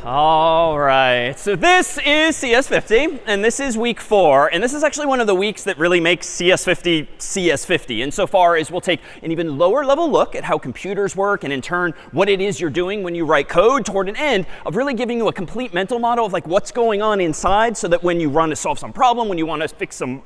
All right, so this is CS50, and this is week 4. And this is actually one of the weeks that really makes CS50 CS50, insofar as we'll take an even lower level look at how computers work and in turn what it is you're doing when you write code, toward an end of really giving you a complete mental model of like what's going on inside, so that when you run to solve some problem, when you want to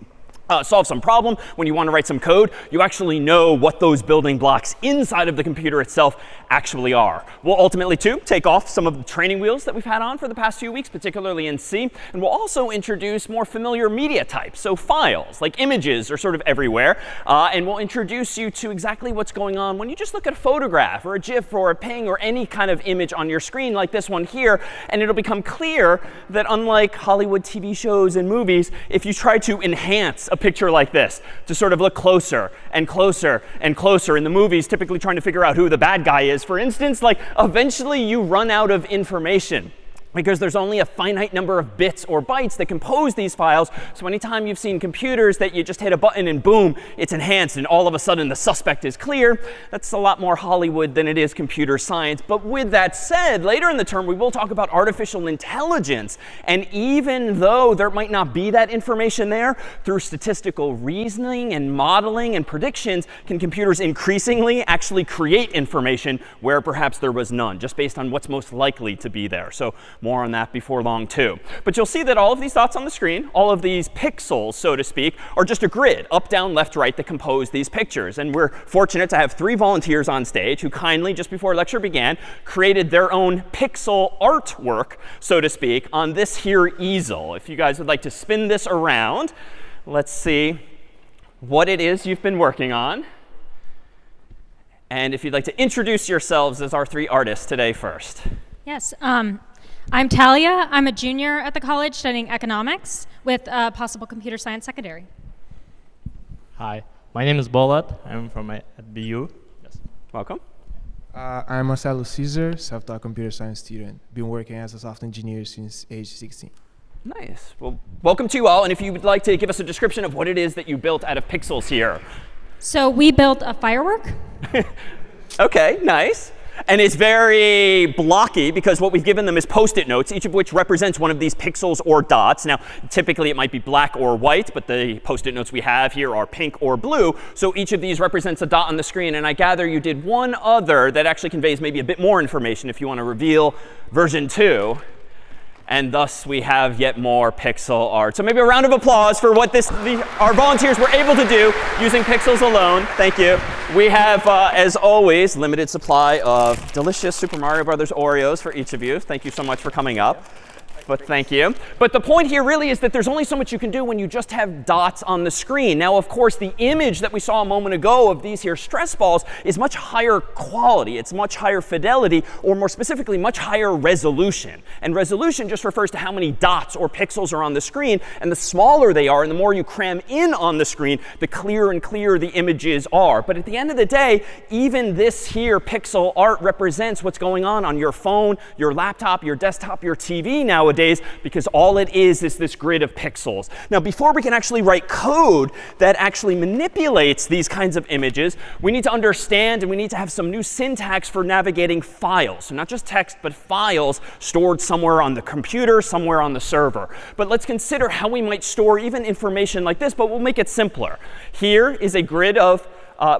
solve some problem, when you want to write some code, you actually know what those building blocks inside of the computer itself actually are. We'll ultimately, too, take off some of the training wheels that we've had on for the past few weeks, particularly in C. And we'll also introduce more familiar media types. So files, like images, are sort of everywhere. And we'll introduce you to exactly what's going on when you just look at a photograph or a GIF or a ping or any kind of image on your screen like this one here. And it'll become clear that unlike Hollywood TV shows and movies, if you try to enhance a picture like this to sort of look closer and closer and closer, in the movies typically trying to figure out who the bad guy is, for instance, like eventually you run out of information, because there's only a finite number of bits or bytes that compose these files. So anytime you've seen computers that you just hit a button and boom, it's enhanced and all of a sudden the suspect is clear, that's a lot more Hollywood than it is computer science. But with that said, later in the term we will talk about artificial intelligence. And even though there might not be that information there, through statistical reasoning and modeling and predictions, can computers increasingly actually create information where perhaps there was none, just based on what's most likely to be there. So more on that before long, too. But you'll see that all of these dots on the screen, all of these pixels, so to speak, are just a grid, up, down, left, right, that compose these pictures. And we're fortunate to have 3 volunteers on stage who kindly, just before lecture began, created their own pixel artwork, so to speak, on this here easel. If you guys would like to spin this around, let's see what it is you've been working on. And if you'd like to introduce yourselves as our 3 artists today first. Yes. I'm Talia. I'm a junior at the college studying economics with a possible computer science secondary. Hi, my name is Bolat. I'm from at BU. Yes. Welcome. I'm Marcelo Caesar, self-taught computer science student. Been working as a software engineer since age 16. Nice. Well, welcome to you all. And if you would like to give us a description of what it is that you built out of pixels here. So we built a firework. OK, nice. And it's very blocky because what we've given them is Post-it notes, each of which represents one of these pixels or dots. Now, typically it might be black or white, but the Post-it notes we have here are pink or blue. So each of these represents a dot on the screen. And I gather you did one other that actually conveys maybe a bit more information if you want to reveal version 2. And thus we have yet more pixel art. So maybe a round of applause for what our volunteers were able to do using pixels alone. Thank you. We have, as always, limited supply of delicious Super Mario Brothers Oreos for each of you. Thank you so much for coming up. But thank you. But the point here really is that there's only so much you can do when you just have dots on the screen. Now, of course, the image that we saw a moment ago of these here stress balls is much higher quality. It's much higher fidelity, or more specifically, much higher resolution. And resolution just refers to how many dots or pixels are on the screen. And the smaller they are and the more you cram in on the screen, the clearer and clearer the images are. But at the end of the day, even this here pixel art represents what's going on your phone, your laptop, your desktop, your TV nowadays, because all it is this grid of pixels. Now, before we can actually write code that actually manipulates these kinds of images, we need to understand and we need to have some new syntax for navigating files. So not just text, but files stored somewhere on the computer, somewhere on the server. But let's consider how we might store even information like this, but we'll make it simpler. Here is a grid of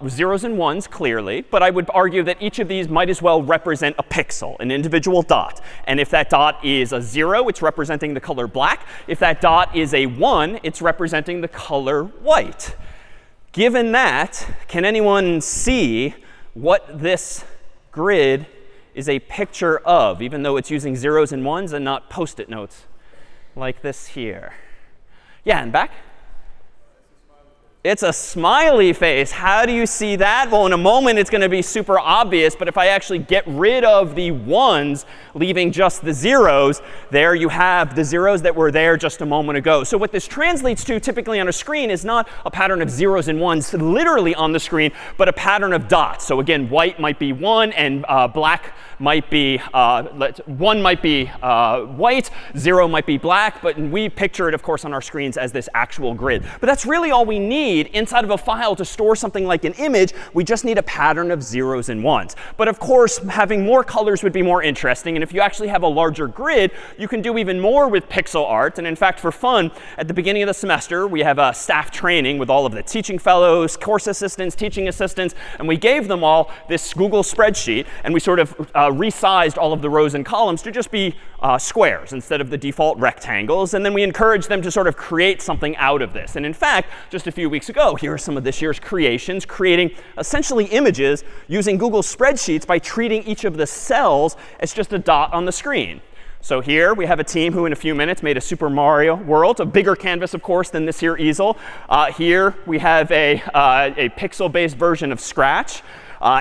zeros and ones, clearly. But I would argue that each of these might as well represent a pixel, an individual dot. And if that dot is a 0, it's representing the color black. If that dot is a 1, it's representing the color white. Given that, can anyone see what this grid is a picture of, even though it's using zeros and ones and not Post-it notes like this here? Yeah, and back? It's a smiley face. How do you see that? Well, in a moment, it's going to be super obvious. But if I actually get rid of the ones, leaving just the zeros, there you have the zeros that were there just a moment ago. So what this translates to typically on a screen is not a pattern of zeros and ones literally on the screen, but a pattern of dots. So again, white might be 1 and black might be, 1 might be white, 0 might be black, but we picture it, of course, on our screens as this actual grid. But that's really all we need inside of a file to store something like an image. We just need a pattern of zeros and ones. But of course, having more colors would be more interesting. And if you actually have a larger grid, you can do even more with pixel art. And in fact, for fun, at the beginning of the semester, we have a staff training with all of the teaching fellows, course assistants, teaching assistants, and we gave them all this Google spreadsheet, and we sort of resized all of the rows and columns to just be squares instead of the default rectangles. And then we encouraged them to sort of create something out of this. And in fact, just a few weeks ago, here are some of this year's creations, creating essentially images using Google Spreadsheets by treating each of the cells as just a dot on the screen. So here we have a team who in a few minutes made a Super Mario world, a bigger canvas, of course, than this here easel. Here we have a pixel-based version of Scratch.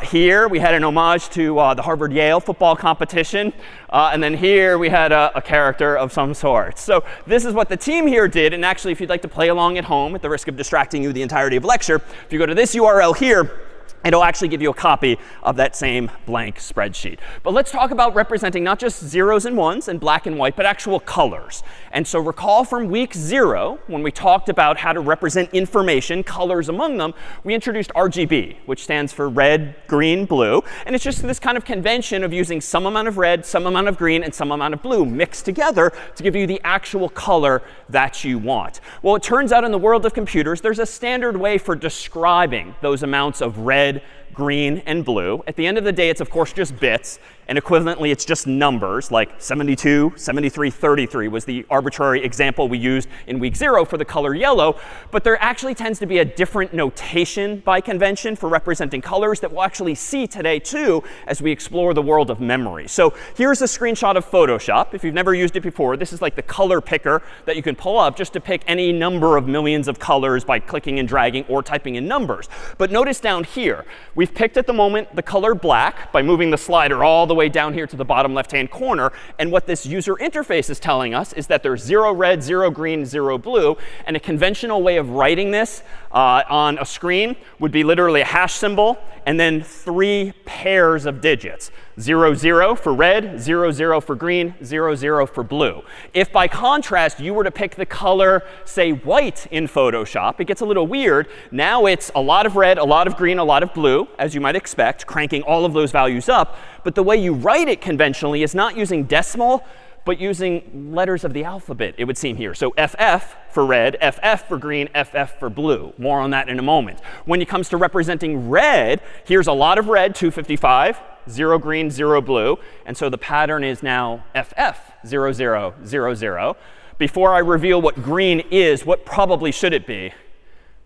Here we had an homage to the Harvard-Yale football competition. And then here we had a character of some sort. So this is what the team here did. And actually, if you'd like to play along at home at the risk of distracting you the entirety of lecture, if you go to this URL here, it'll actually give you a copy of that same blank spreadsheet. But let's talk about representing not just zeros and ones and black and white, but actual colors. And so recall from week 0, when we talked about how to represent information, colors among them, we introduced RGB, which stands for red, green, blue. And it's just this kind of convention of using some amount of red, some amount of green, and some amount of blue mixed together to give you the actual color that you want. Well, it turns out in the world of computers, there's a standard way for describing those amounts of red, green, and blue. At the end of the day, it's of course just bits. And equivalently, it's just numbers, like 72, 73, 33 was the arbitrary example we used in week 0 for the color yellow. But there actually tends to be a different notation by convention for representing colors that we'll actually see today, too, as we explore the world of memory. So here's a screenshot of Photoshop. If you've never used it before, this is like the color picker that you can pull up just to pick any number of millions of colors by clicking and dragging or typing in numbers. But notice down here, we've picked at the moment the color black by moving the slider all the way down here to the bottom left-hand corner. And what this user interface is telling us is that there's 0 red, 0 green, 0 blue. And a conventional way of writing this on a screen would be literally a hash symbol and then 3 pairs of digits. 0, 0 for red, 0, 0 for green, 0, 0 for blue. If by contrast you were to pick the color, say, white in Photoshop, it gets a little weird. Now it's a lot of red, a lot of green, a lot of blue, as you might expect, cranking all of those values up. But the way you write it conventionally is not using decimal, but using letters of the alphabet, it would seem here. So FF for red, FF for green, FF for blue. More on that in a moment. When it comes to representing red, here's a lot of red, 255, 0 green, 0 blue. And so the pattern is now FF, 0, 0, 0, 0. Before I reveal what green is, what probably should it be?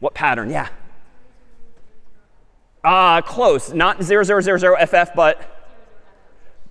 What pattern? Yeah. Close. Not 0, 0, 0, 0, FF, but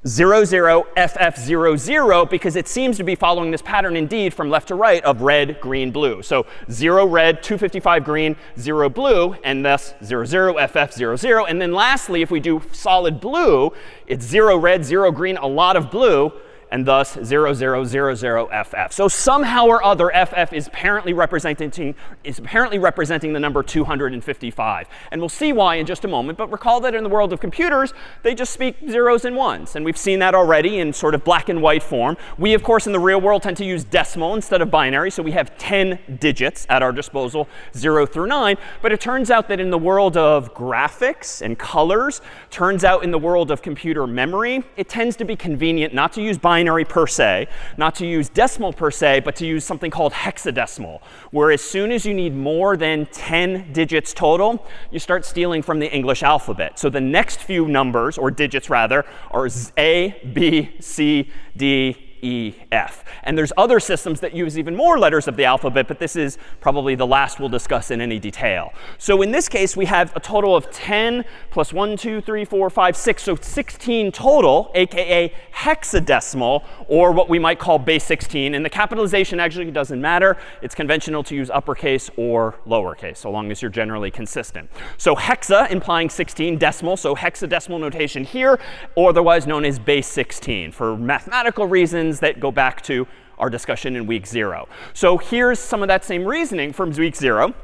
0, 0, FF, 0, 0, because it seems to be following this pattern indeed from left to right of red, green, blue. So 0 red, 255 green, 0 blue, and thus 0, 0, FF, 0, 0. And then lastly, if we do solid blue, it's 0 red, 0 green, a lot of blue, and thus 0, 0, 0, 0, FF. So somehow or other, FF is apparently representing the number 255. And we'll see why in just a moment. But recall that in the world of computers, they just speak zeros and ones. And we've seen that already in sort of black and white form. We, of course, in the real world tend to use decimal instead of binary. So we have 10 digits at our disposal, 0 through 9. But it turns out that in the world of graphics and colors, turns out in the world of computer memory, it tends to be convenient not to use binary per se, not to use decimal per se, but to use something called hexadecimal, where as soon as you need more than 10 digits total, you start stealing from the English alphabet. So the next few numbers, or digits rather, are A, B, C, D, E, F. And there's other systems that use even more letters of the alphabet, but this is probably the last we'll discuss in any detail. So in this case, we have a total of 10 plus 1, 2, 3, 4, 5, 6. So 16 total, aka hexadecimal, or what we might call base 16. And the capitalization actually doesn't matter. It's conventional to use uppercase or lowercase, so long as you're generally consistent. So hexa implying 16, decimal, so hexadecimal notation here, or otherwise known as base 16 for mathematical reasons that go back to our discussion in week 0. So here's some of that same reasoning from week 0.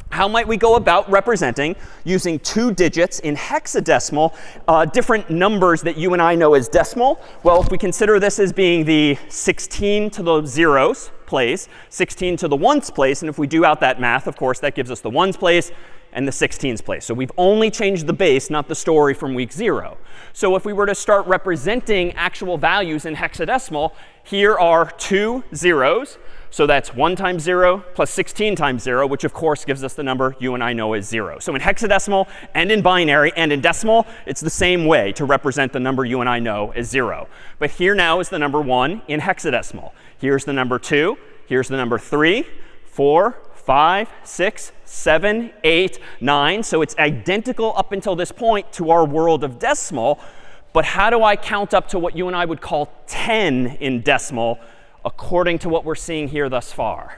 How might we go about representing, using 2 digits in hexadecimal, different numbers that you and I know as decimal? Well, if we consider this as being the 16 to the zeros place, 16 to the ones place, and if we do out that math, of course, that gives us the ones place and the 16s place. So we've only changed the base, not the story from week 0. So if we were to start representing actual values in hexadecimal, here are 2 zeros. So that's 1 times 0 plus 16 times 0, which of course gives us the number you and I know as 0. So in hexadecimal and in binary and in decimal, it's the same way to represent the number you and I know as 0. But here now is the number 1 in hexadecimal. Here's the number 2. Here's the number 3, 4, 5, 6, 7, 8, 9. So it's identical up until this point to our world of decimal. But how do I count up to what you and I would call 10 in decimal according to what we're seeing here thus far?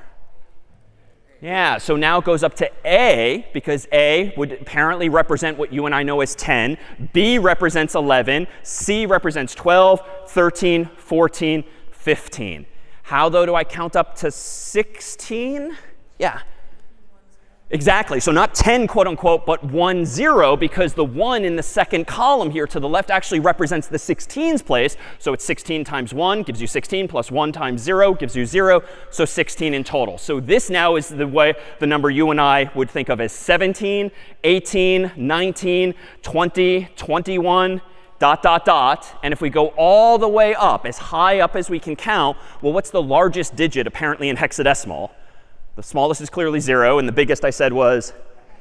Yeah, so now it goes up to A, because A would apparently represent what you and I know as 10. B represents 11. C represents 12, 13, 14, 15. How, though, do I count up to 16? Yeah. Exactly. So not 10, quote unquote, but 1, 0, because the 1 in the second column here to the left actually represents the 16s place. So it's 16 times 1 gives you 16, plus 1 times 0 gives you 0, so 16 in total. So this now is the way the number you and I would think of as 17, 18, 19, 20, 21, ... And if we go all the way up, as high up as we can count, well, what's the largest digit apparently in hexadecimal? The smallest is clearly 0, and the biggest I said was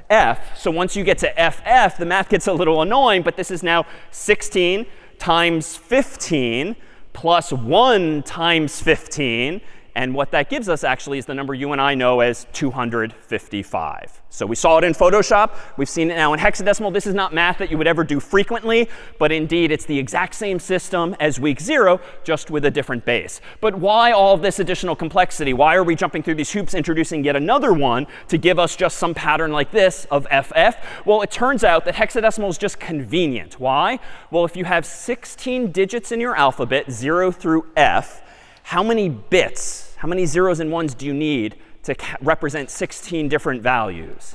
F. So once you get to FF, the math gets a little annoying, but this is now 16 times 15 plus 1 times 15. And what that gives us actually is the number you and I know as 255. So we saw it in Photoshop. We've seen it now in hexadecimal. This is not math that you would ever do frequently, but indeed it's the exact same system as week 0, just with a different base. But why all of this additional complexity? Why are we jumping through these hoops, introducing yet another one to give us just some pattern like this of FF? Well, it turns out that hexadecimal is just convenient. Why? Well, if you have 16 digits in your alphabet, 0 through F, how many bits, how many zeros and ones do you need to represent 16 different values?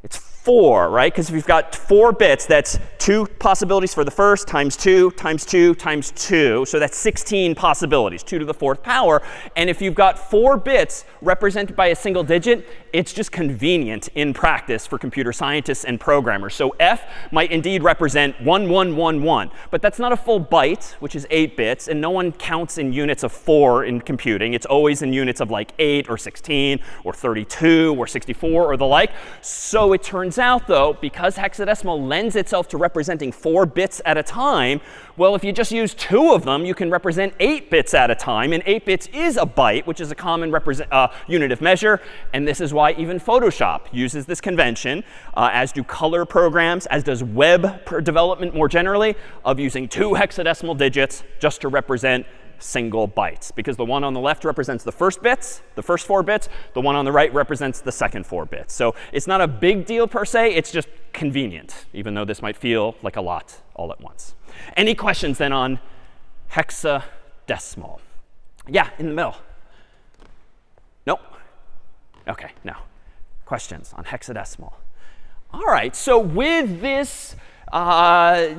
It's 4, right? Because if you've got 4 bits, that's 2 possibilities for the first times 2 times 2 times 2. So that's 16 possibilities, 2 to the 4th power. And if you've got 4 bits represented by a single digit, it's just convenient in practice for computer scientists and programmers. So F might indeed represent 1111. But that's not a full byte, which is 8 bits. And no one counts in units of 4 in computing. It's always in units of like 8 or 16 or 32 or 64 or the like. So it turns out, though, because hexadecimal lends itself to representing 4 bits at a time, well, if you just use 2 of them, you can represent 8 bits at a time. And 8 bits is a byte, which is a common unit of measure. And this is why even Photoshop uses this convention, as do color programs, as does web development more generally, of using 2 hexadecimal digits just to represent single bytes. Because the one on the left represents the first bits, the first 4 bits. The one on the right represents the second 4 bits. So it's not a big deal per se. It's just convenient, even though this might feel like a lot all at once. Any questions then on hexadecimal? Yeah, in the middle. Nope. OK, no. Questions on hexadecimal? All right, so with this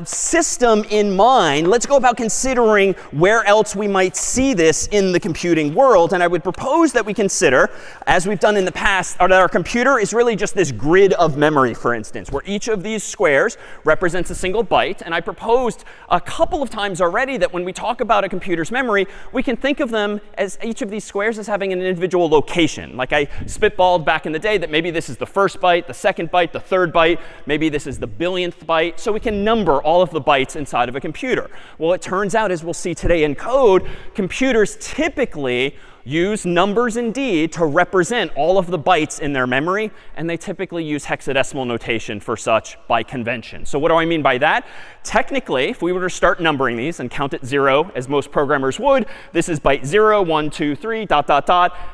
system in mind, let's go about considering where else we might see this in the computing world. And I would propose that we consider, as we've done in the past, that our computer is really just this grid of memory, for instance, where each of these squares represents a single byte. And I proposed a couple of times already that when we talk about a computer's memory, we can think of them as each of these squares as having an individual location. Like I spitballed back in the day that maybe this is the first byte, the second byte, the third byte. Maybe this is the billionth byte. So we can number all of the bytes inside of a computer. Well, it turns out, as we'll see today in code, computers typically use numbers indeed to represent all of the bytes in their memory. And they typically use hexadecimal notation for such by convention. So what do I mean by that? Technically, if we were to start numbering these and count at 0, as most programmers would, this is byte 0, 1, 2, 3, ...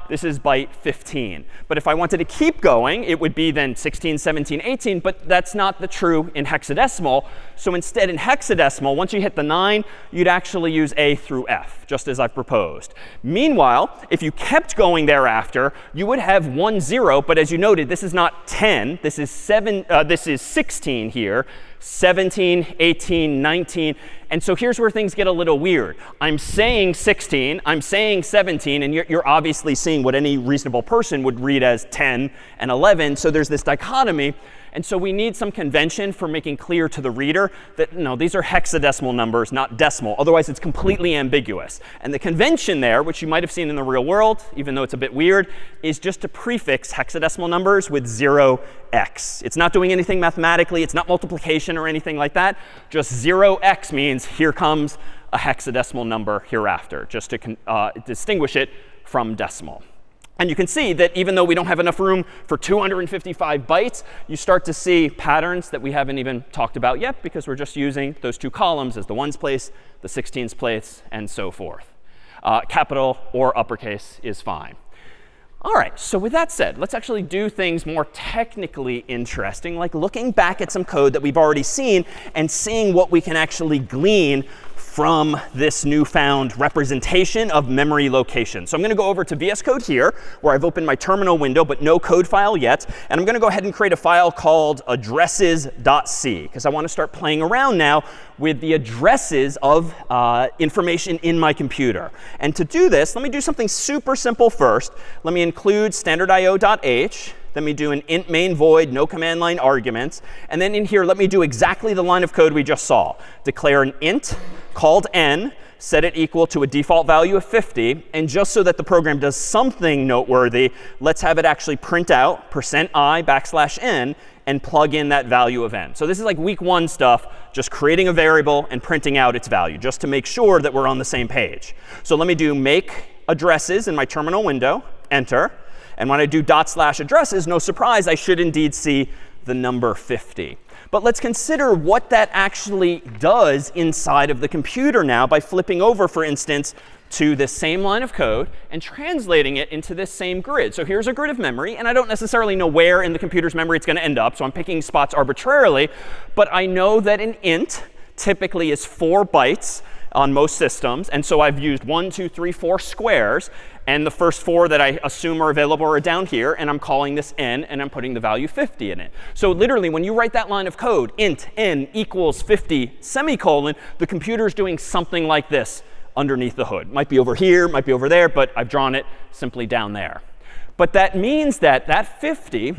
This is byte 15. But if I wanted to keep going, it would be then 16, 17, 18. But that's not the true in hexadecimal. So instead, in hexadecimal, once you hit the 9, you'd actually use A through F, just as I've proposed. Meanwhile, if you kept going thereafter, you would have 1, 0. But as you noted, this is not 10. This is 16 here. 17, 18, 19. And so here's where things get a little weird. I'm saying 16, I'm saying 17, and you're obviously seeing what any reasonable person would read as 10 and 11. So there's this dichotomy. And so we need some convention for making clear to the reader that, no, these are hexadecimal numbers, not decimal. Otherwise, it's completely ambiguous. And the convention there, which you might have seen in the real world, even though it's a bit weird, is just to prefix hexadecimal numbers with 0x. It's not doing anything mathematically. It's not multiplication or anything like that. Just 0x means here comes a hexadecimal number hereafter, just to distinguish it from decimal. And you can see that even though we don't have enough room for 255 bytes, you start to see patterns that we haven't even talked about yet because we're just using those two columns as the ones place, the 16s place, and so forth. Capital or uppercase is fine. All right, so with that said, let's actually do things more technically interesting, like looking back at some code that we've already seen and seeing what we can actually glean from this newfound representation of memory location. So I'm going to go over to VS Code here, where I've opened my terminal window, but no code file yet. And I'm going to go ahead and create a file called addresses.c, because I want to start playing around now with the addresses of information in my computer. And to do this, let me do something super simple first. Let me include standardio.h. Let me do an int main void, no command line arguments. And then in here, let me do exactly the line of code we just saw. Declare an int called n, set it equal to a default value of 50. And just so that the program does something noteworthy, let's have it actually print out %i\n and plug in that value of n. So this is like week 1 stuff, just creating a variable and printing out its value, just to make sure that we're on the same page. So let me do make addresses in my terminal window, enter. And when I do /addresses, no surprise, I should indeed see the number 50. But let's consider what that actually does inside of the computer now by flipping over, for instance, to this same line of code and translating it into this same grid. So here's a grid of memory, and I don't necessarily know where in the computer's memory it's going to end up, so I'm picking spots arbitrarily. But I know that an int typically is 4 bytes on most systems. And so I've used 1, 2, 3, 4 squares. And the first 4 that I assume are available are down here. And I'm calling this n, and I'm putting the value 50 in it. So literally, when you write that line of code, int n equals 50 semicolon, the computer is doing something like this underneath the hood. Might be over here, might be over there, but I've drawn it simply down there. But that means that that 50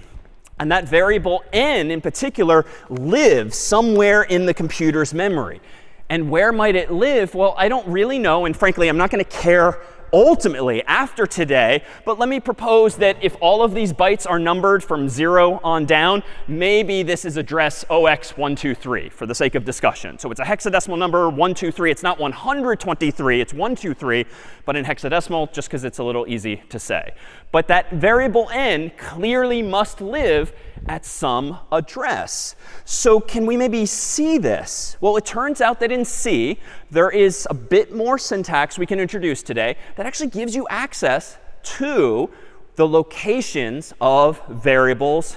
and that variable n in particular lives somewhere in the computer's memory. And where might it live? Well, I don't really know. And frankly, I'm not going to care ultimately after today. But let me propose that if all of these bytes are numbered from 0 on down, maybe this is address 0x123 for the sake of discussion. So it's a hexadecimal number, 123. It's not 123. It's 123. But in hexadecimal, just because it's a little easy to say. But that variable n clearly must live at some address. So can we maybe see this? Well, it turns out that in C, there is a bit more syntax we can introduce today that actually gives you access to the locations of variables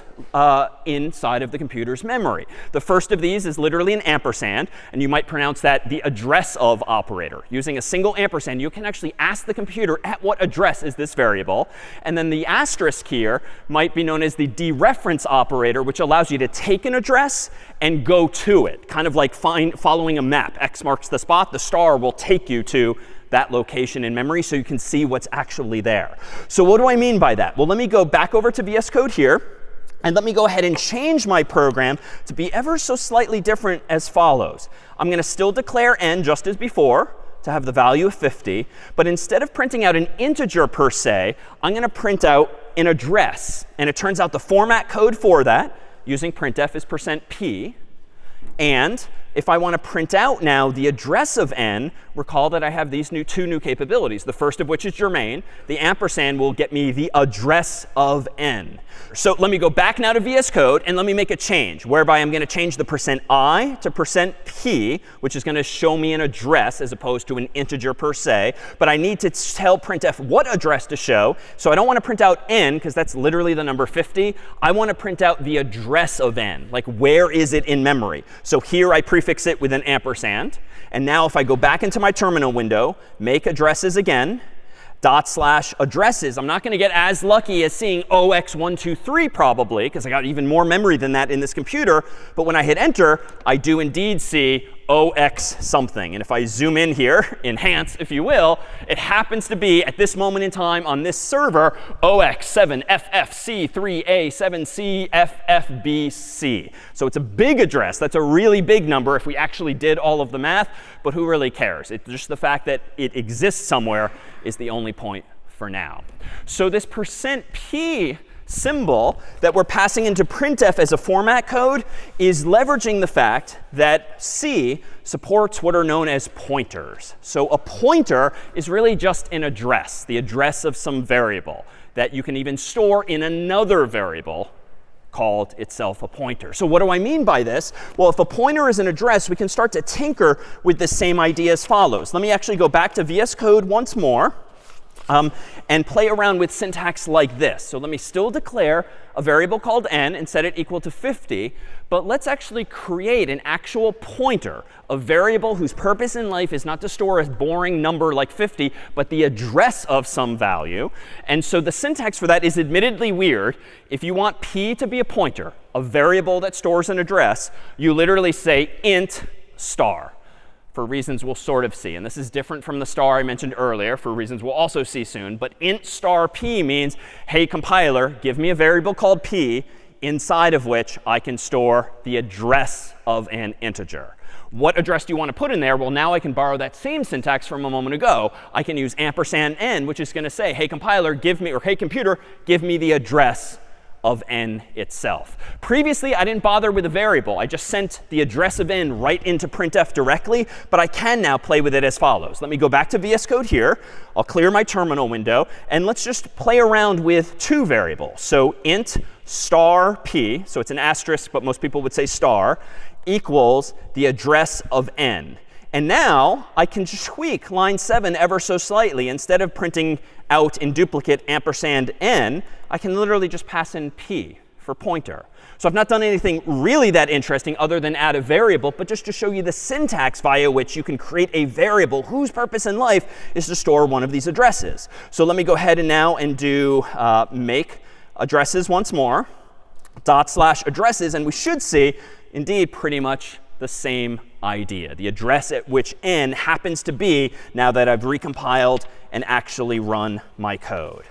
inside of the computer's memory. The first of these is literally an ampersand, and you might pronounce that the address of operator. Using a single ampersand, you can actually ask the computer at what address is this variable. And then the asterisk here might be known as the dereference operator, which allows you to take an address and go to it, kind of like following a map. X marks the spot. The star will take you to that location in memory so you can see what's actually there. So what do I mean by that? Well, let me go back over to VS Code here. And let me go ahead and change my program to be ever so slightly different as follows. I'm going to still declare n just as before to have the value of 50. But instead of printing out an integer per se, I'm going to print out an address. And it turns out the format code for that using printf is %p. And if I want to print out now the address of n, recall that I have these two new capabilities, the first of which is germane. The ampersand will get me the address of n. So let me go back now to VS Code, and let me make a change, whereby I'm going to change the %i to %p, which is going to show me an address as opposed to an integer per se. But I need to tell printf what address to show. So I don't want to print out n, because that's literally the number 50. I want to print out the address of n, like where is it in memory. So here I prefix it with an ampersand. And now if I go back into my terminal window, make addresses again, /addresses. I'm not going to get as lucky as seeing 0x123 probably, because I got even more memory than that in this computer. But when I hit enter, I do indeed see 0x something. And if I zoom in here, enhance, if you will, it happens to be, at this moment in time on this server, 0x7FFC3A7CFFBC. So it's a big address. That's a really big number if we actually did all of the math. But who really cares? It's just the fact that it exists somewhere is the only point for now. So this %p symbol that we're passing into printf as a format code is leveraging the fact that C supports what are known as pointers. So a pointer is really just an address, the address of some variable that you can even store in another variable called itself a pointer. So what do I mean by this? Well, if a pointer is an address, we can start to tinker with the same idea as follows. Let me actually go back to VS Code once more. And play around with syntax like this. So let me still declare a variable called n and set it equal to 50. But let's actually create an actual pointer, a variable whose purpose in life is not to store a boring number like 50, but the address of some value. And so the syntax for that is admittedly weird. If you want p to be a pointer, a variable that stores an address, you literally say int star, for reasons we'll sort of see. And this is different from the star I mentioned earlier for reasons we'll also see soon. But int star p means, hey, compiler, give me a variable called p inside of which I can store the address of an integer. What address do you want to put in there? Well, now I can borrow that same syntax from a moment ago. I can use &n, which is going to say, hey, compiler, give me, or hey, computer, give me the address of n itself. Previously, I didn't bother with a variable. I just sent the address of n right into printf directly. But I can now play with it as follows. Let me go back to VS Code here. I'll clear my terminal window. And let's just play around with two variables. So int star p, so it's an asterisk, but most people would say star, equals the address of n. And now I can just tweak line 7 ever so slightly. Instead of printing out in duplicate &n, I can literally just pass in p for pointer. So I've not done anything really that interesting other than add a variable, but just to show you the syntax via which you can create a variable whose purpose in life is to store one of these addresses. So let me go ahead and now and do make addresses once more, /addresses, and we should see, indeed, pretty much the same idea. The address at which n happens to be now that I've recompiled and actually run my code.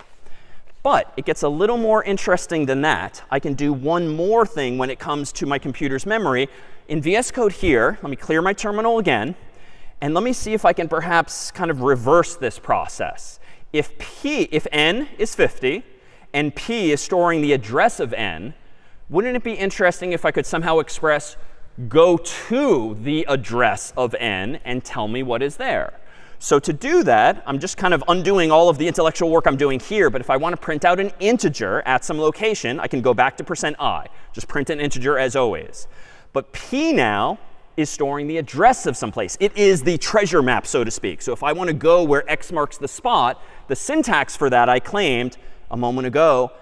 But it gets a little more interesting than that. I can do one more thing when it comes to my computer's memory. In VS Code here, let me clear my terminal again. And let me see if I can perhaps kind of reverse this process. If n is 50 and p is storing the address of n, wouldn't it be interesting if I could somehow express go to the address of n and tell me what is there? So to do that, I'm just kind of undoing all of the intellectual work I'm doing here. But if I want to print out an integer at some location, I can go back to %i. Just print an integer as always. But p now is storing the address of some place. It is the treasure map, so to speak. So if I want to go where x marks the spot, the syntax for that I claimed a moment ago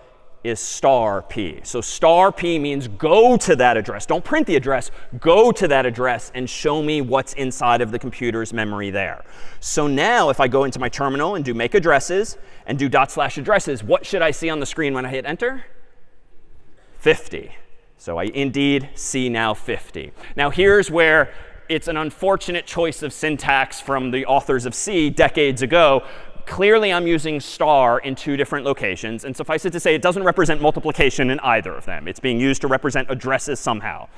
is star p. So star p means go to that address. Don't print the address. Go to that address and show me what's inside of the computer's memory there. So now if I go into my terminal and do make addresses and do /addresses, what should I see on the screen when I hit enter? 50. So I indeed see now 50. Now here's where it's an unfortunate choice of syntax from the authors of C decades ago. Clearly, I'm using star in two different locations. And suffice it to say, it doesn't represent multiplication in either of them. It's being used to represent addresses somehow.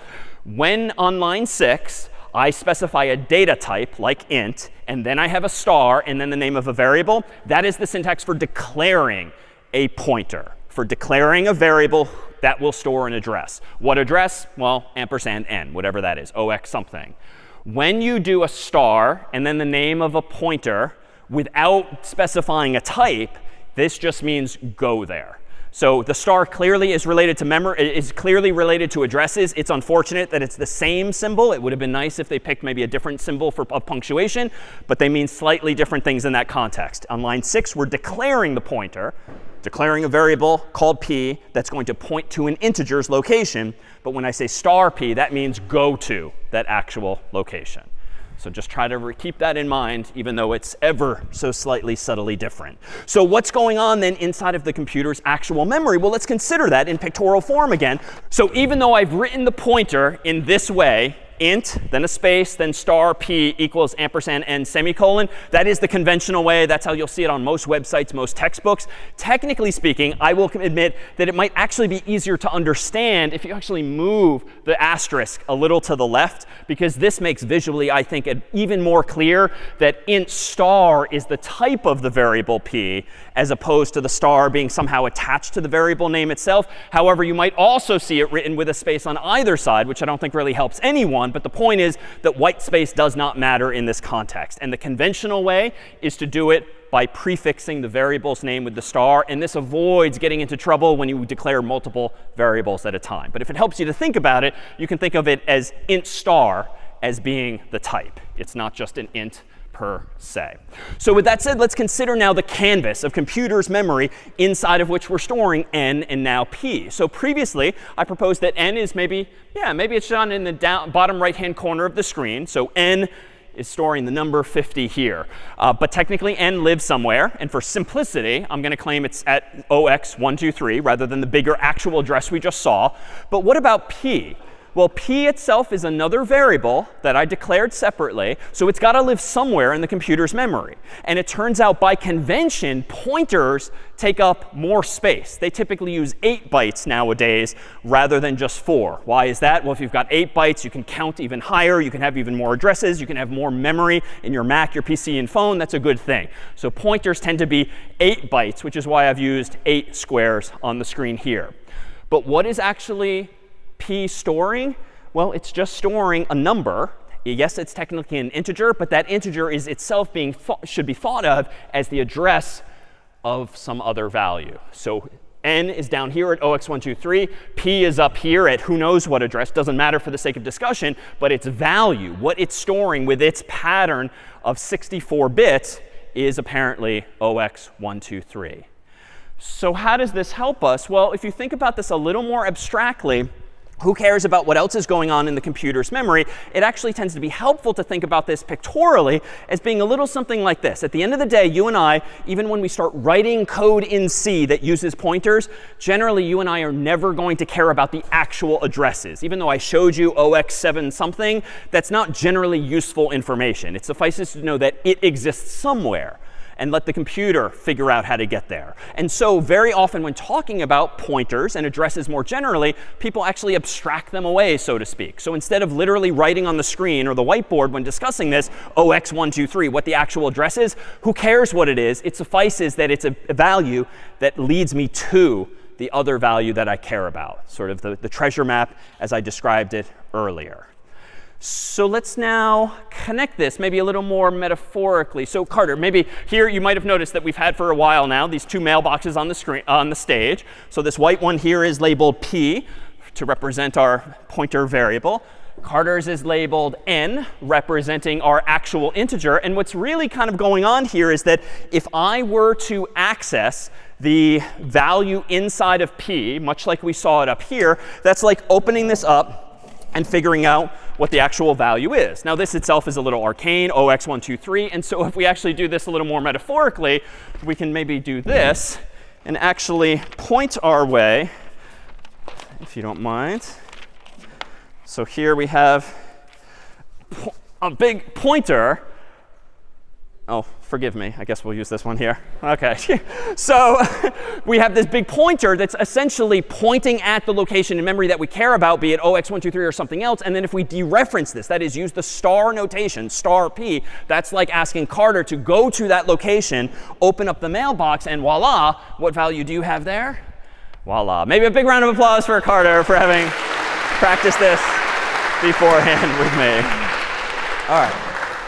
When on line 6, I specify a data type like int, and then I have a star, and then the name of a variable, that is the syntax for declaring a pointer, for declaring a variable that will store an address. What address? Well, &n, whatever that is, 0x something. When you do a star and then the name of a pointer, without specifying a type, this just means go there. So the star clearly is related to memory, is clearly related to addresses. It's unfortunate that it's the same symbol. It would have been nice if they picked maybe a different symbol for punctuation, but they mean slightly different things in that context. On line 6, we're declaring the pointer, declaring a variable called p that's going to point to an integer's location. But when I say star p, that means go to that actual location. So just try to keep that in mind, even though it's ever so slightly subtly different. So what's going on then inside of the computer's actual memory? Well, let's consider that in pictorial form again. So even though I've written the pointer in this way, int, then a space, then star p equals ampersand n semicolon. That is the conventional way. That's how you'll see it on most websites, most textbooks. Technically speaking, I will admit that it might actually be easier to understand if you actually move the asterisk a little to the left, because this makes visually, I think, it even more clear that int star is the type of the variable p, as opposed to the star being somehow attached to the variable name itself. However, you might also see it written with a space on either side, which I don't think really helps anyone. But the point is that white space does not matter in this context. And the conventional way is to do it by prefixing the variable's name with the star. And this avoids getting into trouble when you declare multiple variables at a time. But if it helps you to think about it, you can think of it as int star as being the type. It's not just an int per se. So with that said, let's consider now the canvas of computer's memory inside of which we're storing n and now p. So previously, I proposed that n is maybe it's down in the bottom right-hand corner of the screen. So n is storing the number 50 here. But technically, n lives somewhere. And for simplicity, I'm going to claim it's at 0x123 rather than the bigger actual address we just saw. But what about p? Well, p itself is another variable that I declared separately. So it's got to live somewhere in the computer's memory. And it turns out, by convention, pointers take up more space. They typically use 8 bytes nowadays rather than just 4. Why is that? Well, if you've got 8 bytes, you can count even higher. You can have even more addresses. You can have more memory in your Mac, your PC, and phone. That's a good thing. So pointers tend to be 8 bytes, which is why I've used 8 squares on the screen here. But what is actually p storing? Well, it's just storing a number. Yes, it's technically an integer, but that integer is itself should be thought of as the address of some other value. So n is down here at 0x123. P is up here at who knows what address. Doesn't matter for the sake of discussion. But its value, what it's storing with its pattern of 64 bits, is apparently 0x123. So how does this help us? Well, if you think about this a little more abstractly, who cares about what else is going on in the computer's memory? It actually tends to be helpful to think about this pictorially as being a little something like this. At the end of the day, you and I, even when we start writing code in C that uses pointers, generally you and I are never going to care about the actual addresses. Even though I showed you 0x7 something, that's not generally useful information. It suffices to know that it exists somewhere, and let the computer figure out how to get there. And so very often when talking about pointers and addresses more generally, people actually abstract them away, so to speak. So instead of literally writing on the screen or the whiteboard when discussing this, 0x123, what the actual address is, who cares what it is? It suffices that it's a value that leads me to the other value that I care about, sort of the treasure map as I described it earlier. So let's now connect this maybe a little more metaphorically. So Carter, maybe here you might have noticed that we've had for a while now these two mailboxes on the screen, on the stage. So this white one here is labeled p to represent our pointer variable. Carter's is labeled n, representing our actual integer. And what's really kind of going on here is that if I were to access the value inside of p, much like we saw it up here, that's like opening this up and figuring out what the actual value is. Now, this itself is a little arcane, 0x123. And so if we actually do this a little more metaphorically, we can maybe do this and actually point our way, if you don't mind. So here we have a big pointer. Oh, forgive me. I guess we'll use this one here. OK. So we have this big pointer that's essentially pointing at the location in memory that we care about, be it 0x123 or something else. And then if we dereference this, that is, use the star notation, star p, that's like asking Carter to go to that location, open up the mailbox, and voila, what value do you have there? Voila. Maybe a big round of applause for Carter for having practiced this beforehand with me. All right.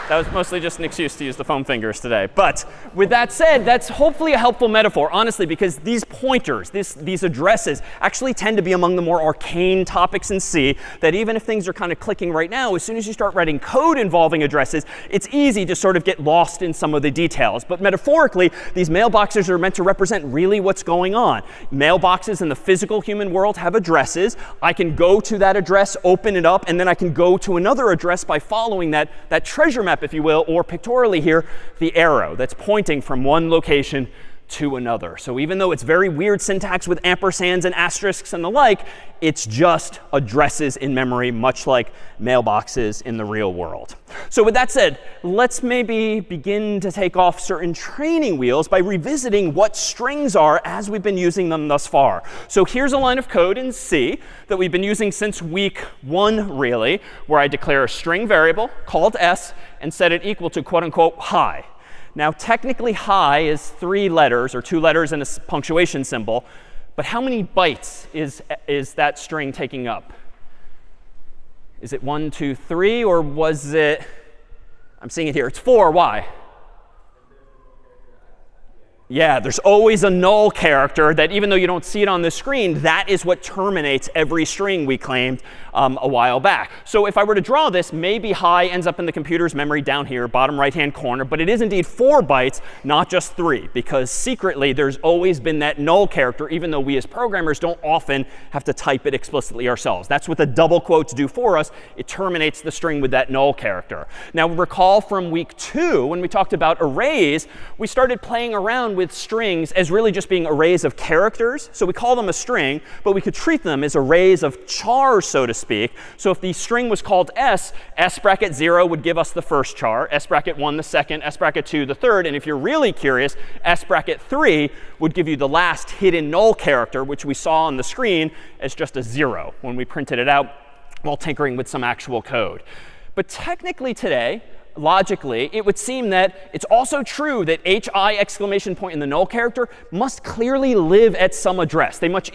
That was mostly just an excuse to use the foam fingers today. But with that said, that's hopefully a helpful metaphor, honestly, because these pointers, these addresses, actually tend to be among the more arcane topics in C that even if things are kind of clicking right now, as soon as you start writing code involving addresses, it's easy to sort of get lost in some of the details. But metaphorically, these mailboxes are meant to represent really what's going on. Mailboxes in the physical human world have addresses. I can go to that address, open it up, and then I can go to another address by following that treasure map, if you will, or pictorially here, the arrow that's pointing from one location to another. So even though it's very weird syntax with ampersands and asterisks and the like, it's just addresses in memory, much like mailboxes in the real world. So with that said, let's maybe begin to take off certain training wheels by revisiting what strings are as we've been using them thus far. So here's a line of code in C that we've been using since week 1, really, where I declare a string variable called s and set it equal to quote unquote hi. Now, technically, hi is 3 letters or 2 letters and a punctuation symbol. But how many bytes is that string taking up? Is it 1, 2, 3, or was it, I'm seeing it here, it's 4. Why? Yeah, there's always a null character that even though you don't see it on the screen, that is what terminates every string we claimed a while back. So if I were to draw this, maybe hi ends up in the computer's memory down here, bottom right-hand corner. But it is indeed 4 bytes, not just 3, because secretly there's always been that null character, even though we as programmers don't often have to type it explicitly ourselves. That's what the double quotes do for us. It terminates the string with that null character. Now, recall from week 2, when we talked about arrays, we started playing around with strings as really just being arrays of characters. So we call them a string, but we could treat them as arrays of chars, so to speak. So if the string was called s, s bracket 0 would give us the first char, s bracket 1 the second, s bracket 2 the third. And if you're really curious, s bracket 3 would give you the last hidden null character, which we saw on the screen as just a 0 when we printed it out while tinkering with some actual code. But technically today, logically, it would seem that it's also true that hi exclamation point in the null character must clearly live at some address. They must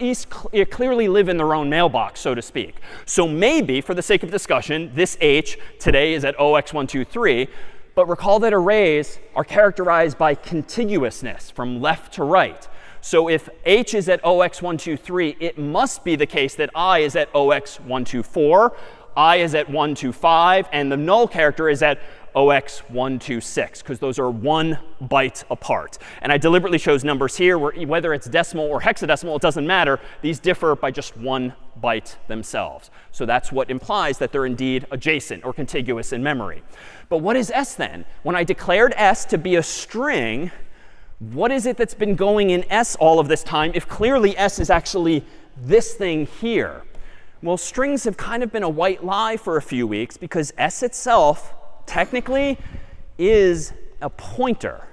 clearly live in their own mailbox, so to speak. So maybe, for the sake of discussion, this h today is at 0x123. But recall that arrays are characterized by contiguousness from left to right. So if h is at 0x123, it must be the case that I is at 0x124, I is at 125, and the null character is at 0x126, because those are 1 byte apart. And I deliberately chose numbers here where whether it's decimal or hexadecimal, it doesn't matter. These differ by just 1 byte themselves. So that's what implies that they're indeed adjacent or contiguous in memory. But what is s then? When I declared s to be a string, what is it that's been going in s all of this time if clearly s is actually this thing here? Well, strings have kind of been a white lie for a few weeks because s itself technically is a pointer.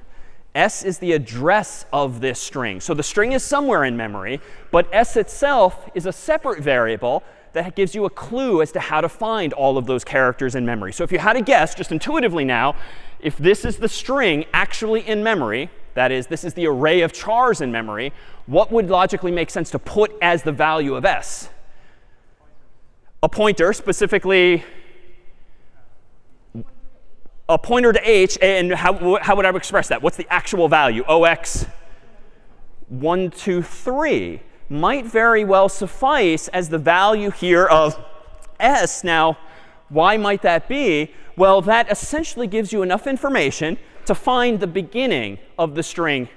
S is the address of this string. So the string is somewhere in memory, but s itself is a separate variable that gives you a clue as to how to find all of those characters in memory. So if you had to guess, just intuitively now, if this is the string actually in memory, that is, this is the array of chars in memory, what would logically make sense to put as the value of s? A pointer, specifically a pointer to h, and how would I express that? What's the actual value? 0x123 might very well suffice as the value here of s. Now, why might that be? Well, that essentially gives you enough information to find the beginning of the string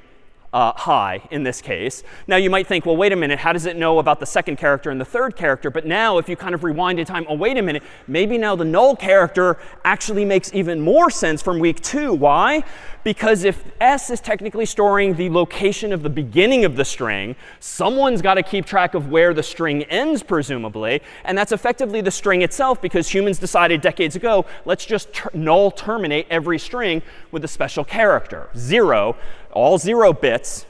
hi in this case. Now you might think, well, wait a minute, how does it know about the second character and the third character? But now if you kind of rewind in time, oh, wait a minute, maybe now the null character actually makes even more sense from week 2. Why? Because if s is technically storing the location of the beginning of the string, someone's got to keep track of where the string ends, presumably. And that's effectively the string itself, because humans decided decades ago, let's just null terminate every string with a special character. 0, all 0 bits,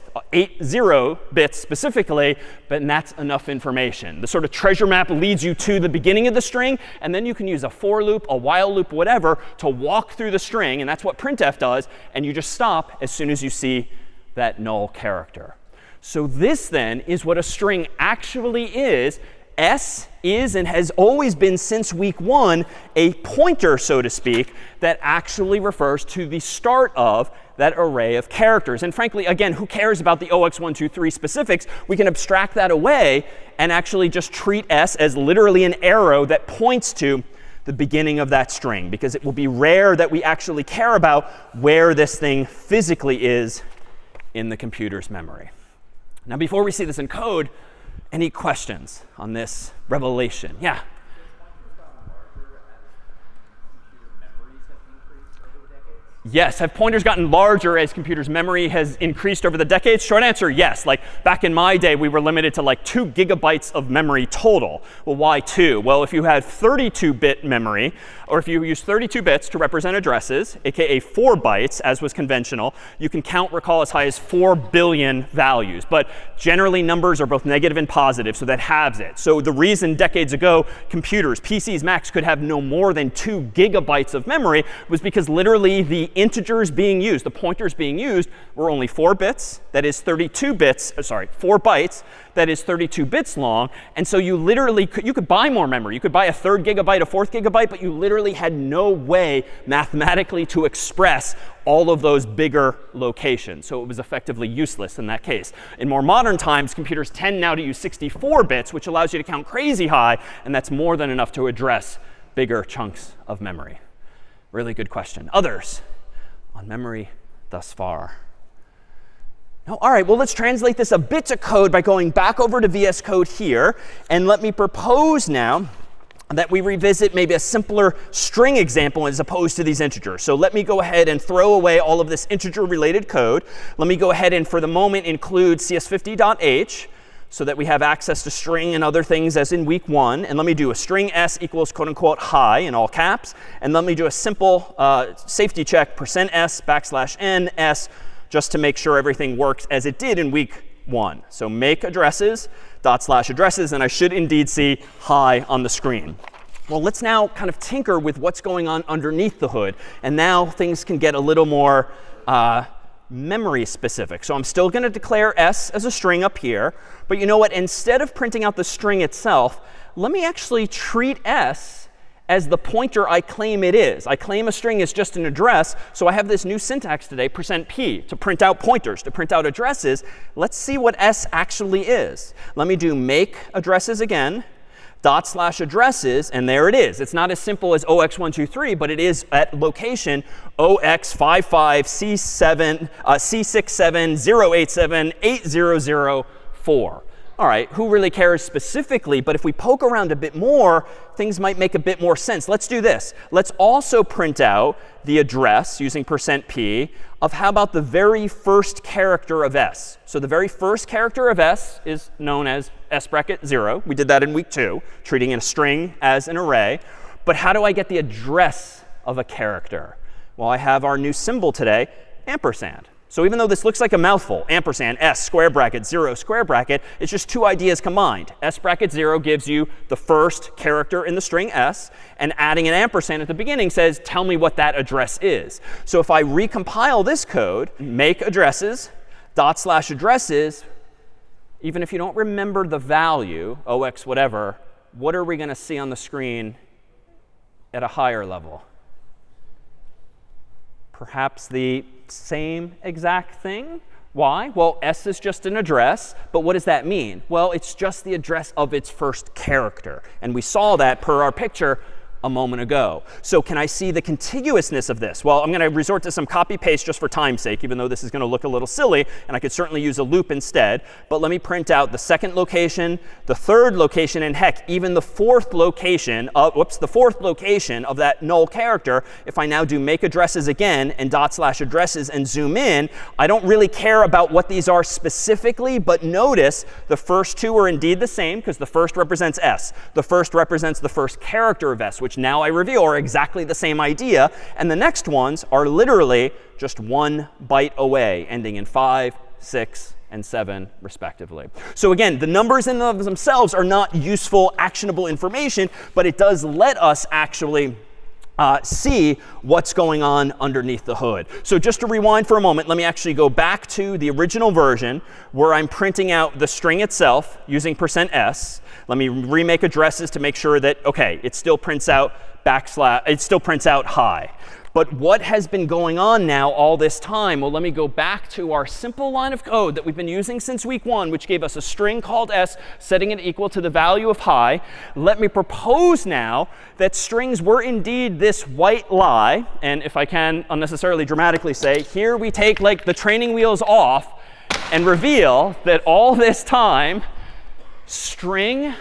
0 bits specifically, but that's enough information. The sort of treasure map leads you to the beginning of the string, and then you can use a for loop, a while loop, whatever, to walk through the string, and that's what printf does, and you just stop as soon as you see that null character. So this then is what a string actually is S is and has always been since week 1 a pointer, so to speak, that actually refers to the start of that array of characters. And frankly, again, who cares about the 0x123 specifics? We can abstract that away and actually just treat S as literally an arrow that points to the beginning of that string, because it will be rare that we actually care about where this thing physically is in the computer's memory. Now, before we see this in code, any questions on this revelation? Yeah? Yes. Have pointers gotten larger as computers' memory has increased over the decades? Short answer, yes. Like back in my day, we were limited to like 2 gigabytes of memory total. Well, why 2? Well, if you had 32-bit memory, or if you use 32 bits to represent addresses, aka 4 bytes, as was conventional, you can recall as high as 4 billion values. But generally, numbers are both negative and positive, so that halves it. So the reason decades ago computers, PCs, Macs could have no more than 2 gigabytes of memory was because literally the integers being used, the pointers being used, were only 4 bits, that is 32 bits, 4 bytes, that is 32 bits long. And so you literally you could buy more memory. You could buy a 3rd gigabyte, a 4th gigabyte, but you literally had no way mathematically to express all of those bigger locations. So it was effectively useless in that case. In more modern times, computers tend now to use 64 bits, which allows you to count crazy high, and that's more than enough to address bigger chunks of memory. Really good question. Others on memory thus far? No? All right, well, let's translate this a bit to code by going back over to VS Code here. And let me propose now that we revisit maybe a simpler string example as opposed to these integers. So let me go ahead and throw away all of this integer-related code. Let me go ahead and, for the moment, include CS50.h so that we have access to string and other things as in week 1. And let me do a string s equals quote unquote hi in all caps. And let me do a simple safety check, %s \n s, just to make sure everything works as it did in week 1. So make addresses, /addresses, and I should indeed see hi on the screen. Well, let's now kind of tinker with what's going on underneath the hood. And now things can get a little more memory specific. So I'm still going to declare s as a string up here. But you know what? Instead of printing out the string itself, let me actually treat s as the pointer I claim it is. I claim a string is just an address. So I have this new syntax today, %p, to print out pointers, to print out addresses. Let's see what s actually is. Let me do make addresses again, /addresses, and there it is. It's not as simple as 0x123, but it is at location 0x55C670878004. All right, who really cares specifically? But if we poke around a bit more, things might make a bit more sense. Let's do this. Let's also print out the address using %p of how about the very first character of s. So the very first character of s is known as s0. We did that in week 2, treating a string as an array. But how do I get the address of a character? Well, I have our new symbol today, ampersand. So even though this looks like a mouthful, ampersand, s, square bracket, 0, square bracket, it's just 2 ideas combined. S0 gives you the first character in the string s, and adding an ampersand at the beginning says, tell me what that address is. So if I recompile this code, make addresses, /addresses, even if you don't remember the value, 0x whatever, what are we going to see on the screen at a higher level? Perhaps the same exact thing. Why? Well, s is just an address, but what does that mean? Well, it's just the address of its first character. And we saw that per our picture a moment ago. So can I see the contiguousness of this? Well, I'm going to resort to some copy paste just for time's sake, even though this is going to look a little silly, and I could certainly use a loop instead. But let me print out the second location, the third location, and heck, even the fourth location of, the fourth location of that null character. If I now do make addresses again and /addresses and zoom in, I don't really care about what these are specifically, but notice the first 2 are indeed the same because the first represents s. The first represents the first character of s, which now I reveal are exactly the same idea. And the next ones are literally just 1 byte away, ending in 5, 6, and 7, respectively. So again, the numbers in and of themselves are not useful, actionable information, but it does let us actually see what's going on underneath the hood. So just to rewind for a moment, let me actually go back to the original version where I'm printing out the string itself using %s. Let me remake addresses to make sure that, OK, it still prints out hi. But what has been going on now all this time? Well, let me go back to our simple line of code that we've been using since week 1, which gave us a string called s, setting it equal to the value of hi. Let me propose now that strings were indeed this white lie. And if I can unnecessarily dramatically say, here we take like the training wheels off and reveal that all this time, string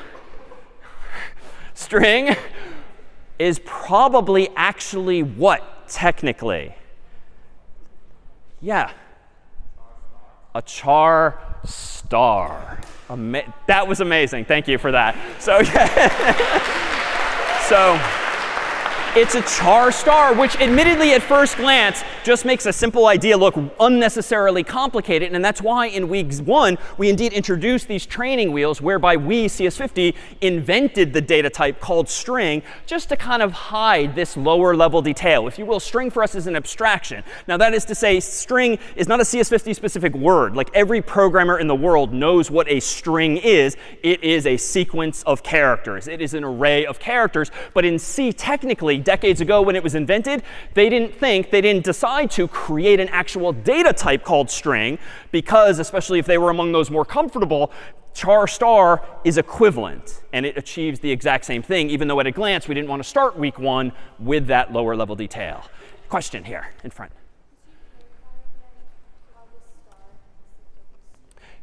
is probably actually what? Technically? Yeah. A char star. That was amazing. Thank you for that. So, so it's a char star, which admittedly at first glance just makes a simple idea look unnecessarily complicated. And that's why in week 1, we indeed introduced these training wheels whereby we, CS50, invented the data type called string just to kind of hide this lower level detail. If you will, string for us is an abstraction. Now, that is to say, string is not a CS50 specific word. Like every programmer in the world knows what a string is. It is a sequence of characters. It is an array of characters. But in C, technically, decades ago when it was invented, they didn't decide to create an actual data type called string because, especially if they were among those more comfortable, char star is equivalent. And it achieves the exact same thing, even though at a glance we didn't want to start week 1 with that lower level detail. Question here in front.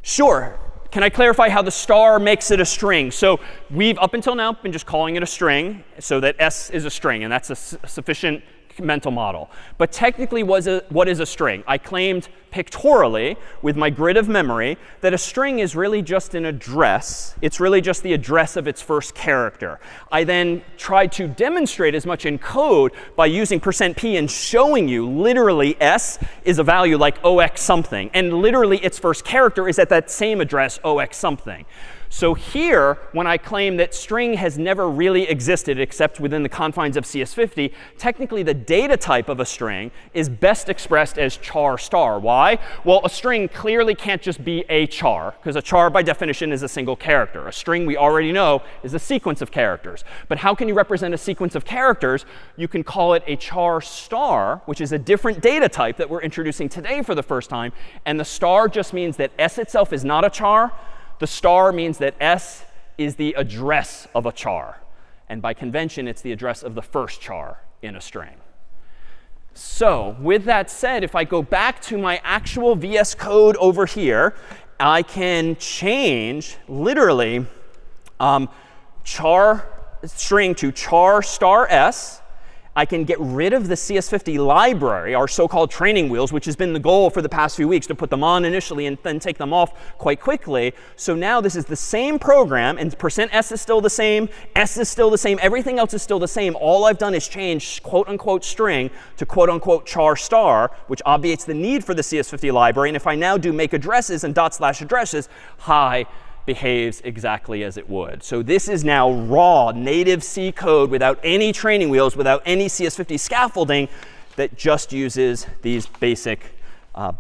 Sure. Can I clarify how the star makes it a string? So we've, up until now, been just calling it a string so that s is a string. And that's a sufficient mental model. But technically, what is a string? I claimed pictorially with my grid of memory that a string is really just an address. It's really just the address of its first character. I then tried to demonstrate as much in code by using %p and showing you literally s is a value like 0x something. And literally its first character is at that same address 0x something. So here, when I claim that string has never really existed except within the confines of CS50, technically the data type of a string is best expressed as char star. Why? Well, a string clearly can't just be a char, because a char by definition is a single character. A string, we already know, is a sequence of characters. But how can you represent a sequence of characters? You can call it a char star, which is a different data type that we're introducing today for the first time. And the star just means that s itself is not a char. The star means that s is the address of a char. And by convention, it's the address of the first char in a string. So with that said, if I go back to my actual VS Code over here, I can change literally char string to char star s. I can get rid of the CS50 library, our so-called training wheels, which has been the goal for the past few weeks, to put them on initially and then take them off quite quickly. So now this is the same program, and %s is still the same, s is still the same, everything else is still the same. All I've done is change quote-unquote string to quote-unquote char star, which obviates the need for the CS50 library. And if I now do make addresses and /addresses, hi behaves exactly as it would. So this is now raw, native C code without any training wheels, without any CS50 scaffolding that just uses these basic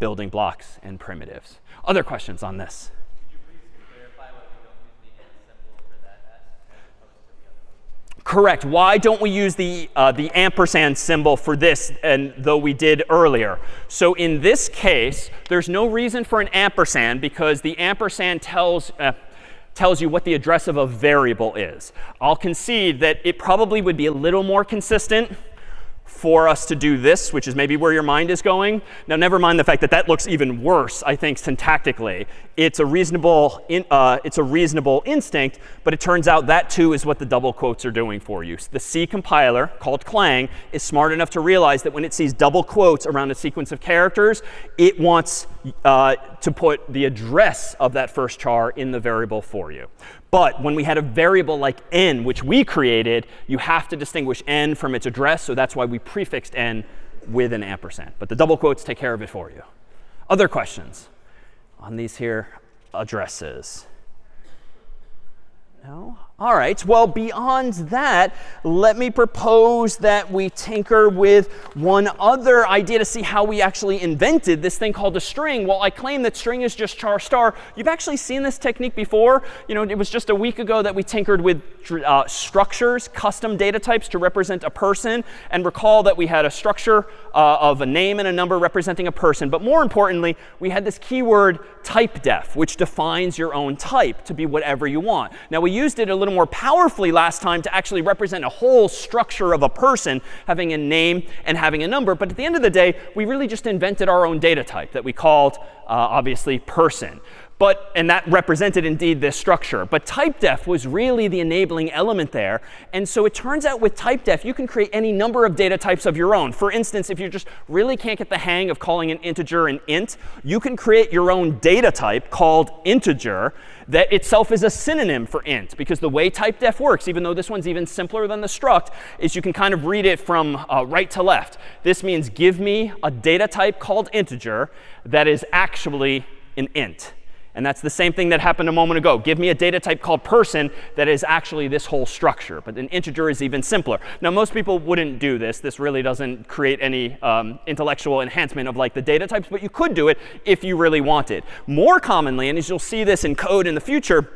building blocks and primitives. Other questions on this? Could you please clarify why we don't use the and symbol for that s as opposed to the other one? Correct. Why don't we use the ampersand symbol for this, and though we did earlier? So in this case, there's no reason for an ampersand because the ampersand tells you what the address of a variable is. I'll concede that it probably would be a little more consistent for us to do this, which is maybe where your mind is going. Now, never mind the fact that that looks even worse, I think, syntactically. It's a reasonable instinct, but it turns out that, too, is what the double quotes are doing for you. The C compiler, called Clang, is smart enough to realize that when it sees double quotes around a sequence of characters, it wants to put the address of that first char in the variable for you. But when we had a variable like n, which we created, you have to distinguish n from its address. So that's why we prefixed n with an ampersand. But the double quotes take care of it for you. Other questions on these here addresses? No? All right, well, beyond that, let me propose that we tinker with one other idea to see how we actually invented this thing called a string. While I claim that string is just char star, you've actually seen this technique before. You know, it was just a week ago that we tinkered with structures, custom data types to represent a person. And recall that we had a structure of a name and a number representing a person. But more importantly, we had this keyword typedef, which defines your own type to be whatever you want. Now, we used it a little more powerfully last time to actually represent a whole structure of a person having a name and having a number. But at the end of the day, we really just invented our own data type that we called, obviously, person. And that represented, indeed, this structure. But typedef was really the enabling element there. And so it turns out with typedef, you can create any number of data types of your own. For instance, if you just really can't get the hang of calling an integer an int, you can create your own data type called integer that itself is a synonym for int. Because the way typedef works, even though this one's even simpler than the struct, is you can kind of read it from right to left. This means give me a data type called integer that is actually an int. And that's the same thing that happened a moment ago. Give me a data type called person that is actually this whole structure. But an integer is even simpler. Now, most people wouldn't do this. This really doesn't create any intellectual enhancement of like the data types. But you could do it if you really wanted. More commonly, and as you'll see this in code in the future,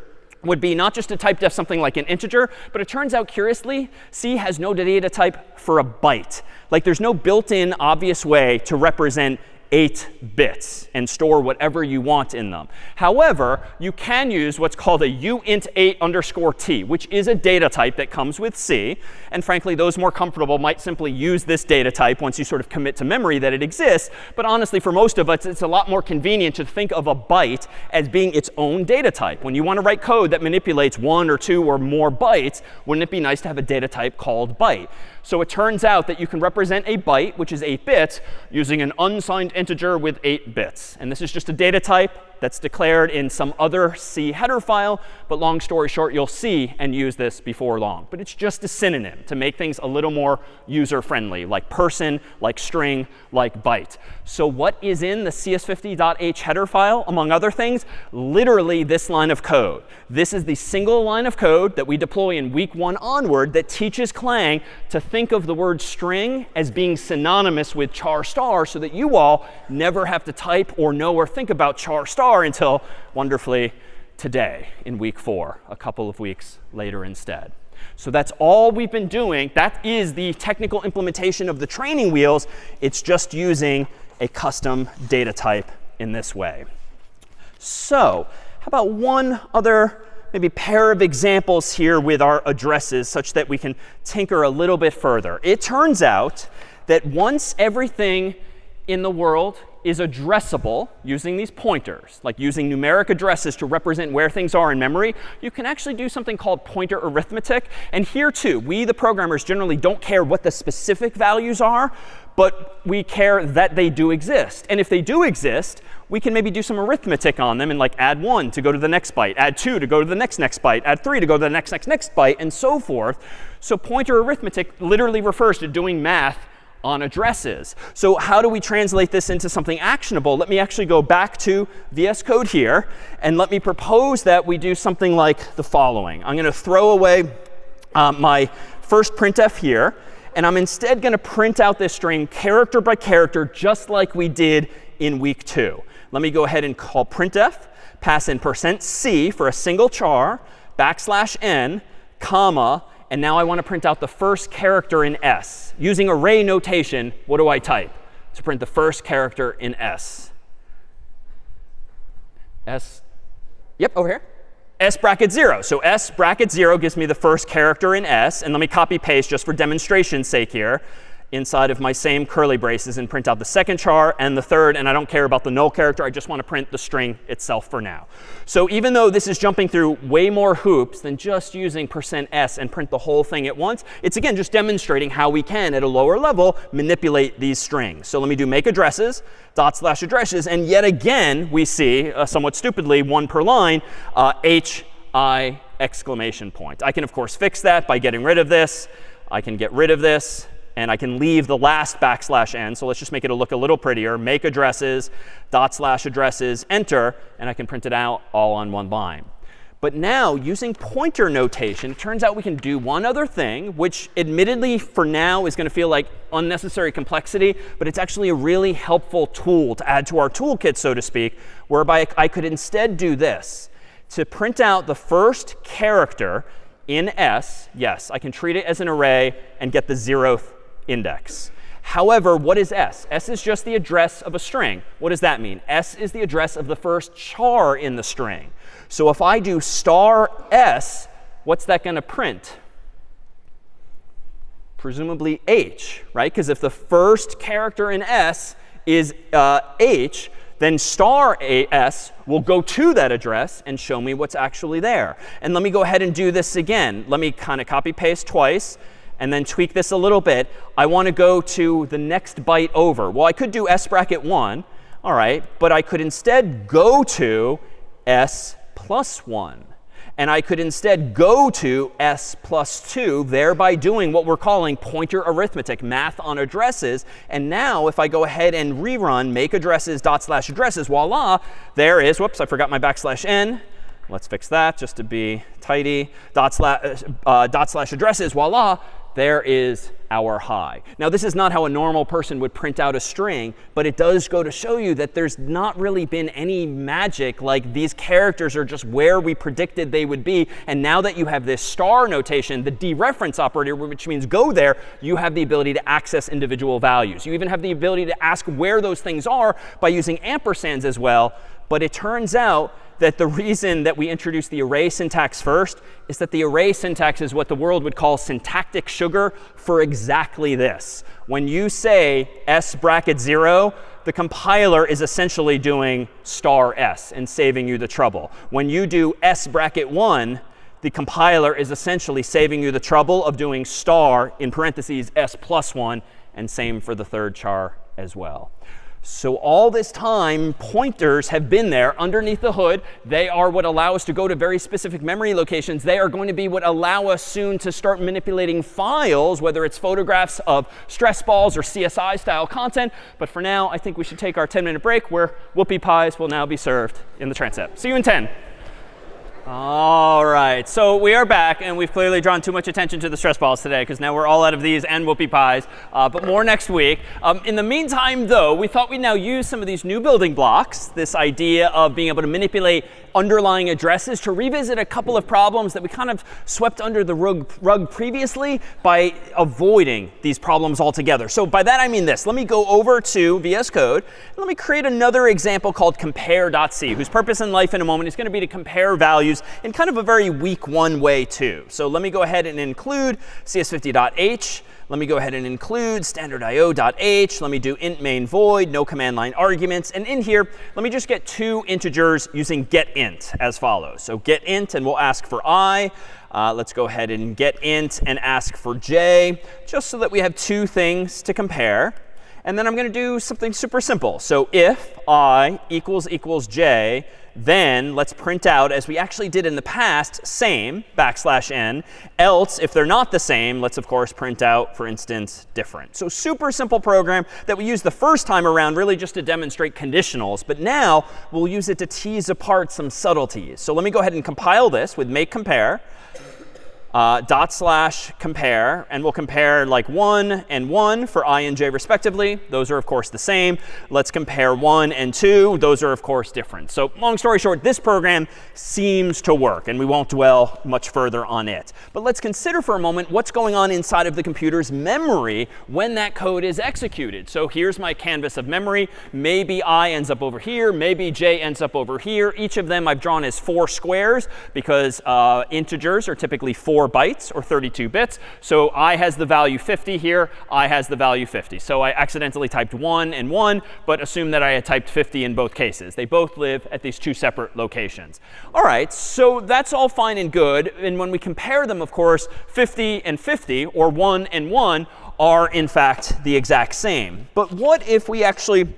would be not just to typedef something like an integer, but it turns out, curiously, C has no data type for a byte. Like there's no built-in obvious way to represent 8 bits and store whatever you want in them. However, you can use what's called a uint8_t, which is a data type that comes with C. And frankly, those more comfortable might simply use this data type once you sort of commit to memory that it exists. But honestly, for most of us, it's a lot more convenient to think of a byte as being its own data type. When you want to write code that manipulates 1 or 2 or more bytes, wouldn't it be nice to have a data type called byte? So it turns out that you can represent a byte, which is 8 bits, using an unsigned integer with 8 bits. And this is just a data type that's declared in some other C header file. But long story short, you'll see and use this before long. But it's just a synonym to make things a little more user-friendly, like person, like string, like byte. So what is in the CS50.h header file, among other things? Literally this line of code. This is the single line of code that we deploy in week 1 onward that teaches Clang to think of the word string as being synonymous with char star so that you all never have to type or know or think about char star until, wonderfully, today in week 4, a couple of weeks later instead. So that's all we've been doing. That is the technical implementation of the training wheels. It's just using a custom data type in this way. So how about one other maybe pair of examples here with our addresses such that we can tinker a little bit further. It turns out that once everything in the world is addressable using these pointers, like using numeric addresses to represent where things are in memory, you can actually do something called pointer arithmetic. And here, too, we, the programmers, generally don't care what the specific values are, but we care that they do exist. And if they do exist, we can maybe do some arithmetic on them and like add 1 to go to the next byte, add 2 to go to the next byte, add 3 to go to the next byte, and so forth. So pointer arithmetic literally refers to doing math on addresses. So how do we translate this into something actionable? Let me actually go back to VS Code here, and let me propose that we do something like the following. I'm going to throw away my first printf here, and I'm instead going to print out this string character by character, just like we did in week 2. Let me go ahead and call printf, pass in %c for a single char, \n, comma, and now I want to print out the first character in S. Using array notation, what do I type to print the first character in S? S, yep, over here. S bracket 0. So S bracket 0 gives me the first character in S. And let me copy paste just for demonstration's sake here inside of my same curly braces and print out the second char and the third. And I don't care about the null character. I just want to print the string itself for now. So even though this is jumping through way more hoops than just using %s and print the whole thing at once, it's again just demonstrating how we can, at a lower level, manipulate these strings. So let me do make addresses, /addresses. And yet again, we see, somewhat stupidly, 1 per line, HI exclamation point. I can, of course, fix that by getting rid of this. I can get rid of this. And I can leave the last \n. So let's just make it look a little prettier. Make addresses, /addresses, enter. And I can print it out all on one line. But now, using pointer notation, it turns out we can do one other thing, which admittedly for now is going to feel like unnecessary complexity, but it's actually a really helpful tool to add to our toolkit, so to speak, whereby I could instead do this. To print out the first character in S, yes, I can treat it as an array and get the 0th index. However, what is S? S is just the address of a string. What does that mean? S is the address of the first char in the string. So if I do star S, what's that going to print? Presumably H, right? Because if the first character in S is H, then star S will go to that address and show me what's actually there. And let me go ahead and do this again. Let me kind of copy paste twice and then tweak this a little bit. I want to go to the next byte over. Well, I could do S bracket 1, all right, but I could instead go to S plus 1. And I could instead go to S plus 2, thereby doing what we're calling pointer arithmetic, math on addresses. And now if I go ahead and rerun make addresses /addresses, voila, there is, whoops, I forgot my \n. Let's fix that just to be tidy. /addresses, voila, there is our high. Now, this is not how a normal person would print out a string, but it does go to show you that there's not really been any magic, like these characters are just where we predicted they would be. And now that you have this star notation, the dereference operator, which means go there, you have the ability to access individual values. You even have the ability to ask where those things are by using ampersands as well. But it turns out that the reason that we introduced the array syntax first is that the array syntax is what the world would call syntactic sugar for exactly this. When you say S bracket 0, the compiler is essentially doing star S and saving you the trouble. When you do S bracket 1, the compiler is essentially saving you the trouble of doing star in parentheses S plus 1, and same for the third char as well. So all this time, pointers have been there underneath the hood. They are what allow us to go to very specific memory locations. They are going to be what allow us soon to start manipulating files, whether it's photographs of stress balls or CSI style content. But for now, I think we should take our 10-minute break where whoopie pies will now be served in the transept. See you in 10. All right, so we are back, and we've clearly drawn too much attention to the stress balls today, because now we're all out of these and whoopie pies, but more next week. In the meantime, though, we thought we'd now use some of these new building blocks, this idea of being able to manipulate underlying addresses, to revisit a couple of problems that we kind of swept under the rug previously by avoiding these problems altogether. So by that I mean this. Let me go over to VS Code, and let me create another example called compare.c, whose purpose in life in a moment is going to be to compare values in kind of a very weak one way too. So let me go ahead and include CS50.h. Let me go ahead and include standard.io.h. Let me do int main void, no command line arguments. And in here, let me just get two integers using getInt as follows. So getInt, and we'll ask for I. Let's go ahead and getInt and ask for j, just so that we have two things to compare. And then I'm going to do something super simple. So if I equals j, then let's print out, as we actually did in the past, same, \n. Else, if they're not the same, let's, of course, print out, for instance, different. So super simple program that we used the first time around really just to demonstrate conditionals. But now we'll use it to tease apart some subtleties. So let me go ahead and compile this with make compare. /compare, and we'll compare like 1 and 1 for I and j respectively. Those are, of course, the same. Let's compare 1 and 2. Those are, of course, different. So long story short, this program seems to work, and we won't dwell much further on it. But let's consider for a moment what's going on inside of the computer's memory when that code is executed. So here's my canvas of memory. Maybe I ends up over here. Maybe j ends up over here. Each of them I've drawn as 4 squares because integers are typically 4 bytes or 32 bits. So I has the value 50 here. I has the value 50. So I accidentally typed 1 and 1, but assume that I had typed 50 in both cases. They both live at these 2 separate locations. All right, so that's all fine and good. And when we compare them, of course, 50 and 50, or 1 and 1, are in fact the exact same. But what if we actually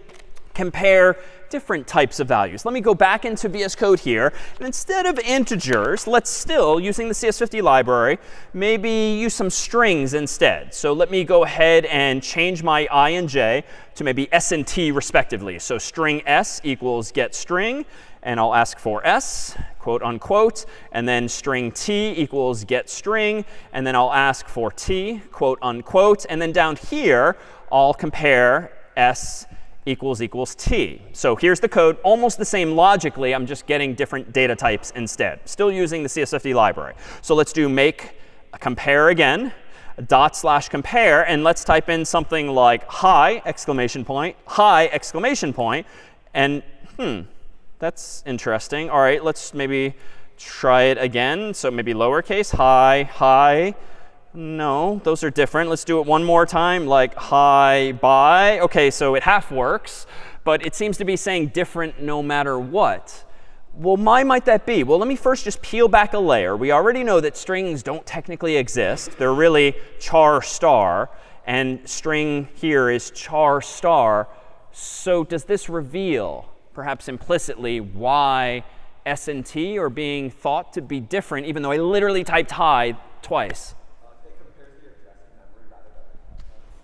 compare different types of values. Let me go back into VS Code here. And instead of integers, let's still, using the CS50 library, maybe use some strings instead. So let me go ahead and change my I and j to maybe s and t respectively. So string s equals get string. And I'll ask for s, quote unquote. And then string t equals get string. And then I'll ask for t, quote unquote. And then down here, I'll compare s equals t. So here's the code, almost the same logically. I'm just getting different data types instead. Still using the CS50 library. So let's do make compare again, /compare, and let's type in something like hi, exclamation point, hi, exclamation point. And that's interesting. All right, let's maybe try it again. So maybe lowercase, hi. No, those are different. Let's do it one more time, like hi, bye. OK, so it half works, but it seems to be saying different no matter what. Well, why might that be? Well, let me first just peel back a layer. We already know that strings don't technically exist. They're really char star. And string here is char star. So does this reveal, perhaps implicitly, why s and t are being thought to be different, even though I literally typed hi twice?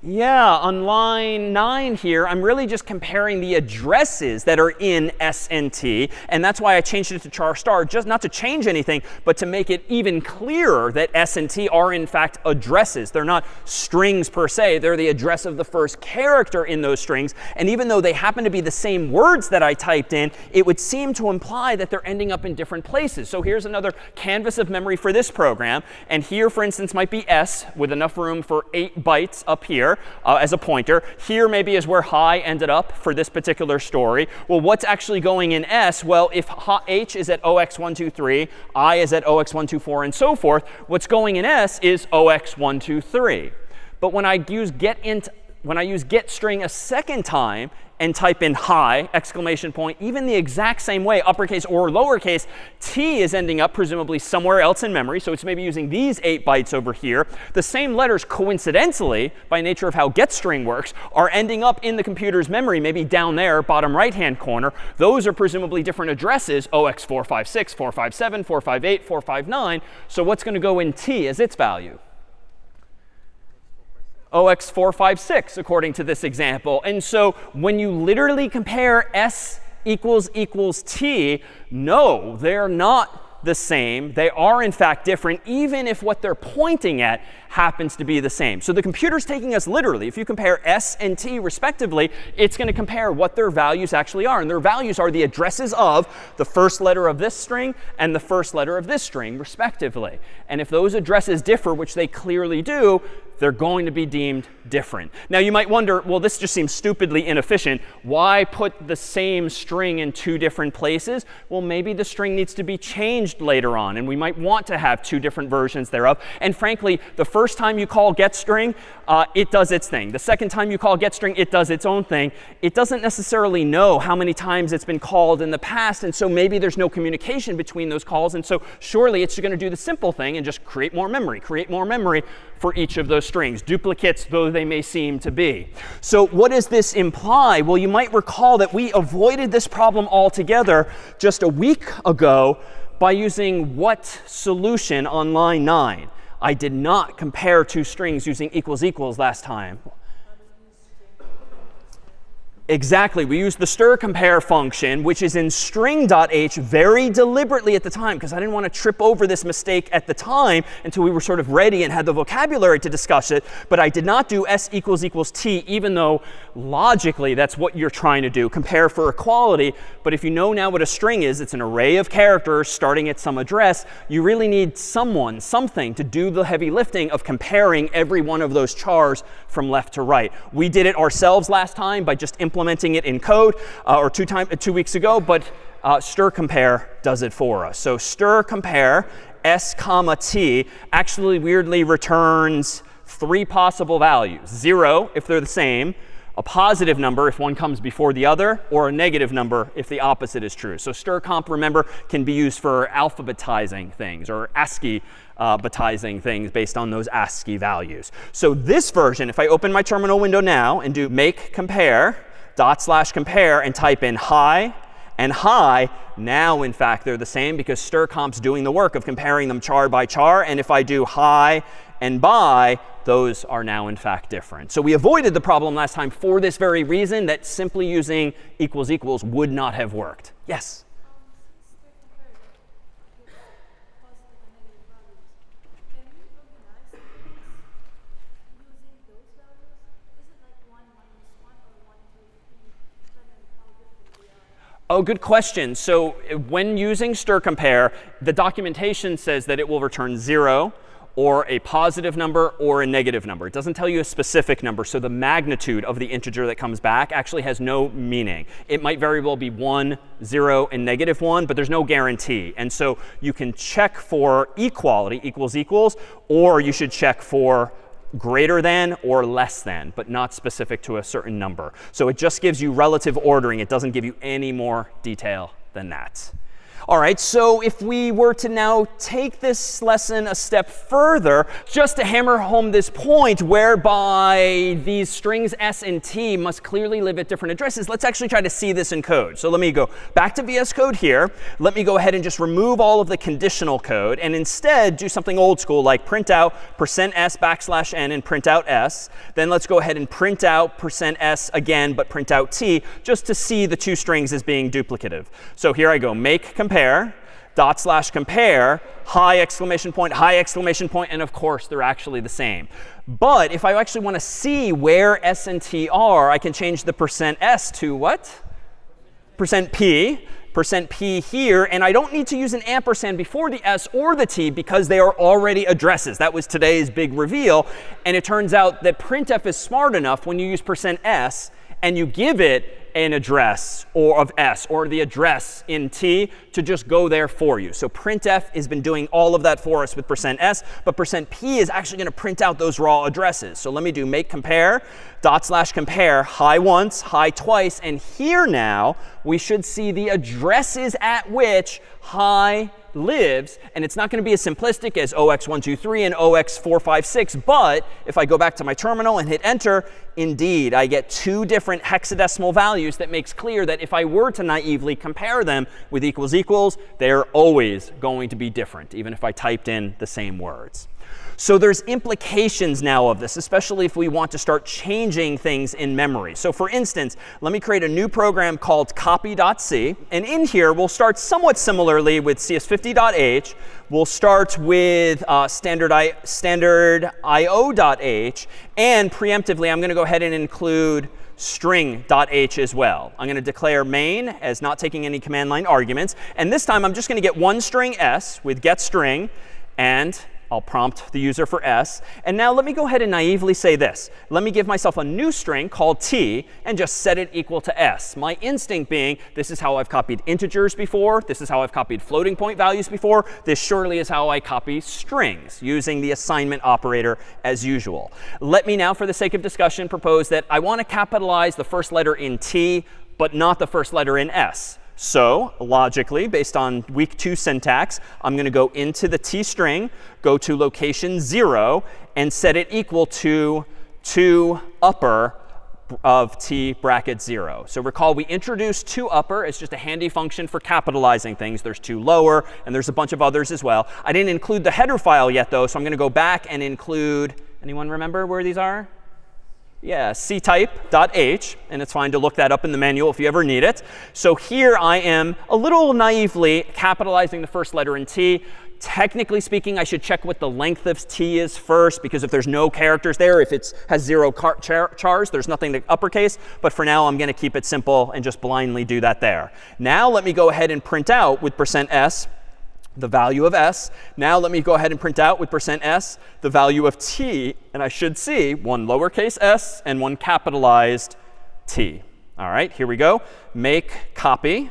Yeah, on line 9 here, I'm really just comparing the addresses that are in s and t. And that's why I changed it to char star, just not to change anything, but to make it even clearer that s and t are, in fact, addresses. They're not strings per se. They're the address of the first character in those strings. And even though they happen to be the same words that I typed in, it would seem to imply that they're ending up in different places. So here's another canvas of memory for this program. And here, for instance, might be s with enough room for 8 bytes up here. As a pointer. Here maybe is where hi ended up for this particular story. Well, what's actually going in s? Well, if h is at 0x123, I is at 0x124, and so forth, what's going in s is 0x123. But when I use get string a second time and type in hi, exclamation point, even the exact same way, uppercase or lowercase, t is ending up presumably somewhere else in memory. So it's maybe using these 8 bytes over here. The same letters, coincidentally, by nature of how get string works, are ending up in the computer's memory, maybe down there, bottom right-hand corner. Those are presumably different addresses, 0x456, 457, 458, 459. So what's going to go in t as its value? 0x456, according to this example. And so when you literally compare s equals t, no, they're not the same. They are, in fact, different, even if what they're pointing at happens to be the same. So the computer's taking us literally. If you compare s and t respectively, it's going to compare what their values actually are. And their values are the addresses of the first letter of this string and the first letter of this string, respectively. And if those addresses differ, which they clearly do, they're going to be deemed different. Now, you might wonder, well, this just seems stupidly inefficient. Why put the same string in 2 different places? Well, maybe the string needs to be changed later on, and we might want to have 2 different versions thereof. And frankly, the first time you call getString, it does its thing. The second time you call getString, it does its own thing. It doesn't necessarily know how many times it's been called in the past, and so maybe there's no communication between those calls. And so surely it's going to do the simple thing and just create more memory for each of those strings, duplicates though they may seem to be. So what does this imply? Well, you might recall that we avoided this problem altogether just a week ago by using what solution on line 9? I did not compare 2 strings using == last time. Exactly. We used the stir compare function, which is in string.h very deliberately at the time, because I didn't want to trip over this mistake at the time until we were sort of ready and had the vocabulary to discuss it. But I did not do s == t, even though logically that's what you're trying to do, compare for equality. But if you know now what a string is, it's an array of characters starting at some address. You really need something to do the heavy lifting of comparing every one of those chars from left to right. We did it ourselves last time by just implementing it in code, or 2 weeks ago, but stir compare does it for us. So stir compare s comma t actually weirdly returns 3 possible values: 0 if they're the same, a positive number if one comes before the other, or a negative number if the opposite is true. So stir comp, remember, can be used for alphabetizing things or ASCII-betizing things based on those ASCII values. So this version, if I open my terminal window now and do make compare ./compare, and type in hi and hi. Now, in fact, they're the same because strcomp's doing the work of comparing them char by char. And if I do hi and by, those are now, in fact, different. So we avoided the problem last time for this very reason, that simply using equals equals would not have worked. Yes? Oh, good question. So when using strcompare, the documentation says that it will return 0 or a positive number or a negative number. It doesn't tell you a specific number. So the magnitude of the integer that comes back actually has no meaning. It might very well be 1, 0, and -1, but there's no guarantee. And so you can check for equality, equals equals, or you should check for greater than or less than, but not specific to a certain number. So it just gives you relative ordering. It doesn't give you any more detail than that. All right, so if we were to now take this lesson a step further, just to hammer home this point whereby these strings s and t must clearly live at different addresses, let's actually try to see this in code. So let me go back to VS Code here. Let me go ahead and just remove all of the conditional code and instead do something old school like print out %s\n and print out s. Then let's go ahead and print out %s again, but print out t, just to see the two strings as being duplicative. So here I go, make compare, ./compare, hi exclamation point, and of course they're actually the same. But if I actually want to see where s and t are, I can change the %s to what? %p here, and I don't need to use an ampersand before the s or the t because they are already addresses. That was today's big reveal. And it turns out that printf is smart enough when you use %s and you give it an address or of s or the address in t to just go there for you. So printf has been doing all of that for us with %s, but %p is actually going to print out those raw addresses. So let me do make compare, ./compare, hi once, hi twice, and here now we should see the addresses at which hi lives, and it's not going to be as simplistic as OX123 and OX456, but if I go back to my terminal and hit enter, indeed, I get two different hexadecimal values that makes clear that if I were to naively compare them with equals equals, they're always going to be different, even if I typed in the same words. So there's implications now of this, especially if we want to start changing things in memory. So for instance, let me create a new program called copy.c. And in here, we'll start somewhat similarly with CS50.h. We'll start with standard IO.h. And preemptively, I'm going to go ahead and include string.h as well. I'm going to declare main as not taking any command line arguments. And this time, I'm just going to get one string s with getString, and I'll prompt the user for s. And now let me go ahead and naively say this. Let me give myself a new string called t and just set it equal to s. My instinct being, this is how I've copied integers before. This is how I've copied floating point values before. This surely is how I copy strings using the assignment operator as usual. Let me now, for the sake of discussion, propose that I want to capitalize the first letter in t, but not the first letter in s. So logically, based on week 2 syntax, I'm going to go into the t string, go to location 0, and set it equal to 2upper of t bracket 0. So recall we introduced 2upper as just a handy function for capitalizing things. There's 2lower, and there's a bunch of others as well. I didn't include the header file yet, though, so I'm going to go back and include, anyone remember where these are? Yeah, ctype.h, and it's fine to look that up in the manual if you ever need it. So here I am a little naively capitalizing the first letter in t. Technically speaking, I should check what the length of t is first, because if there's no characters there, if it has 0 chars, there's nothing to uppercase. But for now, I'm going to keep it simple and just blindly do that there. Now let me go ahead and print out with %s the value of s. Now let me go ahead and print out with %s the value of t. And I should see one lowercase s and one capitalized t. All right, here we go. Make copy,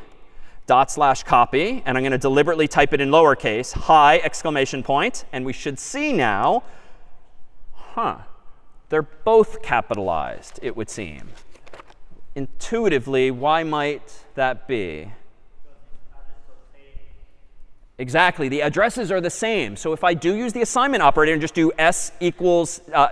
./copy. And I'm going to deliberately type it in lowercase, hi exclamation point. And we should see now, they're both capitalized, it would seem. Intuitively, why might that be? Exactly. The addresses are the same. So if I do use the assignment operator and just do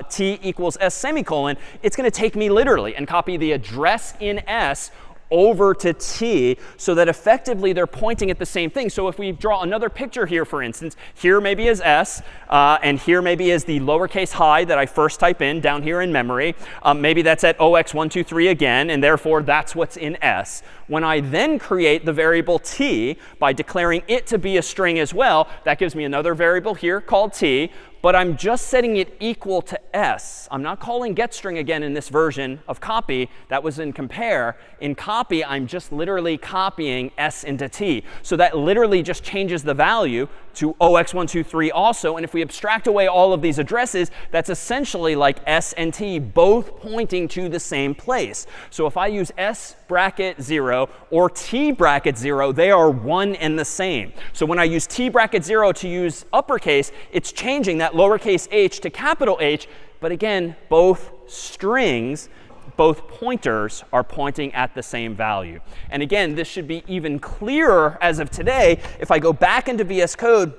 t equals s semicolon, it's going to take me literally and copy the address in s over to t so that effectively they're pointing at the same thing. So if we draw another picture here, for instance, here maybe is s, and here maybe is the lowercase hi that I first type in down here in memory. Maybe that's at 0x123 again, and therefore that's what's in s. When I then create the variable t by declaring it to be a string as well, that gives me another variable here called t. But I'm just setting it equal to s. I'm not calling getString again in this version of copy. That was in compare. In copy, I'm just literally copying s into t. So that literally just changes the value to 0x123 also. And if we abstract away all of these addresses, that's essentially like s and t both pointing to the same place. So if I use s bracket 0 or t bracket 0, they are one and the same. So when I use t bracket 0 to use uppercase, it's changing that lowercase h to capital H. But again, both strings, both pointers are pointing at the same value. And again, this should be even clearer as of today if I go back into VS Code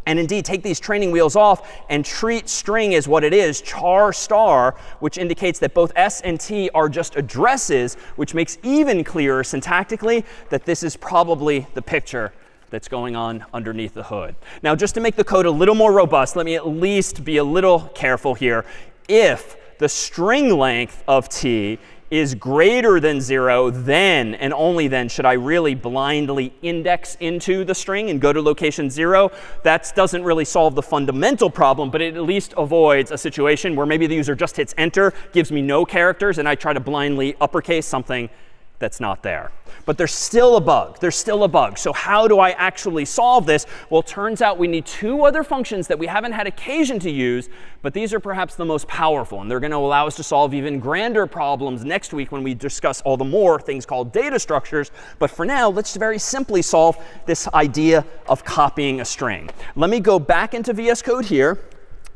and indeed take these training wheels off and treat string as what it is, char star, which indicates that both s and t are just addresses, which makes even clearer syntactically that this is probably the picture that's going on underneath the hood. Now, just to make the code a little more robust, let me at least be a little careful here. If the string length of t is greater than 0, then and only then should I really blindly index into the string and go to location 0. That doesn't really solve the fundamental problem, but it at least avoids a situation where maybe the user just hits enter, gives me no characters, and I try to blindly uppercase something that's not there. But there's still a bug. There's still a bug. So how do I actually solve this? Well, it turns out we need two other functions that we haven't had occasion to use, but these are perhaps the most powerful. And they're going to allow us to solve even grander problems next week when we discuss all the more things called data structures. But for now, let's very simply solve this idea of copying a string. Let me go back into VS Code here.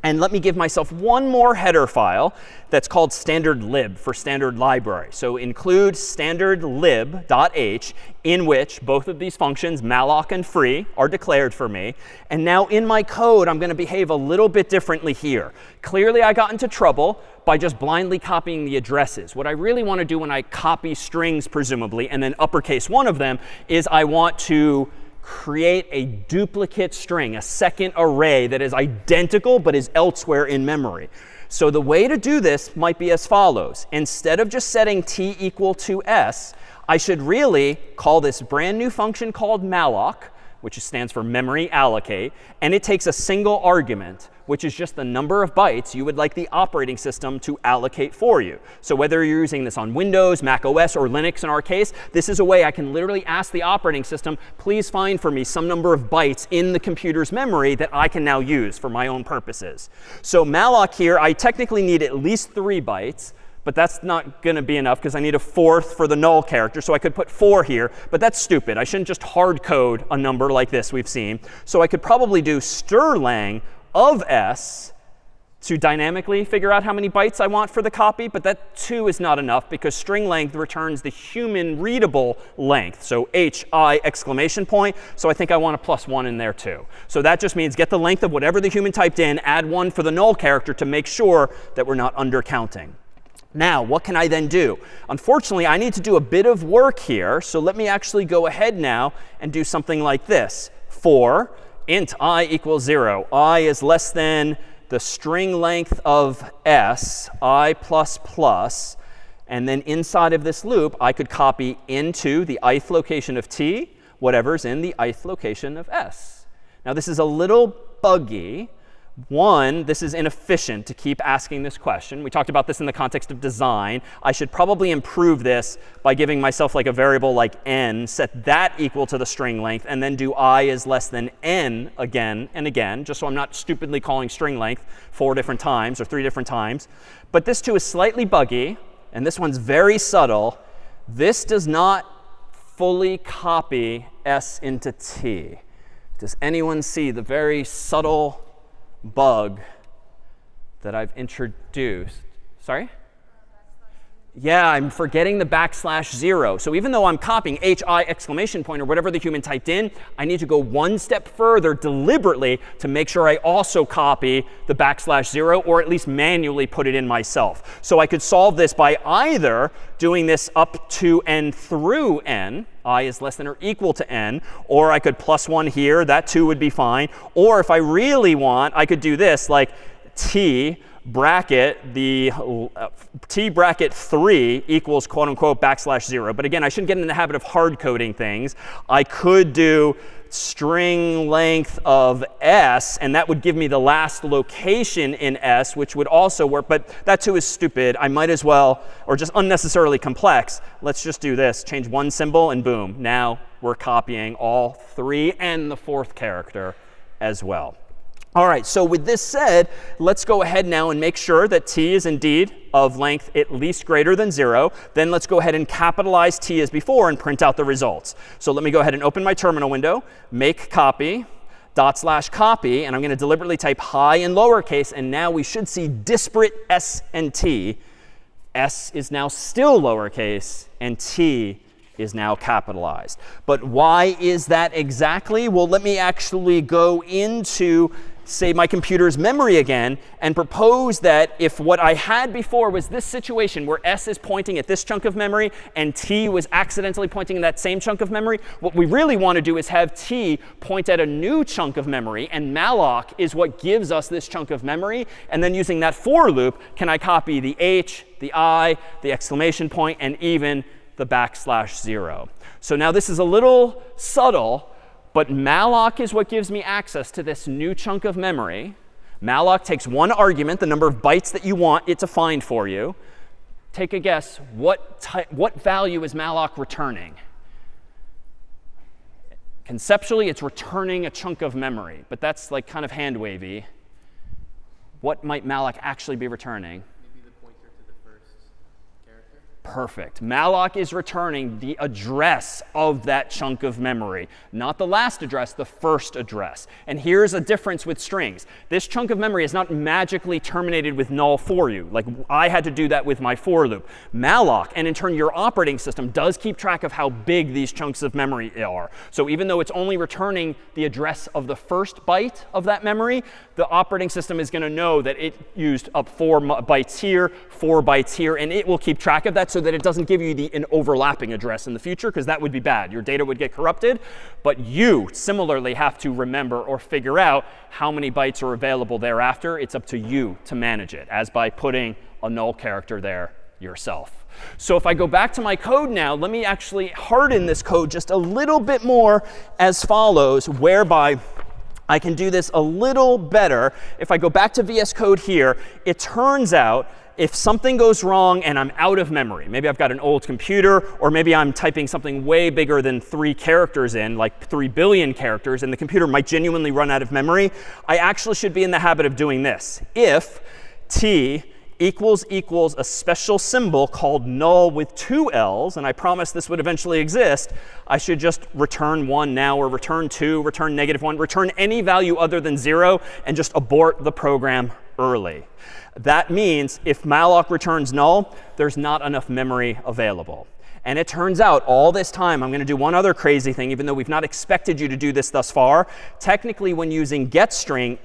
And let me give myself one more header file that's called standard lib for standard library. So include standard lib.h, in which both of these functions, malloc and free, are declared for me. And now in my code, I'm going to behave a little bit differently here. Clearly, I got into trouble by just blindly copying the addresses. What I really want to do when I copy strings, presumably, and then uppercase one of them, is I want to create a duplicate string, a second array that is identical but is elsewhere in memory. So the way to do this might be as follows. Instead of just setting t equal to s, I should really call this brand new function called malloc, which stands for memory allocate, and it takes a single argument, which is just the number of bytes you would like the operating system to allocate for you. So whether you're using this on Windows, Mac OS, or Linux in our case, this is a way I can literally ask the operating system, please find for me some number of bytes in the computer's memory that I can now use for my own purposes. So malloc here, I technically need at least 3 bytes. But that's not going to be enough because I need a 4th for the null character. So I could put 4 here. But that's stupid. I shouldn't just hard code a number like this we've seen. So I could probably do strlang of s to dynamically figure out how many bytes I want for the copy. But that too is not enough because string length returns the human readable length. So hi exclamation point. So I think I want a +1 in there too. So that just means get the length of whatever the human typed in, add 1 for the null character to make sure that we're not undercounting. Now, what can I then do? Unfortunately, I need to do a bit of work here. So let me actually go ahead now and do something like this. For int I equals 0. I is less than the string length of s, I++. And then inside of this loop, I could copy into the ith location of t whatever's in the ith location of s. Now, this is a little buggy. One, this is inefficient to keep asking this question. We talked about this in the context of design. I should probably improve this by giving myself like a variable like n, set that equal to the string length, and then do I is less than n again and again, just so I'm not stupidly calling string length 4 different times or 3 different times. But this too is slightly buggy, and this one's very subtle. This does not fully copy s into t. Does anyone see the very subtle bug that I've introduced? Sorry? Yeah, I'm forgetting the \0. So even though I'm copying HI exclamation point or whatever the human typed in, I need to go one step further deliberately to make sure I also copy the \0 or at least manually put it in myself. So I could solve this by either doing this up to n through n, I is less than or equal to n, or I could plus 1 here, that too would be fine. Or if I really want, I could do this like t bracket t bracket 3 equals quote unquote \0. But again, I shouldn't get in the habit of hard coding things. I could do string length of s, and that would give me the last location in s, which would also work. But that too is stupid. I might as well, or just unnecessarily complex. Let's just do this. Change one symbol, and boom. Now we're copying all 3 and the 4th character as well. All right, so with this said, let's go ahead now and make sure that t is indeed of length at least greater than 0. Then let's go ahead and capitalize t as before and print out the results. So let me go ahead and open my terminal window, make copy, /copy, and I'm going to deliberately type high and lowercase. And now we should see disparate s and t. S is now still lowercase, and t is now capitalized. But why is that exactly? Well, let me actually go into, say, my computer's memory again and propose that if what I had before was this situation where s is pointing at this chunk of memory and t was accidentally pointing at that same chunk of memory, what we really want to do is have t point at a new chunk of memory, and malloc is what gives us this chunk of memory. And then using that for loop, can I copy the h, the I, the exclamation point, and even the \0. So now this is a little subtle, but malloc is what gives me access to this new chunk of memory. Malloc takes one argument, the number of bytes that you want it to find for you. Take a guess. What value is malloc returning? Conceptually, it's returning a chunk of memory, but that's like kind of hand wavy. What might malloc actually be returning? Perfect. Malloc is returning the address of that chunk of memory. Not the last address, the first address. And here's a difference with strings. This chunk of memory is not magically terminated with null for you. Like I had to do that with my for loop. Malloc, and in turn your operating system, does keep track of how big these chunks of memory are. So even though it's only returning the address of the first byte of that memory, the operating system is going to know that it used up 4 bytes here, 4 bytes here, and it will keep track of that so that it doesn't give you an overlapping address in the future, because that would be bad. Your data would get corrupted. But you similarly have to remember or figure out how many bytes are available thereafter. It's up to you to manage it, as by putting a null character there yourself. So if I go back to my code now, let me actually harden this code just a little bit more as follows, whereby I can do this a little better. If I go back to VS Code here, it turns out if something goes wrong and I'm out of memory, maybe I've got an old computer, or maybe I'm typing something way bigger than 3 characters in, like 3 billion characters, and the computer might genuinely run out of memory, I actually should be in the habit of doing this. If t equals a special symbol called null with 2 L's, and I promised this would eventually exist, I should just return 1 now, or return 2, return -1, return any value other than 0, and just abort the program early. That means if malloc returns null, there's not enough memory available. And it turns out all this time, I'm going to do one other crazy thing, even though we've not expected you to do this thus far. Technically, when using getString,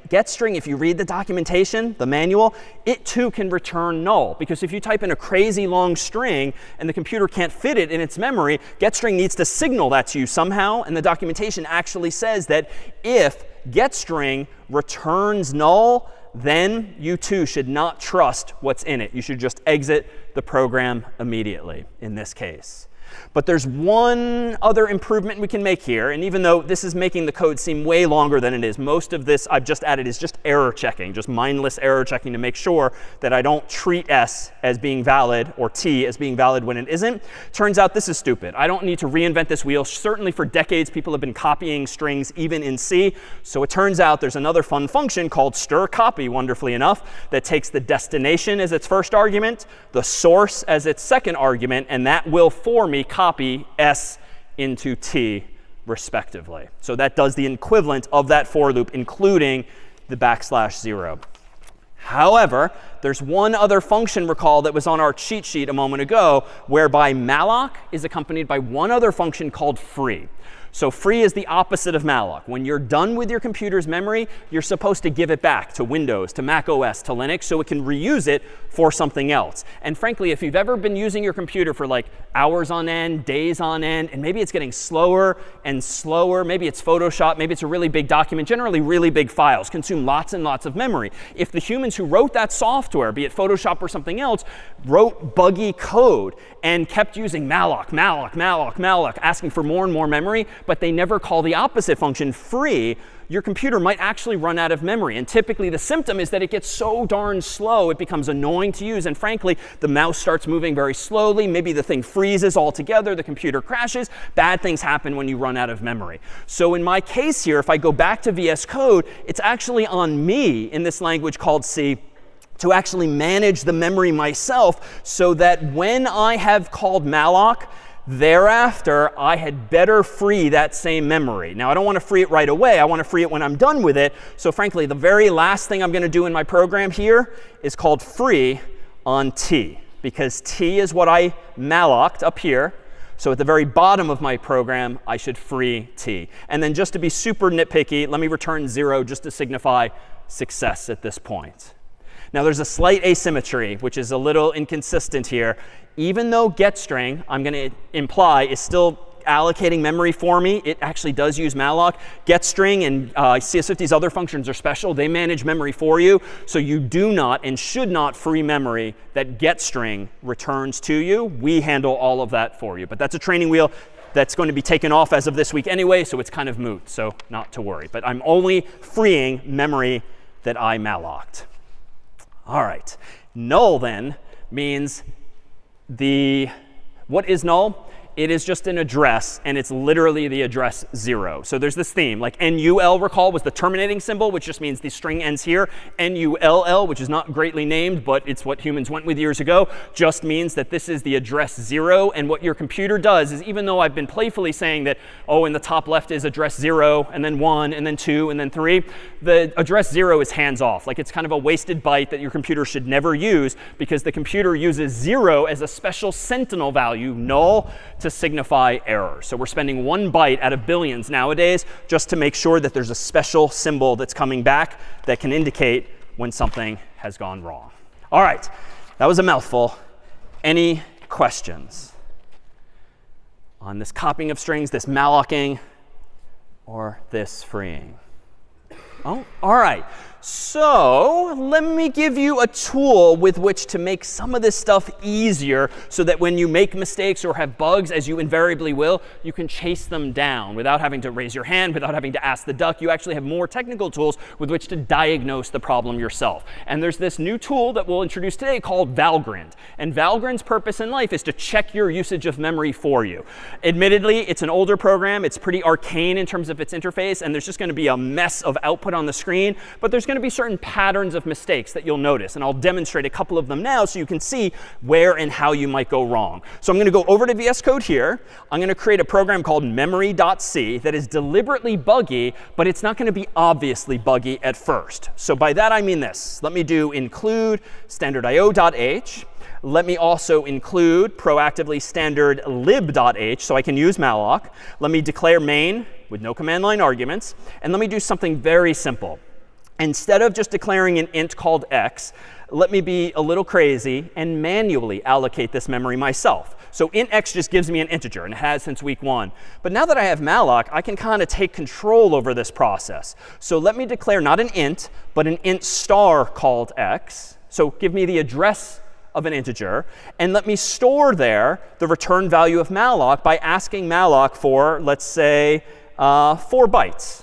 if you read the documentation, the manual, it too can return null. Because if you type in a crazy long string and the computer can't fit it in its memory, getString needs to signal that to you somehow. And the documentation actually says that if getString returns null, then you too should not trust what's in it. You should just exit the program immediately in this case. But there's one other improvement we can make here. And even though this is making the code seem way longer than it is, most of this I've just added is just error checking, just mindless error checking to make sure that I don't treat s as being valid or t as being valid when it isn't. Turns out this is stupid. I don't need to reinvent this wheel. Certainly for decades, people have been copying strings even in C. So it turns out there's another fun function called strcpy, wonderfully enough, that takes the destination as its first argument, the source as its second argument, and that will for me copy s into t respectively. So that does the equivalent of that for loop, including the \0. However, there's one other function, recall, that was on our cheat sheet a moment ago, whereby malloc is accompanied by one other function called free. So free is the opposite of malloc. When you're done with your computer's memory, you're supposed to give it back to Windows, to Mac OS, to Linux, so it can reuse it for something else. And frankly, if you've ever been using your computer for like hours on end, days on end, and maybe it's getting slower and slower, maybe it's Photoshop, maybe it's a really big document, generally really big files, consume lots and lots of memory. If the humans who wrote that software, be it Photoshop or something else, wrote buggy code and kept using malloc, malloc, malloc, malloc, asking for more and more memory, but they never call the opposite function free, your computer might actually run out of memory. And typically the symptom is that it gets so darn slow, it becomes annoying to use. And frankly, the mouse starts moving very slowly. Maybe the thing freezes altogether. The computer crashes. Bad things happen when you run out of memory. So in my case here, if I go back to VS Code, it's actually on me in this language called C to actually manage the memory myself, so that when I have called malloc, thereafter, I had better free that same memory. Now, I don't want to free it right away. I want to free it when I'm done with it. So frankly, the very last thing I'm going to do in my program here is called free on T, because T is what I malloced up here. So at the very bottom of my program, I should free T. And then just to be super nitpicky, let me return 0 just to signify success at this point. Now, there's a slight asymmetry, which is a little inconsistent here. Even though getString, I'm going to imply, is still allocating memory for me, it actually does use malloc. GetString and CS50's other functions are special. They manage memory for you. So you do not and should not free memory that getString returns to you. We handle all of that for you. But that's a training wheel that's going to be taken off as of this week anyway, so it's kind of moot. So not to worry. But I'm only freeing memory that I malloced. All right. Null then means what is null? It is just an address, and it's literally the address 0. So there's this theme. Like NUL, recall, was the terminating symbol, which just means the string ends here. NULL, which is not greatly named, but it's what humans went with years ago, just means that this is the address 0. And what your computer does is, even though I've been playfully saying that, oh, in the top left is address 0, and then 1, and then 2, and then 3, the address 0 is hands-off. Like it's kind of a wasted byte that your computer should never use, because the computer uses 0 as a special sentinel value, null, to signify error. So we're spending 1 byte out of billions nowadays just to make sure that there's a special symbol that's coming back that can indicate when something has gone wrong. All right, that was a mouthful. Any questions on this copying of strings, this mallocing, or this freeing? Oh, all right. So let me give you a tool with which to make some of this stuff easier, so that when you make mistakes or have bugs, as you invariably will, you can chase them down without having to raise your hand, without having to ask the duck. You actually have more technical tools with which to diagnose the problem yourself. And there's this new tool that we'll introduce today called Valgrind. And Valgrind's purpose in life is to check your usage of memory for you. Admittedly, it's an older program. It's pretty arcane in terms of its interface, and there's just going to be a mess of output on the screen. But there's going to be certain patterns of mistakes that you'll notice. And I'll demonstrate a couple of them now so you can see where and how you might go wrong. So I'm going to go over to VS Code here. I'm going to create a program called memory.c that is deliberately buggy, but it's not going to be obviously buggy at first. So by that I mean this. Let me do include standard.io.h. Let me also include proactively standard lib.h so I can use malloc. Let me declare main with no command line arguments. And let me do something very simple. Instead of just declaring an int called x, let me be a little crazy and manually allocate this memory myself. So int x just gives me an integer, and it has since week 1. But now that I have malloc, I can kind of take control over this process. So let me declare not an int, but an int star called x. So give me the address of an integer. And let me store there the return value of malloc by asking malloc for, let's say, 4 bytes.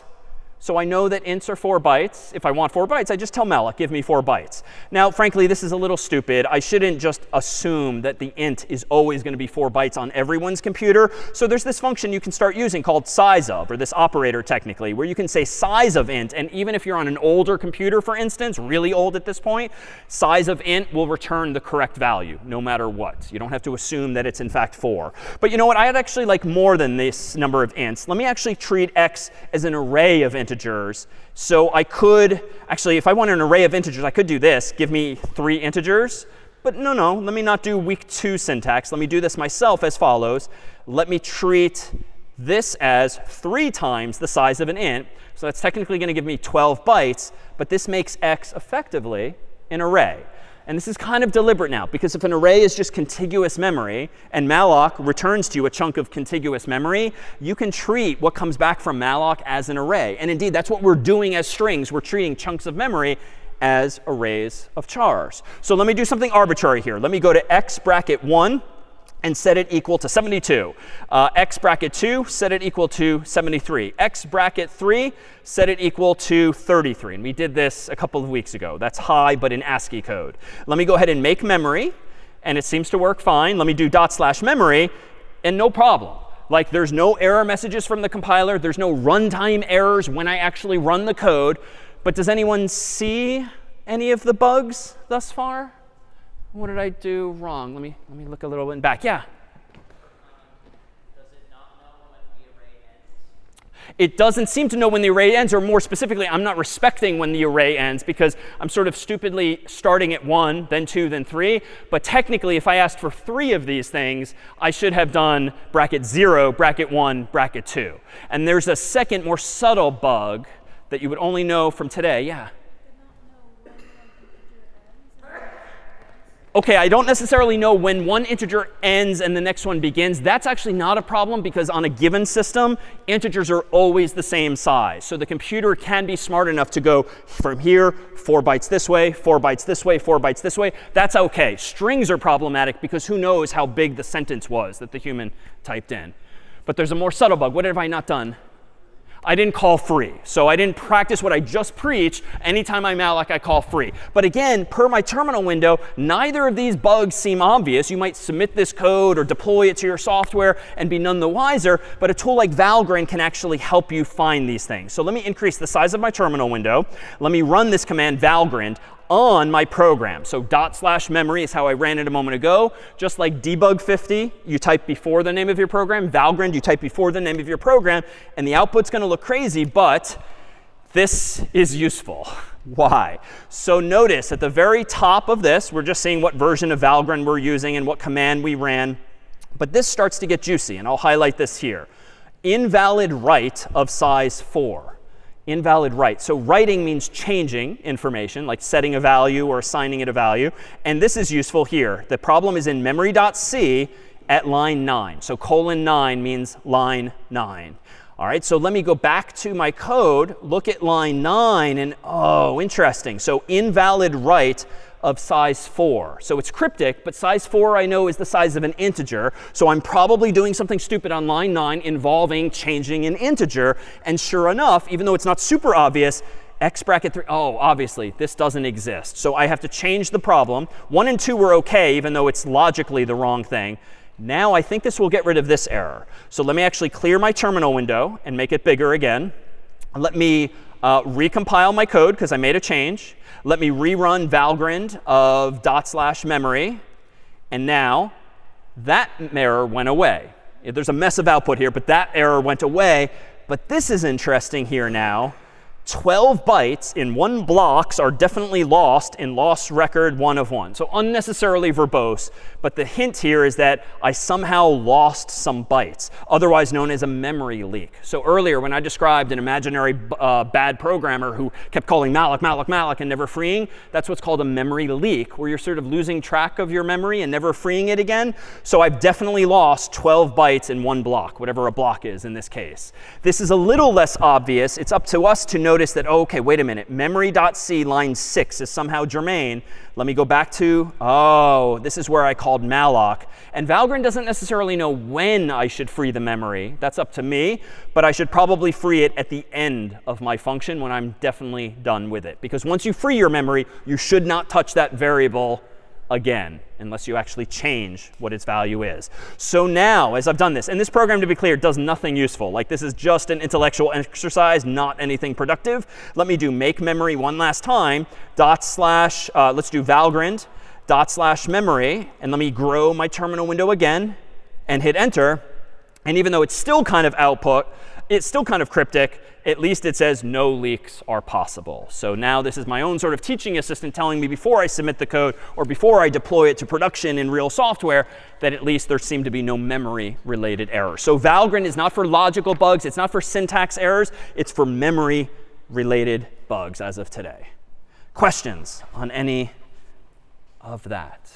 So I know that ints are 4 bytes. If I want 4 bytes, I just tell malloc, give me 4 bytes. Now, frankly, this is a little stupid. I shouldn't just assume that the int is always going to be 4 bytes on everyone's computer. So there's this function you can start using called size of, or this operator technically, where you can say size of int. And even if you're on an older computer, for instance, really old at this point, size of int will return the correct value no matter what. You don't have to assume that it's in fact 4. But you know what? I'd actually like more than this number of ints. Let me actually treat x as an array of integers. integers. So I could, actually, if I want an array of integers, I could do this. Give me 3 integers. But no, let me not do week 2 syntax. Let me do this myself as follows. Let me treat this as 3 times the size of an int. So that's technically going to give me 12 bytes. But this makes x effectively an array. And this is kind of deliberate now, because if an array is just contiguous memory, and malloc returns to you a chunk of contiguous memory, you can treat what comes back from malloc as an array. And indeed, that's what we're doing as strings. We're treating chunks of memory as arrays of chars. So let me do something arbitrary here. Let me go to x bracket 1 and set it equal to 72. X bracket 2, set it equal to 73. X bracket 3, set it equal to 33. And we did this a couple of weeks ago. That's high, but in ASCII code. Let me go ahead and make memory. And it seems to work fine. Let me do /memory. And no problem. Like, there's no error messages from the compiler. There's no runtime errors when I actually run the code. But does anyone see any of the bugs thus far? What did I do wrong? Let me look a little bit back. Yeah? Does it not know when the array ends? It doesn't seem to know when the array ends, or more specifically, I'm not respecting when the array ends because I'm sort of stupidly starting at 1, then 2, then 3. But technically, if I asked for 3 of these things, I should have done bracket 0, bracket 1, bracket 2. And there's a second, more subtle bug that you would only know from today. Yeah? OK, I don't necessarily know when one integer ends and the next one begins. That's actually not a problem, because on a given system, integers are always the same size. So the computer can be smart enough to go from here, 4 bytes this way, 4 bytes this way, 4 bytes this way. That's OK. Strings are problematic because who knows how big the sentence was that the human typed in. But there's a more subtle bug. What have I not done? I didn't call free. So I didn't practice what I just preached. Anytime I malloc, I call free. But again, per my terminal window, neither of these bugs seem obvious. You might submit this code or deploy it to your software and be none the wiser. But a tool like Valgrind can actually help you find these things. So let me increase the size of my terminal window. Let me run this command Valgrind on my program. So /memory is how I ran it a moment ago. Just like debug 50, you type before the name of your program. Valgrind, you type before the name of your program. And the output's going to look crazy, but this is useful. Why? So notice at the very top of this, we're just seeing what version of Valgrind we're using and what command we ran. But this starts to get juicy, and I'll highlight this here. Invalid write of size 4. Invalid write. So writing means changing information, like setting a value or assigning it a value. And this is useful here. The problem is in memory.c at line 9. So :9 means line 9. All right, so let me go back to my code, look at line 9, and oh, interesting. So invalid write of size 4. So it's cryptic, but size 4 I know is the size of an integer. So I'm probably doing something stupid on line 9 involving changing an integer. And sure enough, even though it's not super obvious, x bracket 3, oh, obviously, this doesn't exist. So I have to change the problem. 1 and 2 were OK, even though it's logically the wrong thing. Now I think this will get rid of this error. So let me actually clear my terminal window and make it bigger again. Let me recompile my code, because I made a change. Let me rerun Valgrind of /memory. And now that error went away. There's a mess of output here, but that error went away. But this is interesting here now. 12 bytes in one blocks are definitely lost in loss record 1 of 1. So unnecessarily verbose. But the hint here is that I somehow lost some bytes, otherwise known as a memory leak. So earlier, when I described an imaginary bad programmer who kept calling malloc, malloc, malloc, and never freeing, that's what's called a memory leak, where you're sort of losing track of your memory and never freeing it again. So I've definitely lost 12 bytes in one block, whatever a block is in this case. This is a little less obvious. It's up to us to notice that, oh, OK, wait a minute. Memory.c line 6 is somehow germane. Let me go back to, oh, this is where I called malloc. And Valgrind doesn't necessarily know when I should free the memory. That's up to me. But I should probably free it at the end of my function when I'm definitely done with it. Because once you free your memory, you should not touch that variable again, unless you actually change what its value is. So now, as I've done this, and this program, to be clear, does nothing useful. Like, this is just an intellectual exercise, not anything productive. Let me do make memory one last time. Let's do Valgrind /memory. And let me grow my terminal window again and hit enter. And even though it's still kind of it's still kind of cryptic. At least it says no leaks are possible. So now this is my own sort of teaching assistant telling me before I submit the code or before I deploy it to production in real software that at least there seem to be no memory-related errors. So Valgrind is not for logical bugs. It's not for syntax errors. It's for memory-related bugs as of today. Questions on any of that?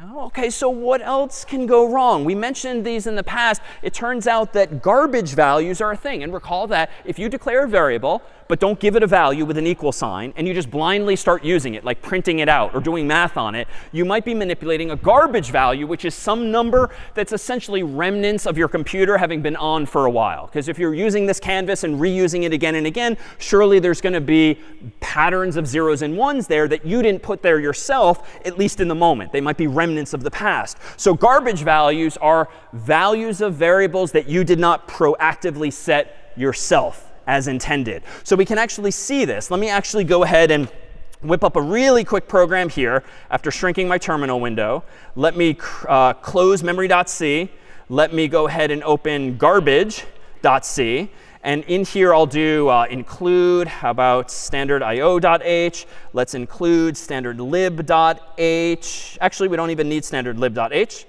No? OK, so what else can go wrong? We mentioned these in the past. It turns out that garbage values are a thing. And recall that if you declare a variable but don't give it a value with an equal sign, and you just blindly start using it, like printing it out or doing math on it, you might be manipulating a garbage value, which is some number that's essentially remnants of your computer having been on for a while. Because if you're using this canvas and reusing it again and again, surely there's going to be patterns of zeros and ones there that you didn't put there yourself, at least in the moment. They might be remnants of the past. So garbage values are values of variables that you did not proactively set yourself as intended. So we can actually see this. Let me actually go ahead and whip up a really quick program here after shrinking my terminal window. Let me close memory.c. Let me go ahead and open garbage.c. And in here, I'll do include, how about standard io.h. Let's include standard lib.h. Actually, we don't even need standard lib.h.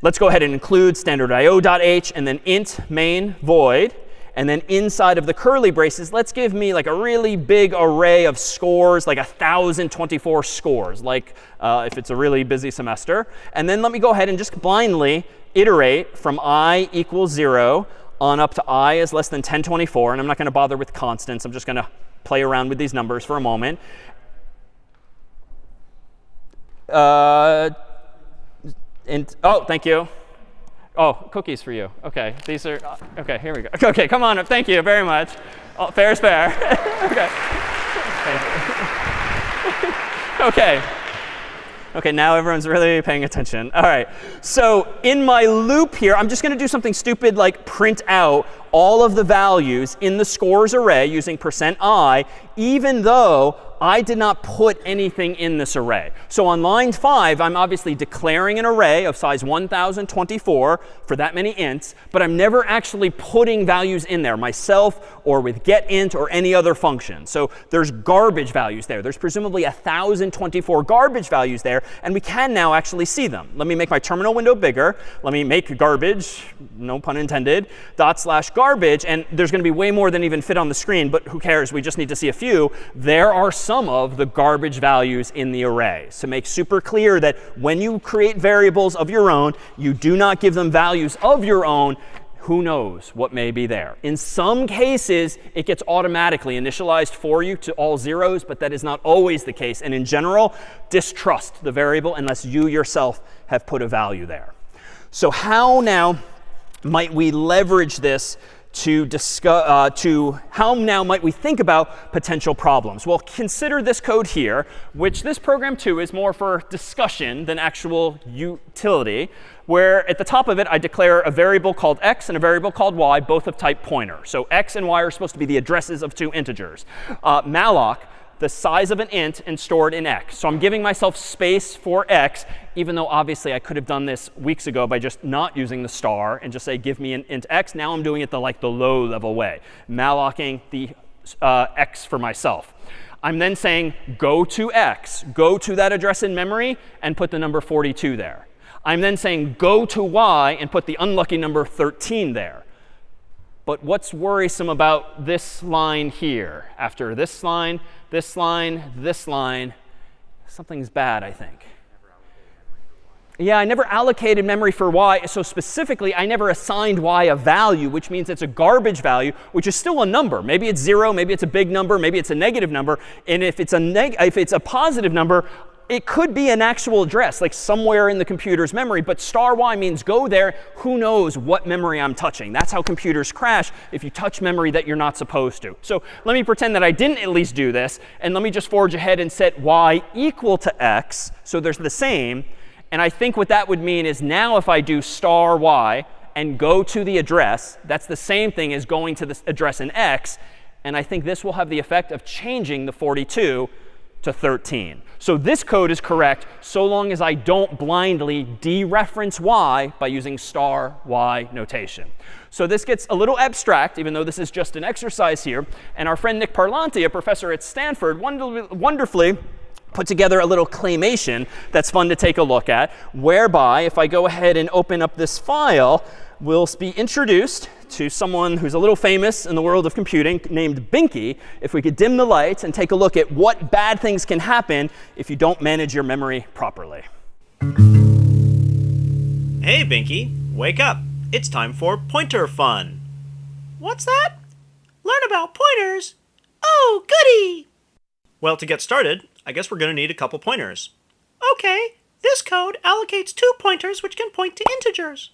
Let's go ahead and include standard io.h and then int main void. And then inside of the curly braces, let's give me like a really big array of scores, like 1,024 scores, like if it's a really busy semester. And then let me go ahead and just blindly iterate from I equals 0 on up to I is less than 1024. And I'm not going to bother with constants. I'm just going to play around with these numbers for a moment. Oh, thank you. Oh, cookies for you. OK, these are OK, here we go. OK, come on up. Thank you very much. Oh, fair is fair. OK. OK. OK, now everyone's really paying attention. All right. So in my loop here, I'm just going to do something stupid like print out all of the values in the scores array using %i, even though I did not put anything in this array. So on line 5, I'm obviously declaring an array of size 1024 for that many ints, but I'm never actually putting values in there myself or with getInt or any other function. So there's garbage values there. There's presumably 1,024 garbage values there, and we can now actually see them. Let me make my terminal window bigger. Let me make garbage, no pun intended, /garbage, and there's going to be way more than even fit on the screen, but who cares? We just need to see a few. There are some of the garbage values in the array. So make super clear that when you create variables of your own, you do not give them values of your own. Who knows what may be there? In some cases, it gets automatically initialized for you to all zeros, but that is not always the case. And in general, distrust the variable unless you yourself have put a value there. So how now might we leverage this to discuss, how now might we think about potential problems? Well, consider this code here, which this program too is more for discussion than actual utility, where at the top of it I declare a variable called x and a variable called y, both of type pointer. So x and y are supposed to be the addresses of two integers. Malloc, the size of an int and stored in x. So I'm giving myself space for x, even though obviously I could have done this weeks ago by just not using the star and just say, give me an int x. Now I'm doing it the low level way, mallocing the x for myself. I'm then saying, go to x, go to that address in memory, and put the number 42 there. I'm then saying, go to y, and put the unlucky number 13 there. But what's worrisome about this line here? After this line, this line, this line, something's bad, I think. Yeah, I never allocated memory for y. So specifically, I never assigned y a value, which means it's a garbage value, which is still a number. Maybe it's 0, maybe it's a big number, maybe it's a negative number. And if it's a positive number, it could be an actual address, like somewhere in the computer's memory. But *y means go there. Who knows what memory I'm touching? That's how computers crash if you touch memory that you're not supposed to. So let me pretend that I didn't at least do this. And let me just forge ahead and set y equal to x. So there's the same. And I think what that would mean is now if I do *y and go to the address, that's the same thing as going to this address in x. And I think this will have the effect of changing the 42 to 13. So this code is correct so long as I don't blindly dereference y by using star y notation. So this gets a little abstract, even though this is just an exercise here. And our friend Nick Parlanti, a professor at Stanford, wonderfully put together a little claimation that's fun to take a look at, whereby if I go ahead and open up this file, we'll be introduced to someone who's a little famous in the world of computing named Binky. If we could dim the lights and take a look at what bad things can happen if you don't manage your memory properly. Hey, Binky, wake up. It's time for pointer fun. What's that? Learn about pointers? Oh, goody! Well, to get started, I guess we're going to need a couple pointers. Okay, this code allocates 2 pointers which can point to integers.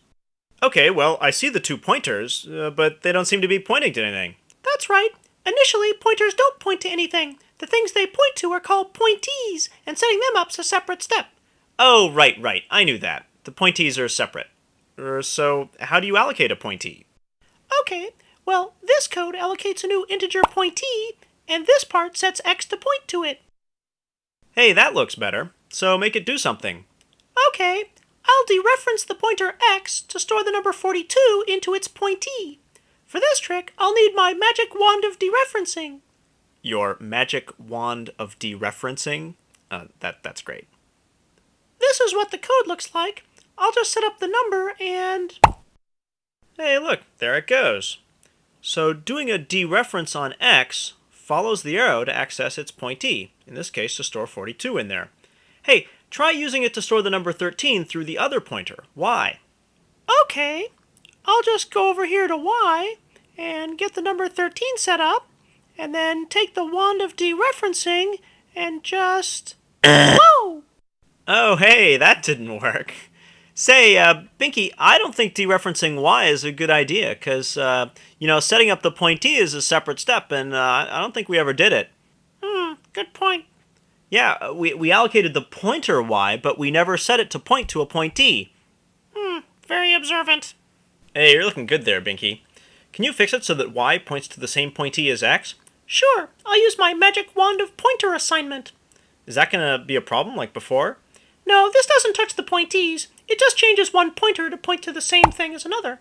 Okay, well, I see the 2 pointers, but they don't seem to be pointing to anything. That's right. Initially, pointers don't point to anything. The things they point to are called pointees, and setting them up's a separate step. Oh, right. I knew that. The pointees are separate. So, how do you allocate a pointee? Okay, well, this code allocates a new integer pointee, and this part sets x to point to it. Hey, that looks better. So make it do something. Okay, I'll dereference the pointer x to store the number 42 into its pointee. For this trick, I'll need my magic wand of dereferencing. Your magic wand of dereferencing? That's great. This is what the code looks like. I'll just set up the number and... Hey, look, there it goes. So doing a dereference on x follows the arrow to access its pointee, in this case to store 42 in there. Hey, try using it to store the number 13 through the other pointer, y. Okay, I'll just go over here to y and get the number 13 set up, and then take the wand of dereferencing and just... Whoa! Oh, hey, that didn't work. Say, Binky, I don't think dereferencing y is a good idea, because, setting up the pointee is a separate step, and I don't think we ever did it. Good point. Yeah, we allocated the pointer y, but we never set it to point to a pointee. Very observant. Hey, you're looking good there, Binky. Can you fix it so that y points to the same pointee as x? Sure, I'll use my magic wand of pointer assignment. Is that going to be a problem like before? No, this doesn't touch the pointees. It just changes one pointer to point to the same thing as another.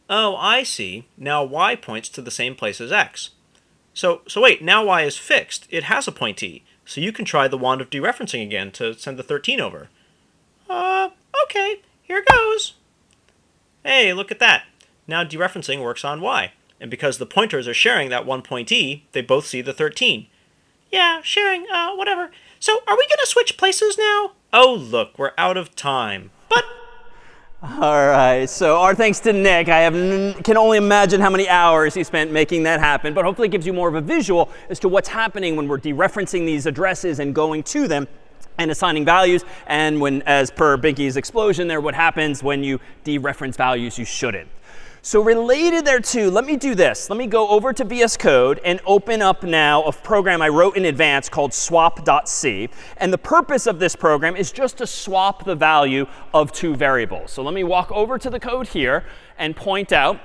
Oh, I see. Now y points to the same place as x. So wait, now y is fixed. It has a pointee. So you can try the wand of dereferencing again to send the 13 over. Okay, here goes. Hey, look at that. Now dereferencing works on y. And because the pointers are sharing that one pointee, they both see the 13. Yeah, sharing, whatever. So are we going to switch places now? Oh, look, we're out of time. But... All right, so our thanks to Nick. I can only imagine how many hours he spent making that happen, but hopefully it gives you more of a visual as to what's happening when we're dereferencing these addresses and going to them and assigning values, and when, as per Binky's explosion there, what happens when you dereference values you shouldn't. So related thereto, let me do this. Let me go over to VS Code and open up now a program I wrote in advance called swap.c. And the purpose of this program is just to swap the value of 2 variables. So let me walk over to the code here and point out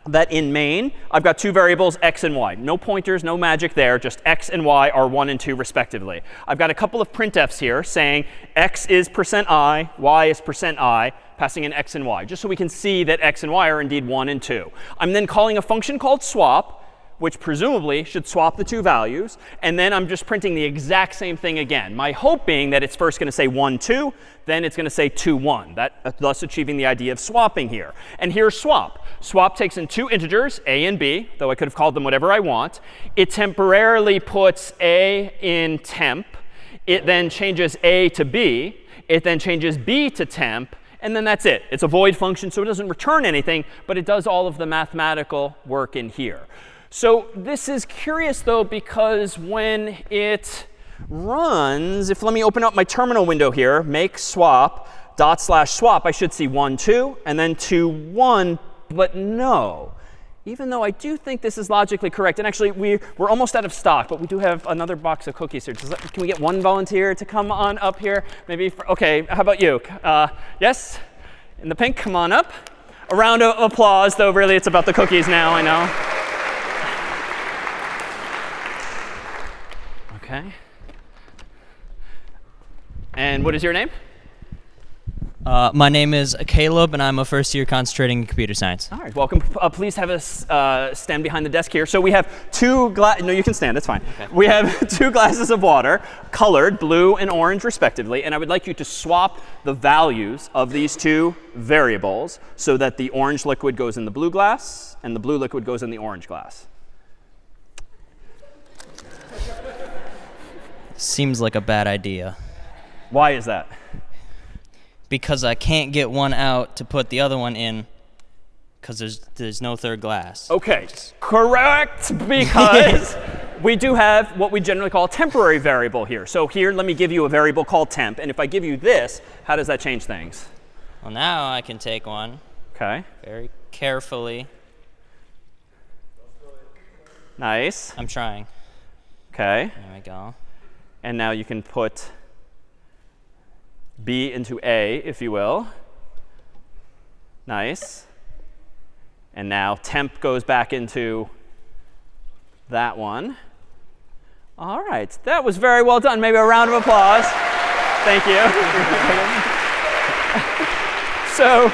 that in main, I've got 2 variables, x and y. No pointers, no magic there, just x and y are 1 and 2 respectively. I've got a couple of printfs here saying x is %i, y is %i, passing in x and y, just so we can see that x and y are indeed 1 and 2. I'm then calling a function called swap, which presumably should swap the 2 values. And then I'm just printing the exact same thing again. My hope being that it's first going to say 1, 2, then it's going to say 2, 1, thus achieving the idea of swapping here. And here's swap. Swap takes in 2 integers, a and b, though I could have called them whatever I want. It temporarily puts a in temp. It then changes a to b. It then changes b to temp. And then that's it. It's a void function, so it doesn't return anything, but it does all of the mathematical work in here. So this is curious, though, because when it runs, let me open up my terminal window here, make swap, /swap, I should see 1, 2, and then 2, 1, but no. Even though I do think this is logically correct. And actually, we're almost out of stock, but we do have another box of cookies here. Can we get one volunteer to come on up here? Maybe OK, how about you? Yes? In the pink, come on up. A round of applause, though really it's about the cookies now, I know. OK. And what is your name? My name is Caleb, and I'm a first-year concentrating in computer science. All right, welcome. Please have us stand behind the desk here. So we have no, you can stand, it's fine. Okay. We have 2 glasses of water, colored blue and orange respectively, and I would like you to swap the values of these 2 variables so that the orange liquid goes in the blue glass and the blue liquid goes in the orange glass. Seems like a bad idea. Why is that? Because I can't get one out to put the other one in because there's no third glass. OK, correct, because we do have what we generally call a temporary variable here. So here, let me give you a variable called temp. And if I give you this, how does that change things? Well, now I can take one OK. very carefully. Nice. I'm trying. OK. There we go. And now you can put B into A, if you will. Nice. And now temp goes back into that one. All right. That was very well done. Maybe a round of applause. Thank you. So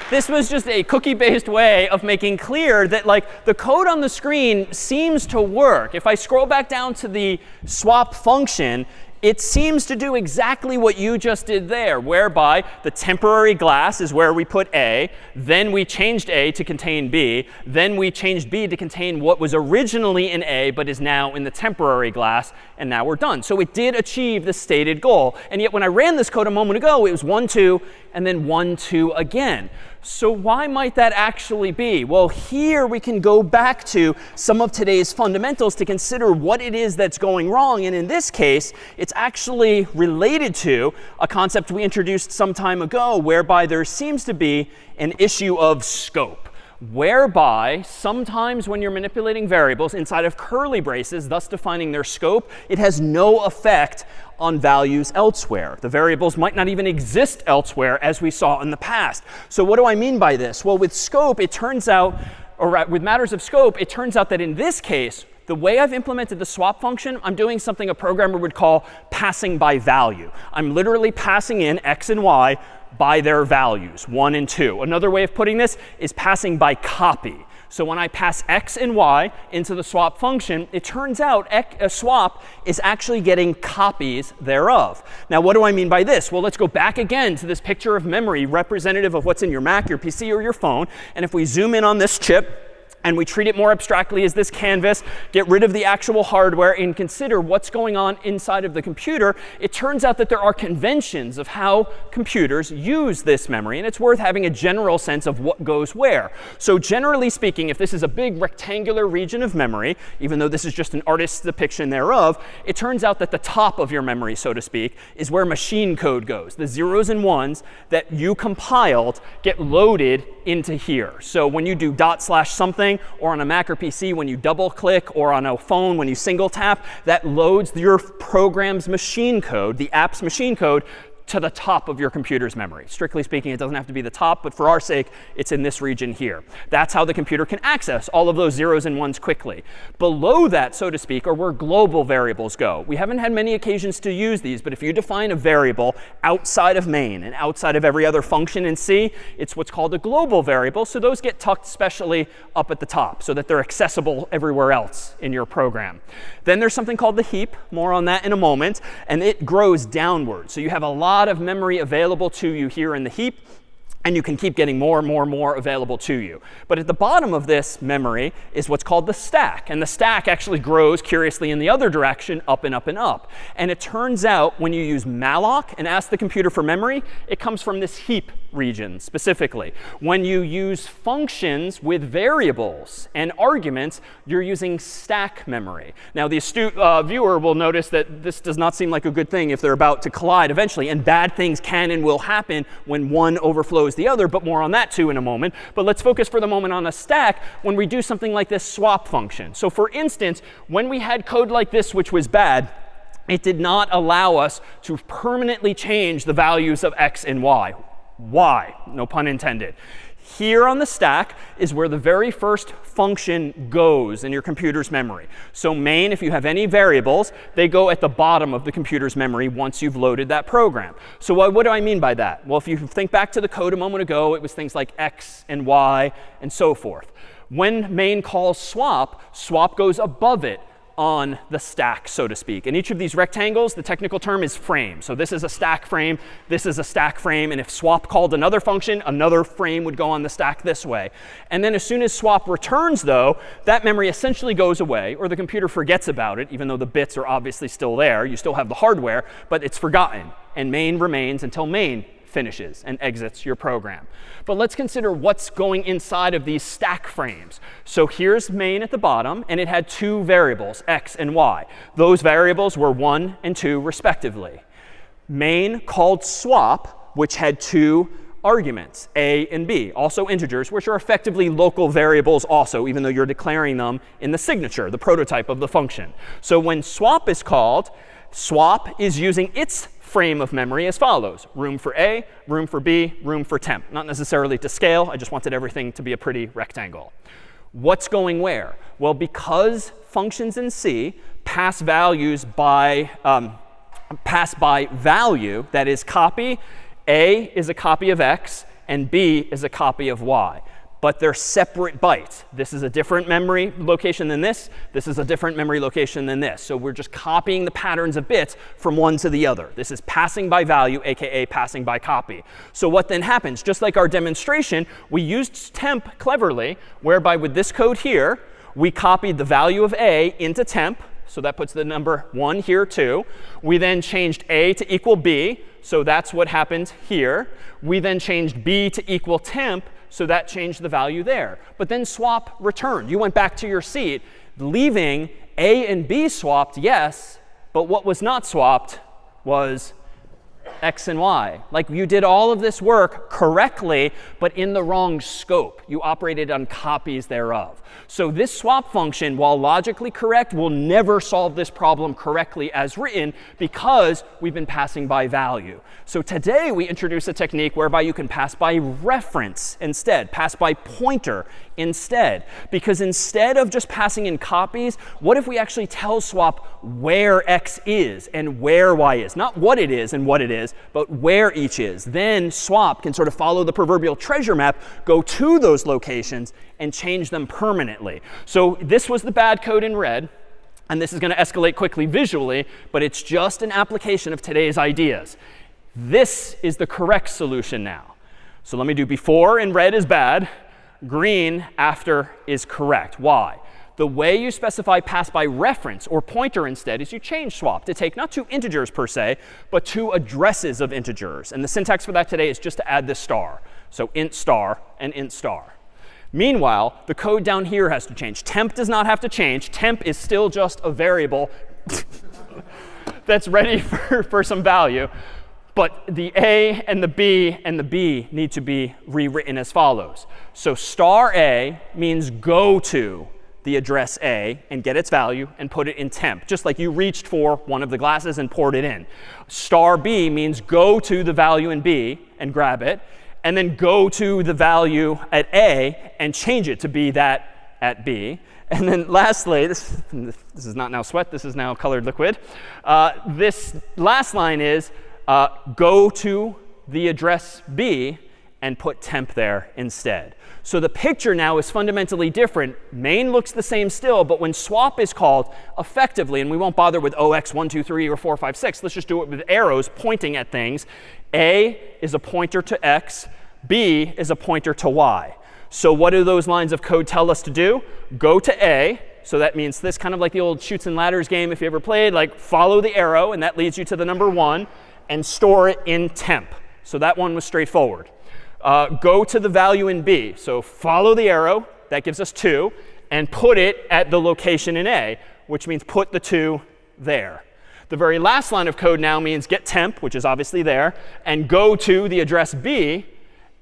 this was just a cookie-based way of making clear that like the code on the screen seems to work. If I scroll back down to the swap function, it seems to do exactly what you just did there, whereby the temporary glass is where we put A, then we changed A to contain B, then we changed B to contain what was originally in A but is now in the temporary glass, and now we're done. So it did achieve the stated goal. And yet when I ran this code a moment ago, it was 1, 2, and then 1, 2 again. So why might that actually be? Well, here we can go back to some of today's fundamentals to consider what it is that's going wrong. And in this case, it's actually related to a concept we introduced some time ago, whereby there seems to be an issue of scope, whereby sometimes when you're manipulating variables inside of curly braces, thus defining their scope, it has no effect on values elsewhere. The variables might not even exist elsewhere, as we saw in the past. So what do I mean by this? Well, with scope, it turns out, or with matters of scope, it turns out that in this case, the way I've implemented the swap function, I'm doing something a programmer would call passing by value. I'm literally passing in x and y by their values, 1 and 2. Another way of putting this is passing by copy. So when I pass x and y into the swap function, it turns out a swap is actually getting copies thereof. Now, what do I mean by this? Well, let's go back again to this picture of memory representative of what's in your Mac, your PC, or your phone. And if we zoom in on this chip, and we treat it more abstractly as this canvas, get rid of the actual hardware, and consider what's going on inside of the computer, it turns out that there are conventions of how computers use this memory. And it's worth having a general sense of what goes where. So generally speaking, if this is a big rectangular region of memory, even though this is just an artist's depiction thereof, it turns out that the top of your memory, so to speak, is where machine code goes. The zeros and ones that you compiled get loaded into here. So when you do /something, or on a Mac or PC, when you double click, or on a phone, when you single tap, that loads your program's machine code, the app's machine code, to the top of your computer's memory. Strictly speaking, it doesn't have to be the top, but for our sake, it's in this region here. That's how the computer can access all of those zeros and ones quickly. Below that, so to speak, are where global variables go. We haven't had many occasions to use these, but if you define a variable outside of main and outside of every other function in C, it's what's called a global variable. So those get tucked specially up at the top so that they're accessible everywhere else in your program. Then there's something called the heap. More on that in a moment. And it grows downward. So you have a lot of memory available to you here in the heap, and you can keep getting more and more and more available to you. But at the bottom of this memory is what's called the stack. And the stack actually grows, curiously, in the other direction, up and up and up. And it turns out when you use malloc and ask the computer for memory, it comes from this heap region specifically. When you use functions with variables and arguments, you're using stack memory. Now, the astute viewer will notice that this does not seem like a good thing if they're about to collide eventually. And bad things can and will happen when one overflows the other, but more on that too in a moment. But let's focus for the moment on a stack when we do something like this swap function. So for instance, when we had code like this, which was bad, it did not allow us to permanently change the values of x and y. Why? No pun intended. Here on the stack is where the very first function goes in your computer's memory. So main, if you have any variables, they go at the bottom of the computer's memory once you've loaded that program. So what do I mean by that? Well, if you think back to the code a moment ago, it was things like x and y and so forth. When main calls swap, swap goes above it on the stack, so to speak. And each of these rectangles, the technical term is frame. So this is a stack frame, this is a stack frame, and if swap called another function, another frame would go on the stack this way. And then as soon as swap returns, though, that memory essentially goes away, or the computer forgets about it, even though the bits are obviously still there. You still have the hardware, but it's forgotten. And main remains until main finishes and exits your program. But let's consider what's going inside of these stack frames. So here's main at the bottom, and it had two variables, x and y. Those variables were 1 and 2, respectively. Main called swap, which had two arguments, a and b, also integers, which are effectively local variables also, even though you're declaring them in the signature, the prototype of the function. So when swap is called, swap is using its frame of memory as follows: room for a, room for b, room for temp. Not necessarily to scale. I just wanted everything to be a pretty rectangle. What's going where? Well, because functions in C pass values by value, that is copy, a is a copy of x, and b is a copy of y. But they're separate bytes. This is a different memory location than this. This is a different memory location than this. So we're just copying the patterns of bits from one to the other. This is passing by value, aka passing by copy. So what then happens? Just like our demonstration, we used temp cleverly, whereby with this code here, we copied the value of a into temp. So that puts the number 1 here, too. We then changed a to equal b. So that's what happened here. We then changed b to equal temp. So that changed the value there. But then swap returned. You went back to your seat, leaving a and b swapped, yes. But what was not swapped was x and y. Like you did all of this work correctly, but in the wrong scope. You operated on copies thereof. So this swap function, while logically correct, will never solve this problem correctly as written because we've been passing by value. So today we introduce a technique whereby you can pass by reference instead, pass by pointer instead. Because instead of just passing in copies, what if we actually tell swap where x is and where y is? Not what it is and what it is, but where each is. Then swap can sort of follow the proverbial treasure map, go to those locations, and change them permanently. So this was the bad code in red. And this is going to escalate quickly visually, but it's just an application of today's ideas. This is the correct solution now. So let me do before in red is bad. Green after is correct. Why? The way you specify pass by reference or pointer instead is you change swap to take not two integers per se, but two addresses of integers. And the syntax for that today is just to add this star. So int star and int star. Meanwhile, the code down here has to change. Temp does not have to change. Temp is still just a variable that's ready for some value. But the a and the b need to be rewritten as follows. So star a means go to the address a and get its value and put it in temp, just like you reached for one of the glasses and poured it in. Star b means go to the value in b and grab it, and then go to the value at a and change it to be that at b. And then lastly, this is not now sweat, this is now colored liquid. This last line is go to the address b and put temp there instead. So the picture now is fundamentally different. Main looks the same still, but when swap is called effectively, and we won't bother with 0x1, 2, 3, or 4, 5, 6. Let's just do it with arrows pointing at things. A is a pointer to x. B is a pointer to y. So what do those lines of code tell us to do? Go to A. So that means this, kind of like the old Chutes and Ladders game if you ever played, like follow the arrow, and that leads you to the number 1, and store it in temp. So that one was straightforward. Go to the value in B. So follow the arrow. That gives us 2. And put it at the location in A, which means put the 2 there. The very last line of code now means get temp, which is obviously there, and go to the address B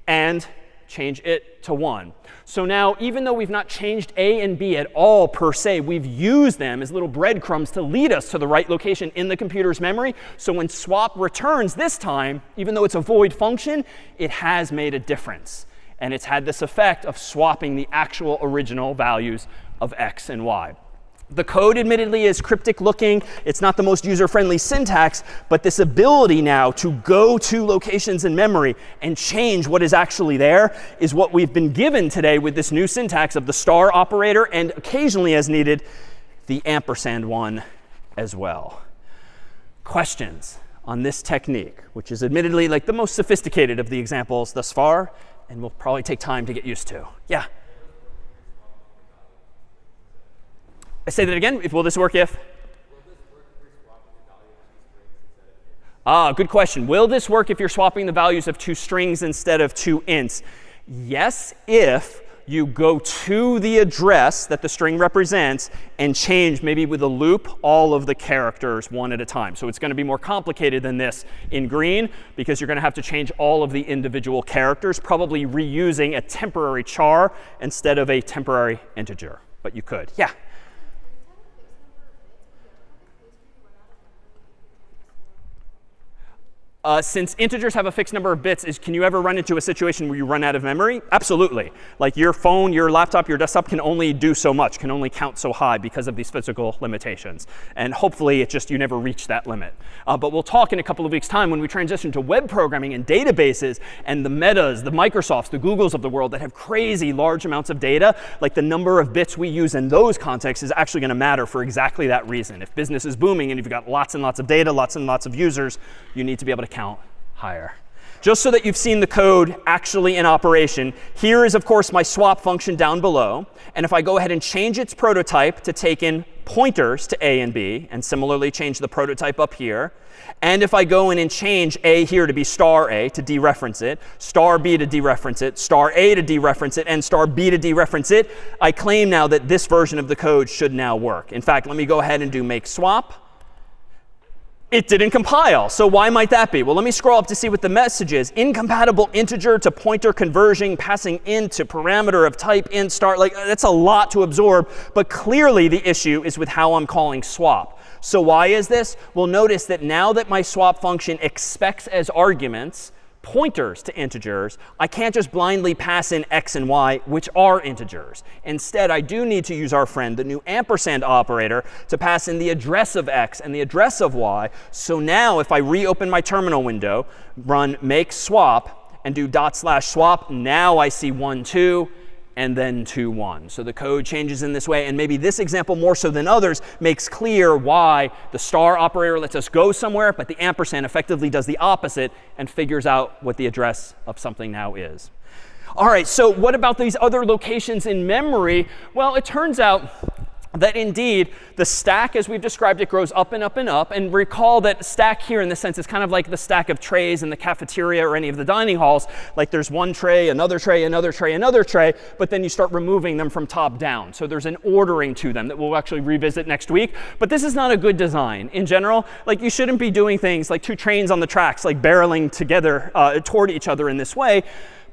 and change it to 1. So now, even though we've not changed A and B at all per se, we've used them as little breadcrumbs to lead us to the right location in the computer's memory. So when swap returns this time, even though it's a void function, it has made a difference. And it's had this effect of swapping the actual original values of x and y. The code admittedly is cryptic looking. It's not the most user-friendly syntax, but this ability now to go to locations in memory and change what is actually there is what we've been given today with this new syntax of the star operator and occasionally, as needed, the ampersand one as well. Questions on this technique, which is admittedly like the most sophisticated of the examples thus far, and will probably take time to get used to. Yeah? I say that again. Will this work if? Good question. Will this work if you're swapping the values of 2 strings instead of 2 ints? Yes, if you go to the address that the string represents and change, maybe with a loop, all of the characters one at a time. So it's going to be more complicated than this in green because you're going to have to change all of the individual characters, probably reusing a temporary char instead of a temporary integer. But you could. Yeah? Since integers have a fixed number of bits, can you ever run into a situation where you run out of memory? Absolutely. Like your phone, your laptop, your desktop can only do so much, can only count so high because of these physical limitations. And hopefully, it's just you never reach that limit. But we'll talk in a couple of weeks' time when we transition to web programming and databases and the Metas, the Microsofts, the Googles of the world that have crazy large amounts of data. Like the number of bits we use in those contexts is actually going to matter for exactly that reason. If business is booming and you've got lots and lots of data, lots and lots of users, you need to be able to count higher. Just so that you've seen the code actually in operation, here is, of course, my swap function down below. And if I go ahead and change its prototype to take in pointers to a and b, and similarly change the prototype up here, and if I go in and change a here to be star a to dereference it, star b to dereference it, star a to dereference it, and star b to dereference it, I claim now that this version of the code should now work. In fact, let me go ahead and do make swap. It didn't compile. So why might that be? Well, let me scroll up to see what the message is. Incompatible integer to pointer conversion, passing int to parameter of type int star. Like, that's a lot to absorb. But clearly, the issue is with how I'm calling swap. So why is this? Well, notice that now that my swap function expects as arguments pointers to integers, I can't just blindly pass in x and y, which are integers. Instead, I do need to use our friend, the new ampersand operator, to pass in the address of x and the address of y. So now if I reopen my terminal window, run make swap, and do /swap, now I see 1, 2, and then 2, 1. So the code changes in this way. And maybe this example, more so than others, makes clear why the star operator lets us go somewhere, but the ampersand effectively does the opposite and figures out what the address of something now is. All right, so what about these other locations in memory? Well, it turns out that indeed the stack, as we've described it, grows up and up and up. And recall that stack here, in this sense, is kind of like the stack of trays in the cafeteria or any of the dining halls. Like there's one tray, another tray, another tray, another tray. But then you start removing them from top down. So there's an ordering to them that we'll actually revisit next week. But this is not a good design in general. Like you shouldn't be doing things like 2 trains on the tracks, like barreling together toward each other in this way.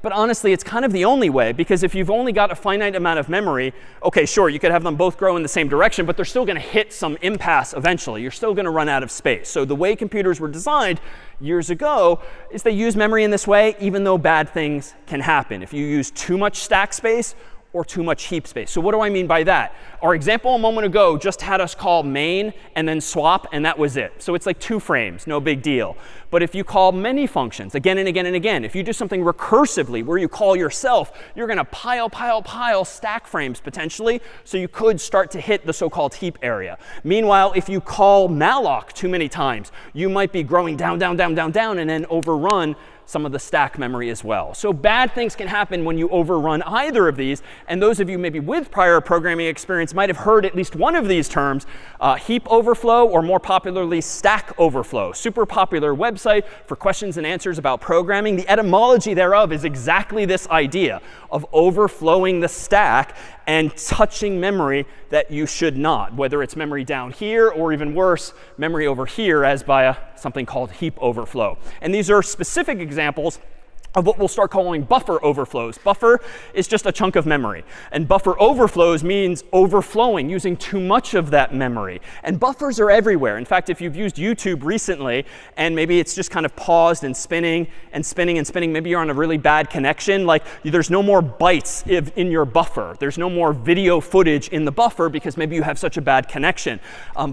But honestly, it's kind of the only way, because if you've only got a finite amount of memory, OK, sure, you could have them both grow in the same direction, but they're still going to hit some impasse eventually. You're still going to run out of space. So the way computers were designed years ago is they use memory in this way, even though bad things can happen. If you use too much stack space or too much heap space. So what do I mean by that? Our example a moment ago just had us call main and then swap, and that was it. So it's like 2 frames, no big deal. But if you call many functions again and again and again, if you do something recursively where you call yourself, you're going to pile stack frames potentially. So you could start to hit the so-called heap area. Meanwhile, if you call malloc too many times, you might be growing down, and then overrun some of the stack memory as well. So bad things can happen when you overrun either of these. And those of you maybe with prior programming experience might have heard at least one of these terms, heap overflow, or more popularly, stack overflow. Super popular website for questions and answers about programming. The etymology thereof is exactly this idea of overflowing the stack and touching memory that you should not, whether it's memory down here or even worse, memory over here, as by something called heap overflow. And these are specific examples of what we'll start calling buffer overflows. Buffer is just a chunk of memory. And buffer overflows means overflowing, using too much of that memory. And buffers are everywhere. In fact, if you've used YouTube recently and maybe it's just kind of paused and spinning and spinning and spinning, maybe you're on a really bad connection, like there's no more bytes in your buffer. There's no more video footage in the buffer because maybe you have such a bad connection.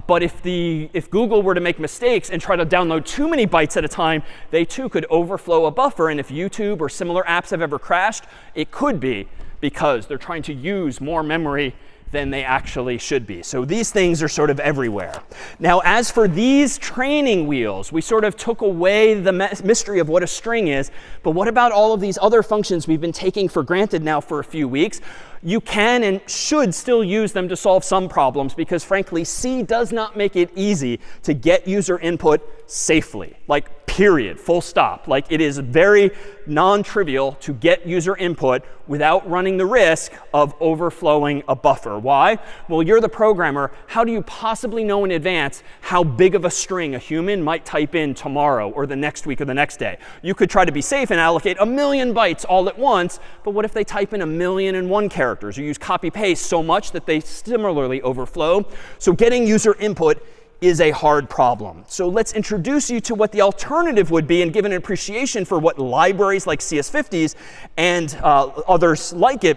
But if Google were to make mistakes and try to download too many bytes at a time, they too could overflow a buffer. And if YouTube or similar apps have ever crashed, it could be because they're trying to use more memory than they actually should be. So these things are sort of everywhere. Now, as for these training wheels, we sort of took away the mystery of what a string is. But what about all of these other functions we've been taking for granted now for a few weeks? You can and should still use them to solve some problems because, frankly, C does not make it easy to get user input safely. Like, period, full stop. Like, it is very non-trivial to get user input without running the risk of overflowing a buffer. Why? Well, you're the programmer. How do you possibly know in advance how big of a string a human might type in tomorrow or the next week or the next day? You could try to be safe and allocate 1,000,000 bytes all at once, but what if they type in 1,000,001 characters or use copy-paste so much that they similarly overflow? So getting user input is a hard problem. So let's introduce you to what the alternative would be and give an appreciation for what libraries like CS50s and others like it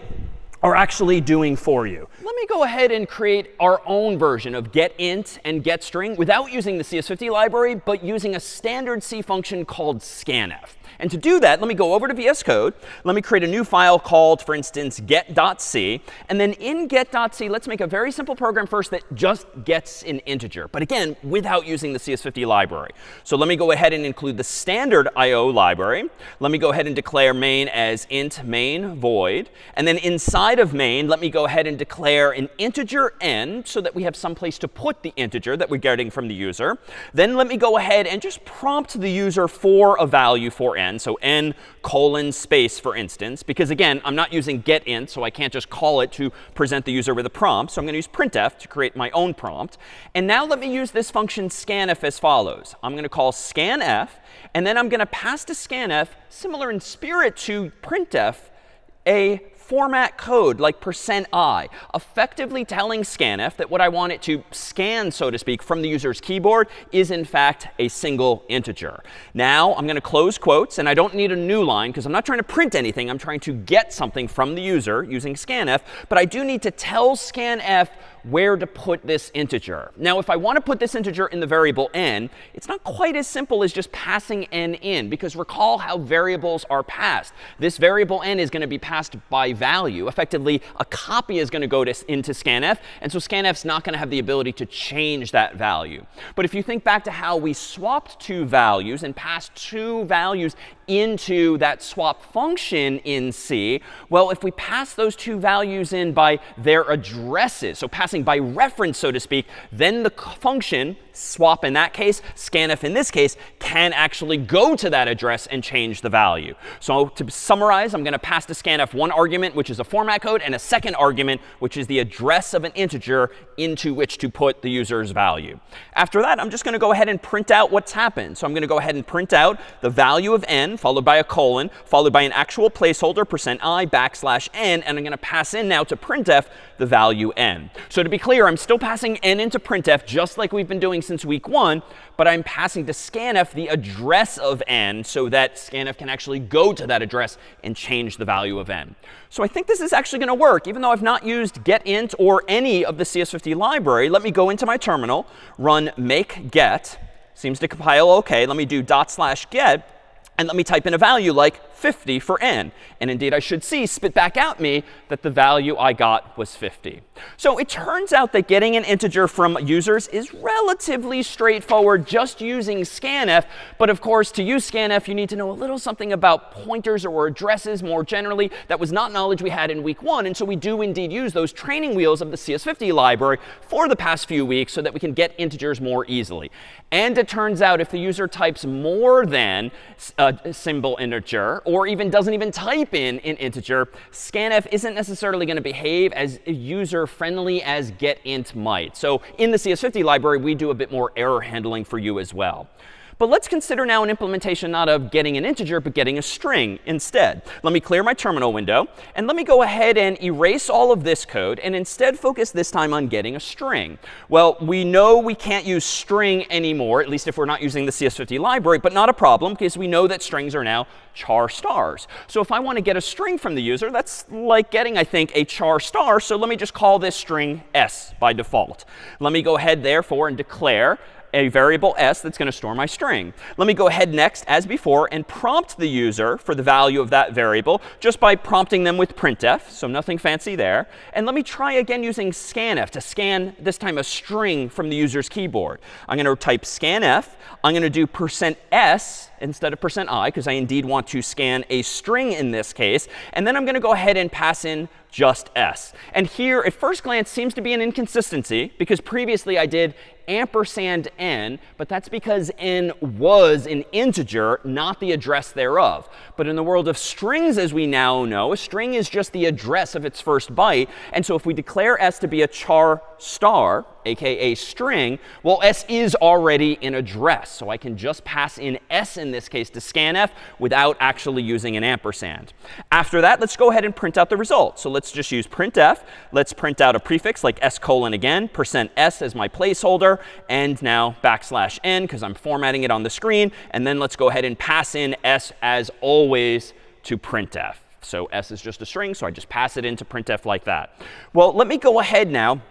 are actually doing for you. Let me go ahead and create our own version of getInt and getString without using the CS50 library, but using a standard C function called scanf. And to do that, let me go over to VS Code. Let me create a new file called, for instance, get.c. And then in get.c, let's make a very simple program first that just gets an integer. But again, without using the CS50 library. So let me go ahead and include the standard IO library. Let me go ahead and declare main as int main void. And then inside of main, let me go ahead and declare an integer n so that we have some place to put the integer that we're getting from the user. Then let me go ahead and just prompt the user for a value for n. So n colon space, for instance, because again, I'm not using getInt, so I can't just call it to present the user with a prompt. So I'm going to use printf to create my own prompt. And now let me use this function scanf as follows. I'm going to call scanf, and then I'm going to pass to scanf, similar in spirit to printf, a format code like %i, effectively telling scanf that what I want it to scan, so to speak, from the user's keyboard is in fact a single integer. Now I'm going to close quotes, and I don't need a new line because I'm not trying to print anything. I'm trying to get something from the user using scanf, but I do need to tell scanf where to put this integer. Now, if I want to put this integer in the variable n, it's not quite as simple as just passing n in, because recall how variables are passed. This variable n is going to be passed by value. Effectively, a copy is going to go into scanf, and so scanf's not going to have the ability to change that value. But if you think back to how we swapped two values and passed two values into that swap function in C, well, if we pass those two values in by their addresses, so passing by reference, so to speak, then the function, swap in that case, scanf in this case, can actually go to that address and change the value. So to summarize, I'm going to pass to scanf one argument, which is a format code, and a second argument, which is the address of an integer into which to put the user's value. After that, I'm just going to go ahead and print out what's happened. So I'm going to go ahead and print out the value of n, followed by a colon, followed by an actual placeholder, %i, \n, and I'm going to pass in now to printf the value n. So to be clear, I'm still passing n into printf, just like we've been doing since week 1, but I'm passing to scanf the address of n so that scanf can actually go to that address and change the value of n. So I think this is actually going to work. Even though I've not used getInt or any of the CS50 library, let me go into my terminal, run make get. Seems to compile OK. Let me do /get. And let me type in a value like 50 for n. And indeed, I should see spit back at me that the value I got was 50. So it turns out that getting an integer from users is relatively straightforward just using scanf. But of course, to use scanf, you need to know a little something about pointers or addresses more generally. That was not knowledge we had in week 1. And so we do indeed use those training wheels of the CS50 library for the past few weeks so that we can get integers more easily. And it turns out if the user types more than a symbol integer, or even doesn't even type in an integer, scanf isn't necessarily going to behave as user-friendly as getInt might. So in the CS50 library, we do a bit more error handling for you as well. But let's consider now an implementation not of getting an integer, but getting a string instead. Let me clear my terminal window, and let me go ahead and erase all of this code, and instead focus this time on getting a string. Well, we know we can't use string anymore, at least if we're not using the CS50 library, but not a problem, because we know that strings are now char stars. So if I want to get a string from the user, that's like getting, I think, a char star. So let me just call this string s by default. Let me go ahead, therefore, and declare a variable s that's going to store my string. Let me go ahead next, as before, and prompt the user for the value of that variable just by prompting them with printf, so nothing fancy there. And let me try again using scanf to scan, this time, a string from the user's keyboard. I'm going to type scanf. I'm going to do %s instead of %i, because I indeed want to scan a string in this case. And then I'm going to go ahead and pass in just s. And here, at first glance, seems to be an inconsistency, because previously I did ampersand n, but that's because n was an integer, not the address thereof. But in the world of strings, as we now know, a string is just the address of its first byte. And so if we declare s to be a char star, aka string, well, s is already an address. So I can just pass in s in this case to scanf without actually using an ampersand. After that, let's go ahead and print out the result. So let's just use printf. Let's print out a prefix like s colon again, %s as my placeholder, and now \n because I'm formatting it on the screen. And then let's go ahead and pass in s as always to printf. So s is just a string, so I just pass it into printf like that. Well, let me go ahead now,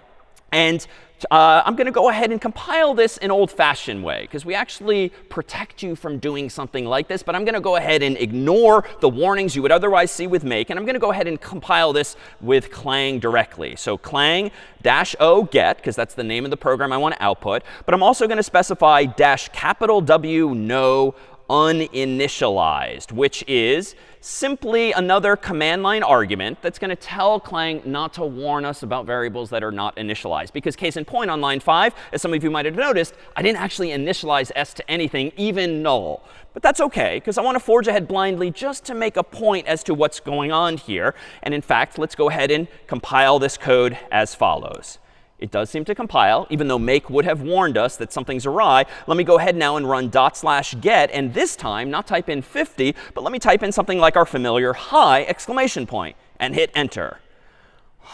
and I'm going to go ahead and compile this an old-fashioned way, because we actually protect you from doing something like this. But I'm going to go ahead and ignore the warnings you would otherwise see with make. And I'm going to go ahead and compile this with clang directly. So clang -o get, because that's the name of the program I want to output. But I'm also going to specify $W no uninitialized, which is simply another command line argument that's going to tell Clang not to warn us about variables that are not initialized. Because case in point, on line 5, as some of you might have noticed, I didn't actually initialize s to anything, even null. But that's OK, because I want to forge ahead blindly just to make a point as to what's going on here. And in fact, let's go ahead and compile this code as follows. It does seem to compile, even though make would have warned us that something's awry. Let me go ahead now and run /get, and this time not type in 50, but let me type in something like our familiar hi! And hit enter.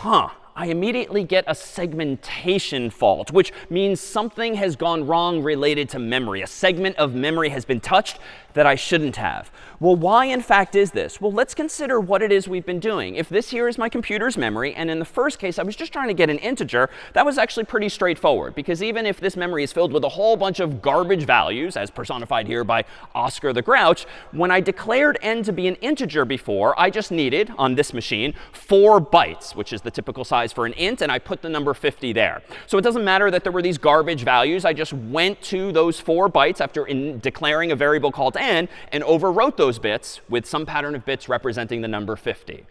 I immediately get a segmentation fault, which means something has gone wrong related to memory. A segment of memory has been touched that I shouldn't have. Well, why, in fact, is this? Well, let's consider what it is we've been doing. If this here is my computer's memory, and in the first case I was just trying to get an integer, that was actually pretty straightforward. Because even if this memory is filled with a whole bunch of garbage values, as personified here by Oscar the Grouch, when I declared n to be an integer before, I just needed, on this machine, 4 bytes, which is the typical size for an int, and I put the number 50 there. So it doesn't matter that there were these garbage values. I just went to those 4 bytes after declaring a variable called n and overwrote those bits with some pattern of bits representing the number 50.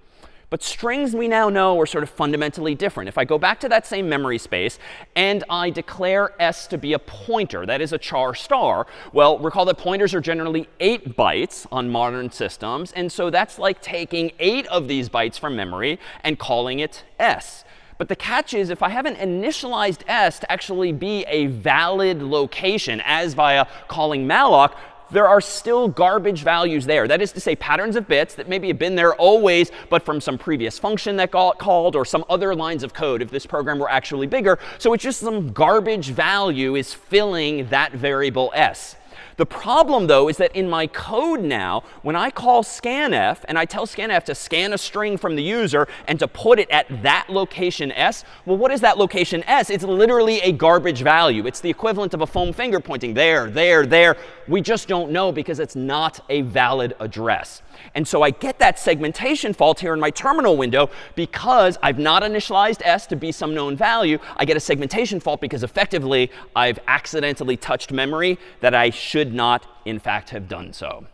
But strings, we now know, are sort of fundamentally different. If I go back to that same memory space and I declare s to be a pointer, that is a char star, well, recall that pointers are generally 8 bytes on modern systems. And so that's like taking 8 of these bytes from memory and calling it s. But the catch is, if I haven't initialized s to actually be a valid location, as via calling malloc, there are still garbage values there. That is to say, patterns of bits that maybe have been there always, but from some previous function that got called, or some other lines of code if this program were actually bigger. So it's just some garbage value is filling that variable s. The problem, though, is that in my code now, when I call scanf and I tell scanf to scan a string from the user and to put it at that location s, well, what is that location s? It's literally a garbage value. It's the equivalent of a foam finger pointing there, there, there. We just don't know because it's not a valid address. And so I get that segmentation fault here in my terminal window because I've not initialized s to be some known value. I get a segmentation fault because effectively I've accidentally touched memory that I should not, in fact, have done so.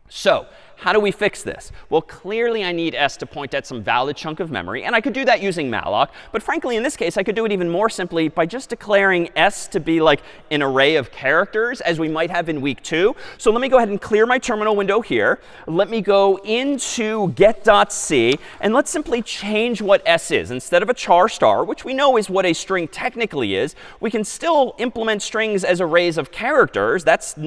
So How do we fix this? Well, clearly I need s to point at some valid chunk of memory. And I could do that using malloc. But frankly, in this case, I could do it even more simply by just declaring s to be like an array of characters, as we might have in week 2. So let me go ahead and clear my terminal window here. Let me go into get.c. And let's simply change what s is. Instead of a char star, which we know is what a string technically is, we can still implement strings as arrays of characters. That's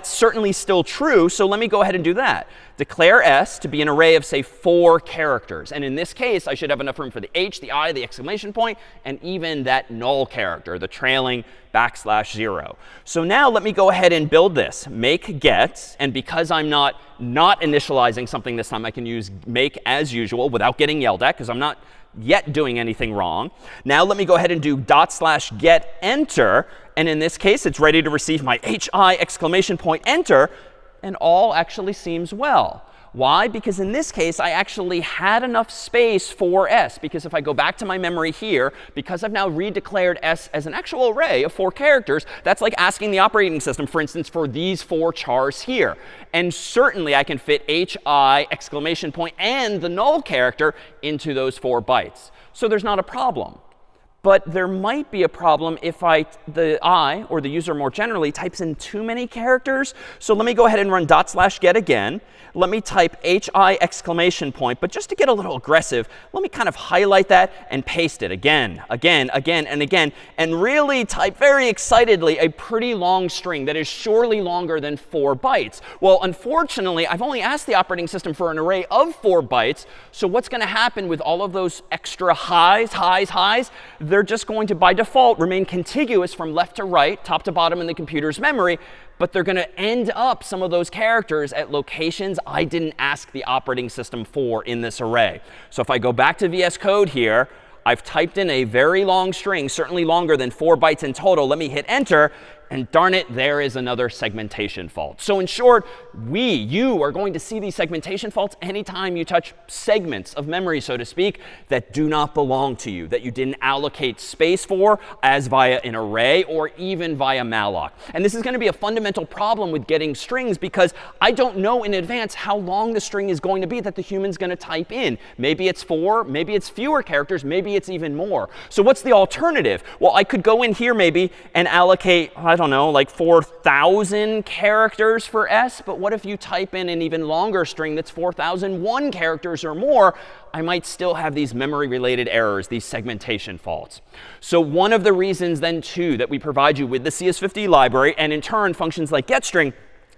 certainly still true. So let me go ahead and do that. Declare s to be an array of, say, 4 characters. And in this case, I should have enough room for the h, the I, the exclamation point, and even that null character, the trailing \0. So now let me go ahead and build this. Make get. And because I'm not initializing something this time, I can use make as usual without getting yelled at, because I'm not yet doing anything wrong. Now let me go ahead and do /get enter. And in this case, it's ready to receive my hi exclamation point enter. And all actually seems well. Why? Because in this case, I actually had enough space for s. Because if I go back to my memory here, because I've now redeclared s as an actual array of 4 characters, that's like asking the operating system, for instance, for these 4 chars here. And certainly I can fit hi exclamation point and the null character into those 4 bytes. So there's not a problem. But there might be a problem if the I, or the user more generally, types in too many characters. So let me go ahead and run /get again. Let me type hi exclamation point. But just to get a little aggressive, let me kind of highlight that and paste it again, again, and again. And really type very excitedly a pretty long string that is surely longer than 4 bytes. Well, unfortunately, I've only asked the operating system for an array of 4 bytes. So what's going to happen with all of those extra highs? They're just going to, by default, remain contiguous from left to right, top to bottom in the computer's memory. But they're going to end up, some of those characters, at locations I didn't ask the operating system for in this array. So if I go back to VS Code here, I've typed in a very long string, certainly longer than 4 bytes in total. Let me hit enter. And darn it, there is another segmentation fault. So in short, you are going to see these segmentation faults anytime you touch segments of memory, so to speak, that do not belong to you, that you didn't allocate space for as via an array or even via malloc. And this is going to be a fundamental problem with getting strings, because I don't know in advance how long the string is going to be that the human's going to type in. Maybe it's 4, maybe it's fewer characters, maybe it's even more. So what's the alternative? Well, I could go in here maybe and allocate, I don't know, like 4,000 characters for s. But what if you type in an even longer string that's 4,001 characters or more? I might still have these memory-related errors, these segmentation faults. So one of the reasons then, too, that we provide you with the CS50 library, and in turn functions like getString,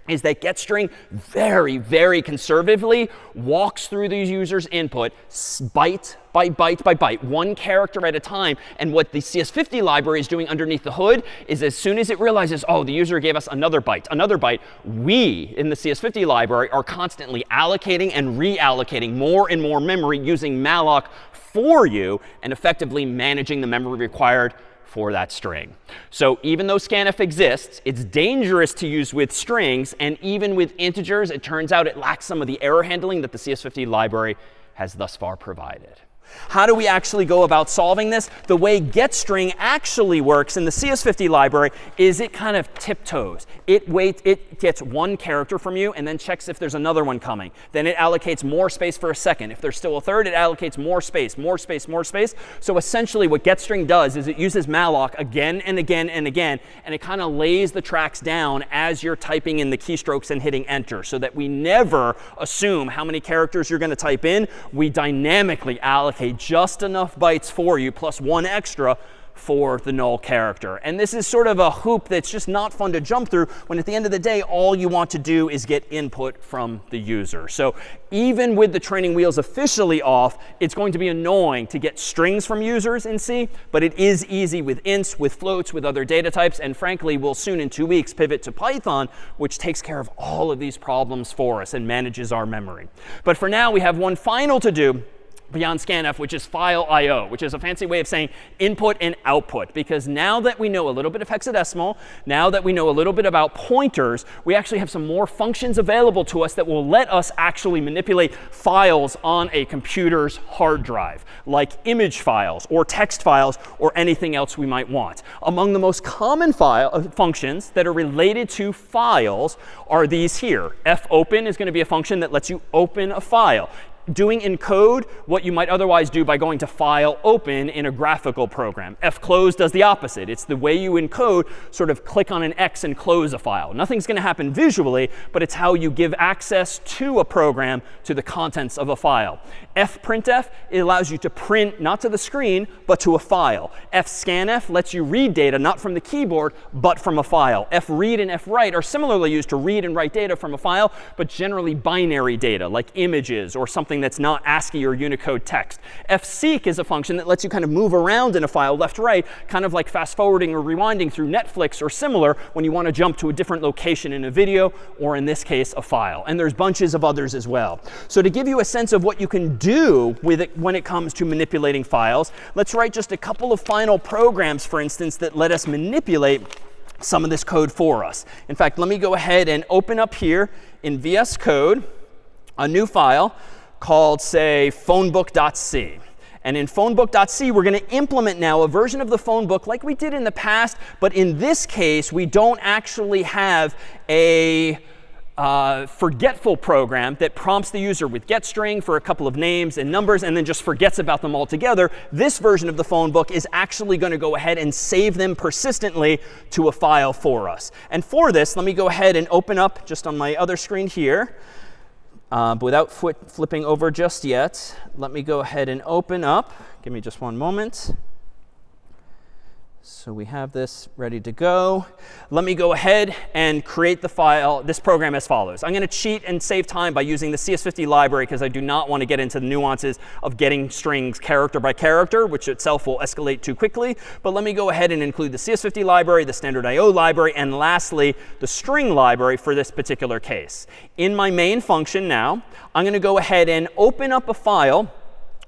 is that getString very, very conservatively walks through the user's input byte by byte by byte, 1 character at a time. And what the CS50 library is doing underneath the hood is, as soon as it realizes, oh, the user gave us another byte, we in the CS50 library are constantly allocating and reallocating more and more memory using malloc for you, and effectively managing the memory required for that string. So even though scanf exists, it's dangerous to use with strings. And even with integers, it turns out it lacks some of the error handling that the CS50 library has thus far provided. How do we actually go about solving this? The way getString actually works in the CS50 library is it kind of tiptoes. It gets 1 character from you and then checks if there's another one coming. Then it allocates more space for a second. If there's still a third, it allocates more space, more space, more space. So essentially what getString does is it uses malloc again and again and again, and it kind of lays the tracks down as you're typing in the keystrokes and hitting enter, so that we never assume how many characters you're going to type in. We dynamically allocate just enough bytes for you, plus 1 extra for the null character. And this is sort of a hoop that's just not fun to jump through, when at the end of the day, all you want to do is get input from the user. So even with the training wheels officially off, it's going to be annoying to get strings from users in C. But it is easy with ints, with floats, with other data types. And frankly, we'll soon in 2 weeks pivot to Python, which takes care of all of these problems for us and manages our memory. But for now, we have one final to do beyond scanf, which is file IO, which is a fancy way of saying input and output. Because now that we know a little bit of hexadecimal, now that we know a little bit about pointers, we actually have some more functions available to us that will let us actually manipulate files on a computer's hard drive, like image files or text files or anything else we might want. Among the most common functions that are related to files are these here. fopen is going to be a function that lets you open a file, doing in code what you might otherwise do by going to File, Open in a graphical program. fclose does the opposite. It's the way you encode, sort of click on an X and close a file. Nothing's going to happen visually, but it's how you give access to a program to the contents of a file. fprintf, it allows you to print not to the screen, but to a file. fscanf lets you read data not from the keyboard, but from a file. fread and fwrite are similarly used to read and write data from a file, but generally binary data, like images or something that's not ASCII or Unicode text. fseek is a function that lets you kind of move around in a file left, right, kind of like fast forwarding or rewinding through Netflix or similar when you want to jump to a different location in a video, or in this case, a file. And there's bunches of others as well. So to give you a sense of what you can do with it when it comes to manipulating files, let's write just a couple of final programs, for instance, that let us manipulate some of this code for us. In fact, let me go ahead and open up here in VS Code a new file called, say, phonebook.c. And in phonebook.c, we're going to implement now a version of the phone book like we did in the past. But in this case, we don't actually have a forgetful program that prompts the user with getString for a couple of names and numbers and then just forgets about them altogether. This version of the phone book is actually going to go ahead and save them persistently to a file for us. And for this, let me go ahead and open up just on my other screen here. But without flipping over just yet, let me go ahead and open up. Give me just one moment. So we have this ready to go. Let me go ahead and create the file, this program as follows. I'm going to cheat and save time by using the CS50 library because I do not want to get into the nuances of getting strings character by character, which itself will escalate too quickly. But let me go ahead and include the CS50 library, the standard IO library, and lastly, the string library for this particular case. In my main function now, I'm going to go ahead and open up a file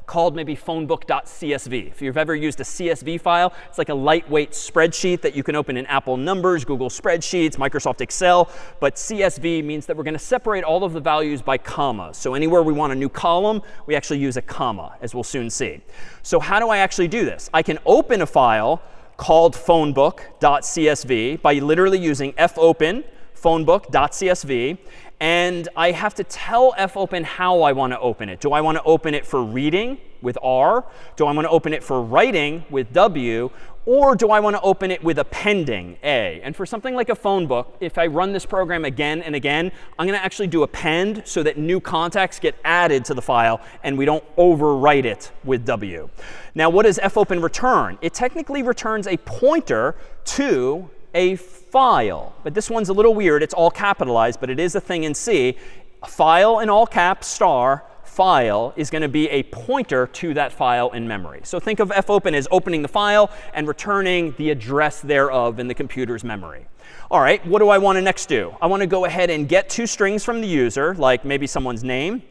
called maybe phonebook.csv. If you've ever used a CSV file, it's like a lightweight spreadsheet that you can open in Apple Numbers, Google Spreadsheets, Microsoft Excel. But CSV means that we're going to separate all of the values by commas. So anywhere we want a new column, we actually use a comma, as we'll soon see. So how do I actually do this? I can open a file called phonebook.csv by literally using fopen phonebook.csv. And I have to tell fopen how I want to open it. Do I want to open it for reading with R? Do I want to open it for writing with W? Or do I want to open it with appending, A? And for something like a phone book, if I run this program again and again, I'm going to actually do append so that new contacts get added to the file and we don't overwrite it with W. Now, what does fopen return? It technically returns a pointer to a file. But this one's a little weird. It's all capitalized, but it is a thing in C. A file in all caps, star, file is going to be a pointer to that file in memory. So think of fopen as opening the file and returning the address thereof in the computer's memory. All right, what do I want to next do? I want to go ahead and get two strings from the user, like maybe someone's name,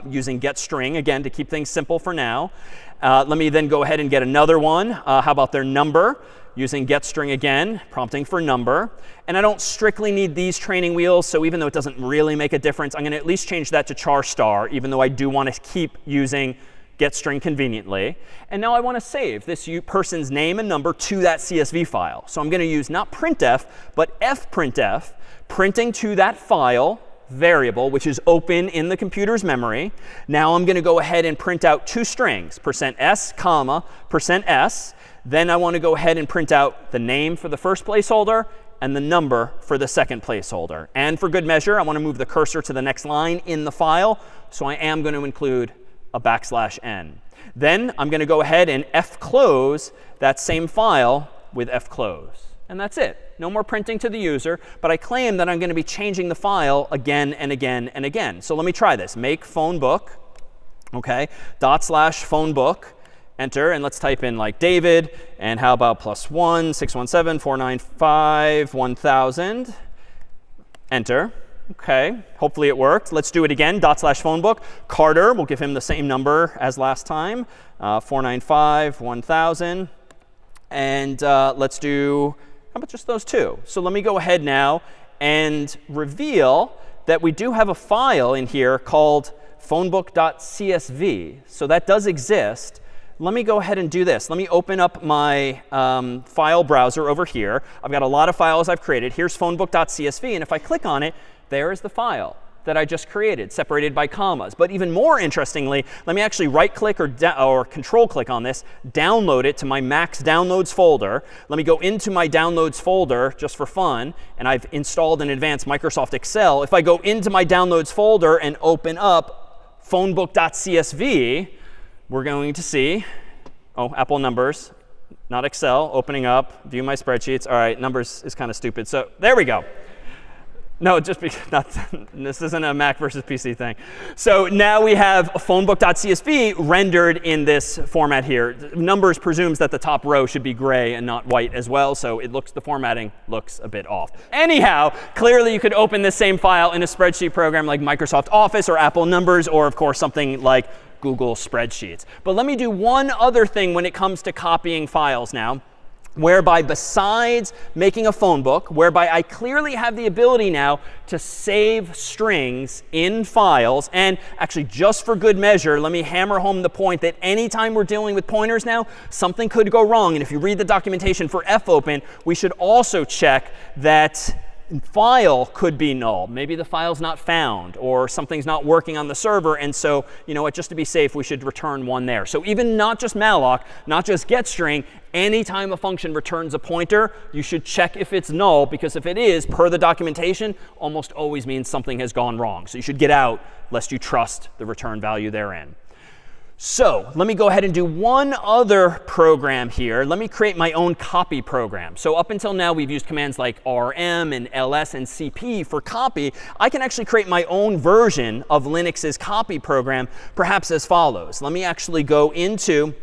using getString, again, to keep things simple for now. Let me then go ahead and get another one. How about their number? Using getString again, prompting for number. And I don't strictly need these training wheels, so even though it doesn't really make a difference, I'm going to at least change that to char star, even though I do want to keep using getString conveniently. And now I want to save this person's name and number to that CSV file. So I'm going to use not printf, but fprintf, printing to that file variable, which is open in the computer's memory. Now I'm going to go ahead and print out two strings, %s, comma, %s. Then I want to go ahead and print out the name for the first placeholder and the number for the second placeholder. And for good measure, I want to move the cursor to the next line in the file. So I am going to include a \n. Then I'm going to go ahead and fclose that same file with fclose. And that's it. No more printing to the user. But I claim that I'm going to be changing the file again and again and again. So let me try this. Make phonebook, OK, /phonebook. Enter, and let's type in like David, and how about +1 617 495 1000. Enter. OK, hopefully it worked. Let's do it again. /phonebook. Carter, we'll give him the same number as last time, 495, 1000. And let's do, how about just those two? So let me go ahead now and reveal that we do have a file in here called phonebook.csv. So that does exist. Let me go ahead and do this. Let me open up my file browser over here. I've got a lot of files I've created. Here's phonebook.csv. And if I click on it, there is the file that I just created, separated by commas. But even more interestingly, let me actually right-click or control-click on this, download it to my Mac's Downloads folder. Let me go into my Downloads folder just for fun. And I've installed in advance Microsoft Excel. If I go into my Downloads folder and open up phonebook.csv, we're going to see, Apple numbers, not Excel, opening up, view my spreadsheets. All right, numbers is kind of stupid. So there we go. No, just because this isn't a Mac versus PC thing. So now we have phonebook.csv rendered in this format here. Numbers presumes that the top row should be gray and not white as well. So the formatting looks a bit off. Anyhow, clearly you could open this same file in a spreadsheet program like Microsoft Office or Apple Numbers, or of course something like Google Spreadsheets. But let me do one other thing when it comes to copying files now, whereby besides making a phone book, whereby I clearly have the ability now to save strings in files. And actually, just for good measure, let me hammer home the point that anytime we're dealing with pointers now, something could go wrong. And if you read the documentation for fopen, we should also check that file could be null. Maybe the file's not found, or something's not working on the server. And so, you know what, just to be safe, we should return one there. So even not just malloc, not just getString, anytime a function returns a pointer, you should check if it's null, because if it is, per the documentation, almost always means something has gone wrong. So you should get out lest you trust the return value therein. So let me go ahead and do one other program here. Let me create my own copy program. So up until now, we've used commands like rm and ls and cp for copy. I can actually create my own version of Linux's copy program, perhaps as follows. Let me actually go into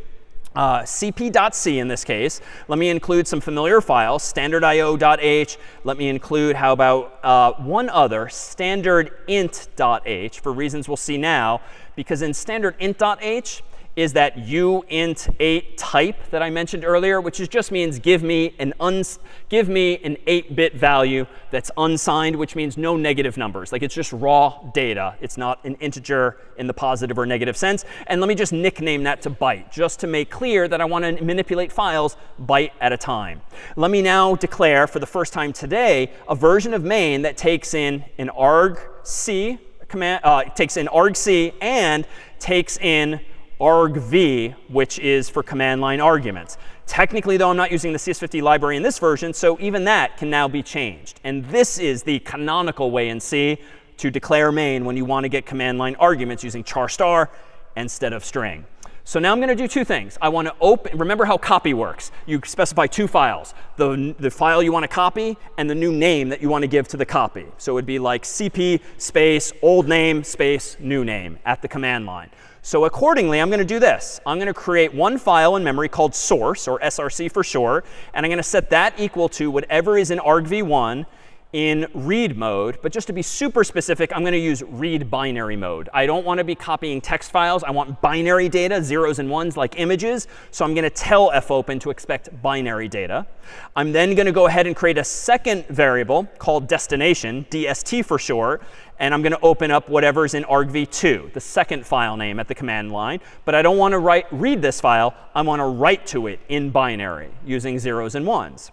cp.c in this case. Let me include some familiar files, standardIO.h. Let me include, how about one other, standardint.h, for reasons we'll see now. Because in standardint.h is that uint8 type that I mentioned earlier, which just means give me an 8-bit value that's unsigned, which means no negative numbers. Like, it's just raw data. It's not an integer in the positive or negative sense. And let me just nickname that to byte, just to make clear that I want to manipulate files byte at a time. Let me now declare, for the first time today, a version of main that takes in an argc command, takes in argc and takes in argv, which is for command line arguments. Technically, though, I'm not using the CS50 library in this version, so even that can now be changed. And this is the canonical way in C to declare main when you want to get command line arguments using char* instead of string. So now I'm going to do two things. I want to open, remember how copy works. You specify two files, the file you want to copy and the new name that you want to give to the copy. So it would be like cp space old name space new name at the command line. So accordingly, I'm going to do this. I'm going to create one file in memory called source, or src for short. And I'm going to set that equal to whatever is in argv1 in read mode. But just to be super specific, I'm going to use read binary mode. I don't want to be copying text files. I want binary data, zeros and ones, like images. So I'm going to tell fopen to expect binary data. I'm then going to go ahead and create a second variable called destination, dst for short. And I'm going to open up whatever's in argv2, the second file name at the command line. But I don't want to read this file. I want to write to it in binary using zeros and ones.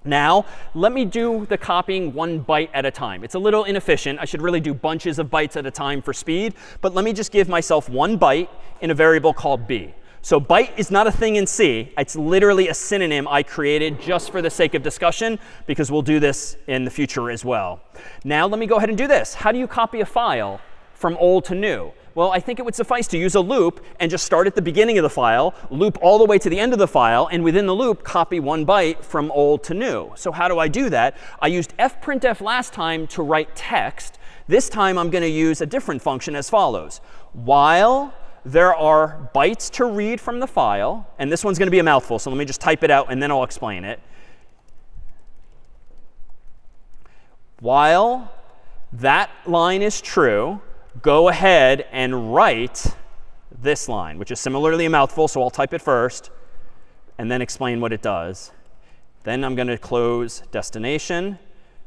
Now, let me do the copying 1 byte at a time. It's a little inefficient. I should really do bunches of bytes at a time for speed. But let me just give myself 1 byte in a variable called b. So byte is not a thing in C. It's literally a synonym I created just for the sake of discussion, because we'll do this in the future as well. Now let me go ahead and do this. How do you copy a file from old to new? Well, I think it would suffice to use a loop and just start at the beginning of the file, loop all the way to the end of the file, and within the loop, copy 1 byte from old to new. So how do I do that? I used fprintf last time to write text. This time, I'm going to use a different function as follows. While there are bytes to read from the file, and this one's going to be a mouthful, so let me just type it out, and then I'll explain it. While that line is true, go ahead and write this line, which is similarly a mouthful, so I'll type it first and then explain what it does. Then I'm going to close destination.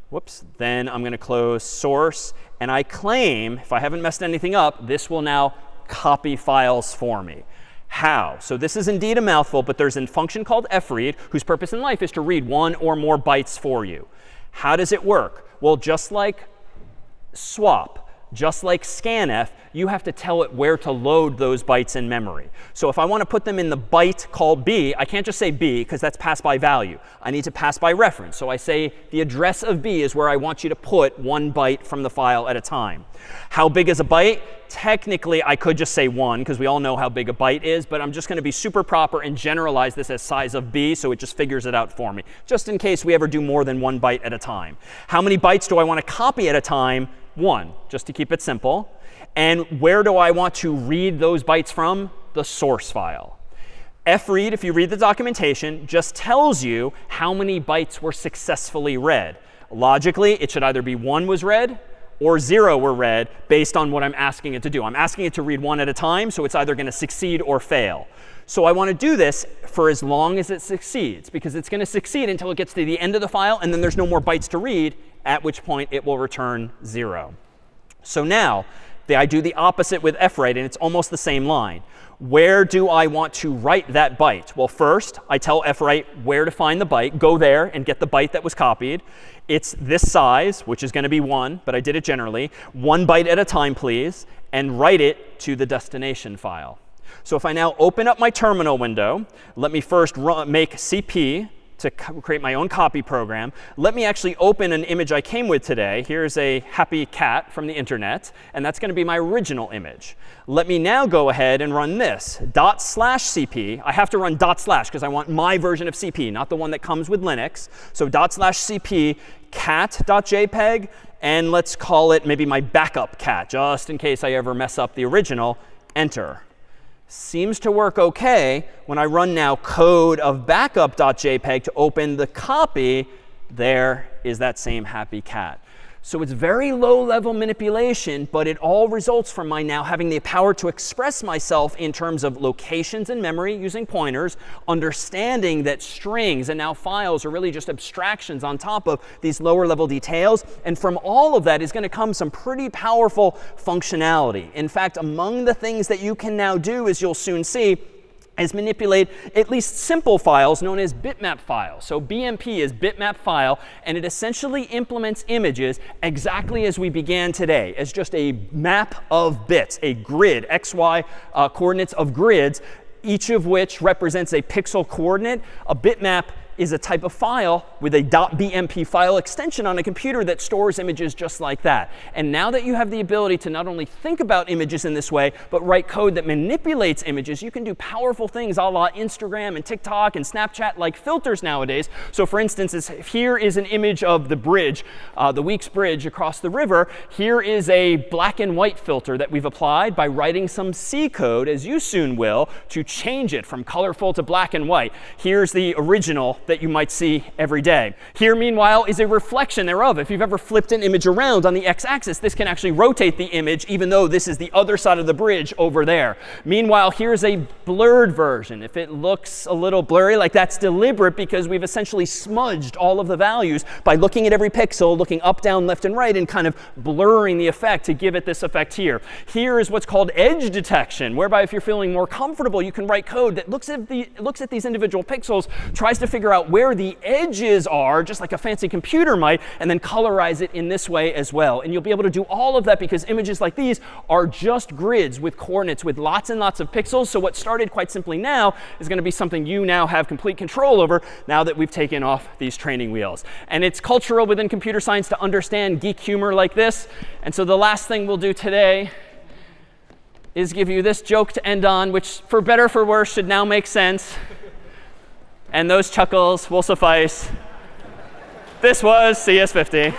Whoops. Then I'm going to close source. And I claim, if I haven't messed anything up, this will now copy files for me. How? So this is indeed a mouthful, but there's a function called fread whose purpose in life is to read one or more bytes for you. How does it work? Well, just like swap, just like scanf, you have to tell it where to load those bytes in memory. So if I want to put them in the byte called b, I can't just say b because that's pass by value. I need to pass by reference. So I say the address of b is where I want you to put 1 byte from the file at a time. How big is a byte? Technically, I could just say 1 because we all know how big a byte is, but I'm just going to be super proper and generalize this as size of b, so it just figures it out for me, just in case we ever do more than 1 byte at a time. How many bytes do I want to copy at a time? 1, just to keep it simple. And where do I want to read those bytes from? The source file. fread, if you read the documentation, just tells you how many bytes were successfully read. Logically, it should either be 1 was read or 0 were read based on what I'm asking it to do. I'm asking it to read 1 at a time, so it's either going to succeed or fail. So I want to do this for as long as it succeeds, because it's going to succeed until it gets to the end of the file, and then there's no more bytes to read, at which point it will return 0. So now I do the opposite with fread, and it's almost the same line. Where do I want to write that byte? Well, first, I tell fread where to find the byte. Go there and get the byte that was copied. It's this size, which is going to be 1, but I did it generally. 1 byte at a time, please, and write it to the destination file. So if I now open up my terminal window, let me first make CP to create my own copy program. Let me actually open an image I came with today. Here's a happy cat from the internet, and that's going to be my original image. Let me now go ahead and run this, /cp. I have to run / because I want my version of CP, not the one that comes with Linux. So /cp cat.jpg, and let's call it maybe my backup cat, just in case I ever mess up the original. Enter. Seems to work OK. When I run now code of backup.jpg to open the copy, there is that same happy cat. So it's very low-level manipulation, but it all results from my now having the power to express myself in terms of locations in memory using pointers, understanding that strings and now files are really just abstractions on top of these lower-level details. And from all of that is going to come some pretty powerful functionality. In fact, among the things that you can now do, as you'll soon see, is manipulate at least simple files known as bitmap files. So BMP is bitmap file, and it essentially implements images exactly as we began today, as just a map of bits, a grid, XY coordinates of grids, each of which represents a pixel coordinate. A bitmap is a type of file with a .bmp file extension on a computer that stores images just like that. And now that you have the ability to not only think about images in this way, but write code that manipulates images, you can do powerful things a la Instagram and TikTok and Snapchat like filters nowadays. So for instance, here is an image of the bridge, the Weeks Bridge across the river. Here is a black and white filter that we've applied by writing some C code, as you soon will, to change it from colorful to black and white. Here's the original that you might see every day. Here, meanwhile, is a reflection thereof. If you've ever flipped an image around on the x-axis, this can actually rotate the image, even though this is the other side of the bridge over there. Meanwhile, here's a blurred version. If it looks a little blurry, like that's deliberate because we've essentially smudged all of the values by looking at every pixel, looking up, down, left, and right, and kind of blurring the effect to give it this effect here. Here is what's called edge detection, whereby if you're feeling more comfortable, you can write code that looks at these individual pixels, tries to figure out where the edges are, just like a fancy computer might, and then colorize it in this way as well. And you'll be able to do all of that because images like these are just grids with coordinates with lots and lots of pixels. So what started quite simply now is going to be something you now have complete control over now that we've taken off these training wheels. And it's cultural within computer science to understand geek humor like this. And so the last thing we'll do today is give you this joke to end on, which for better or for worse should now make sense. And those chuckles will suffice. This was CS50.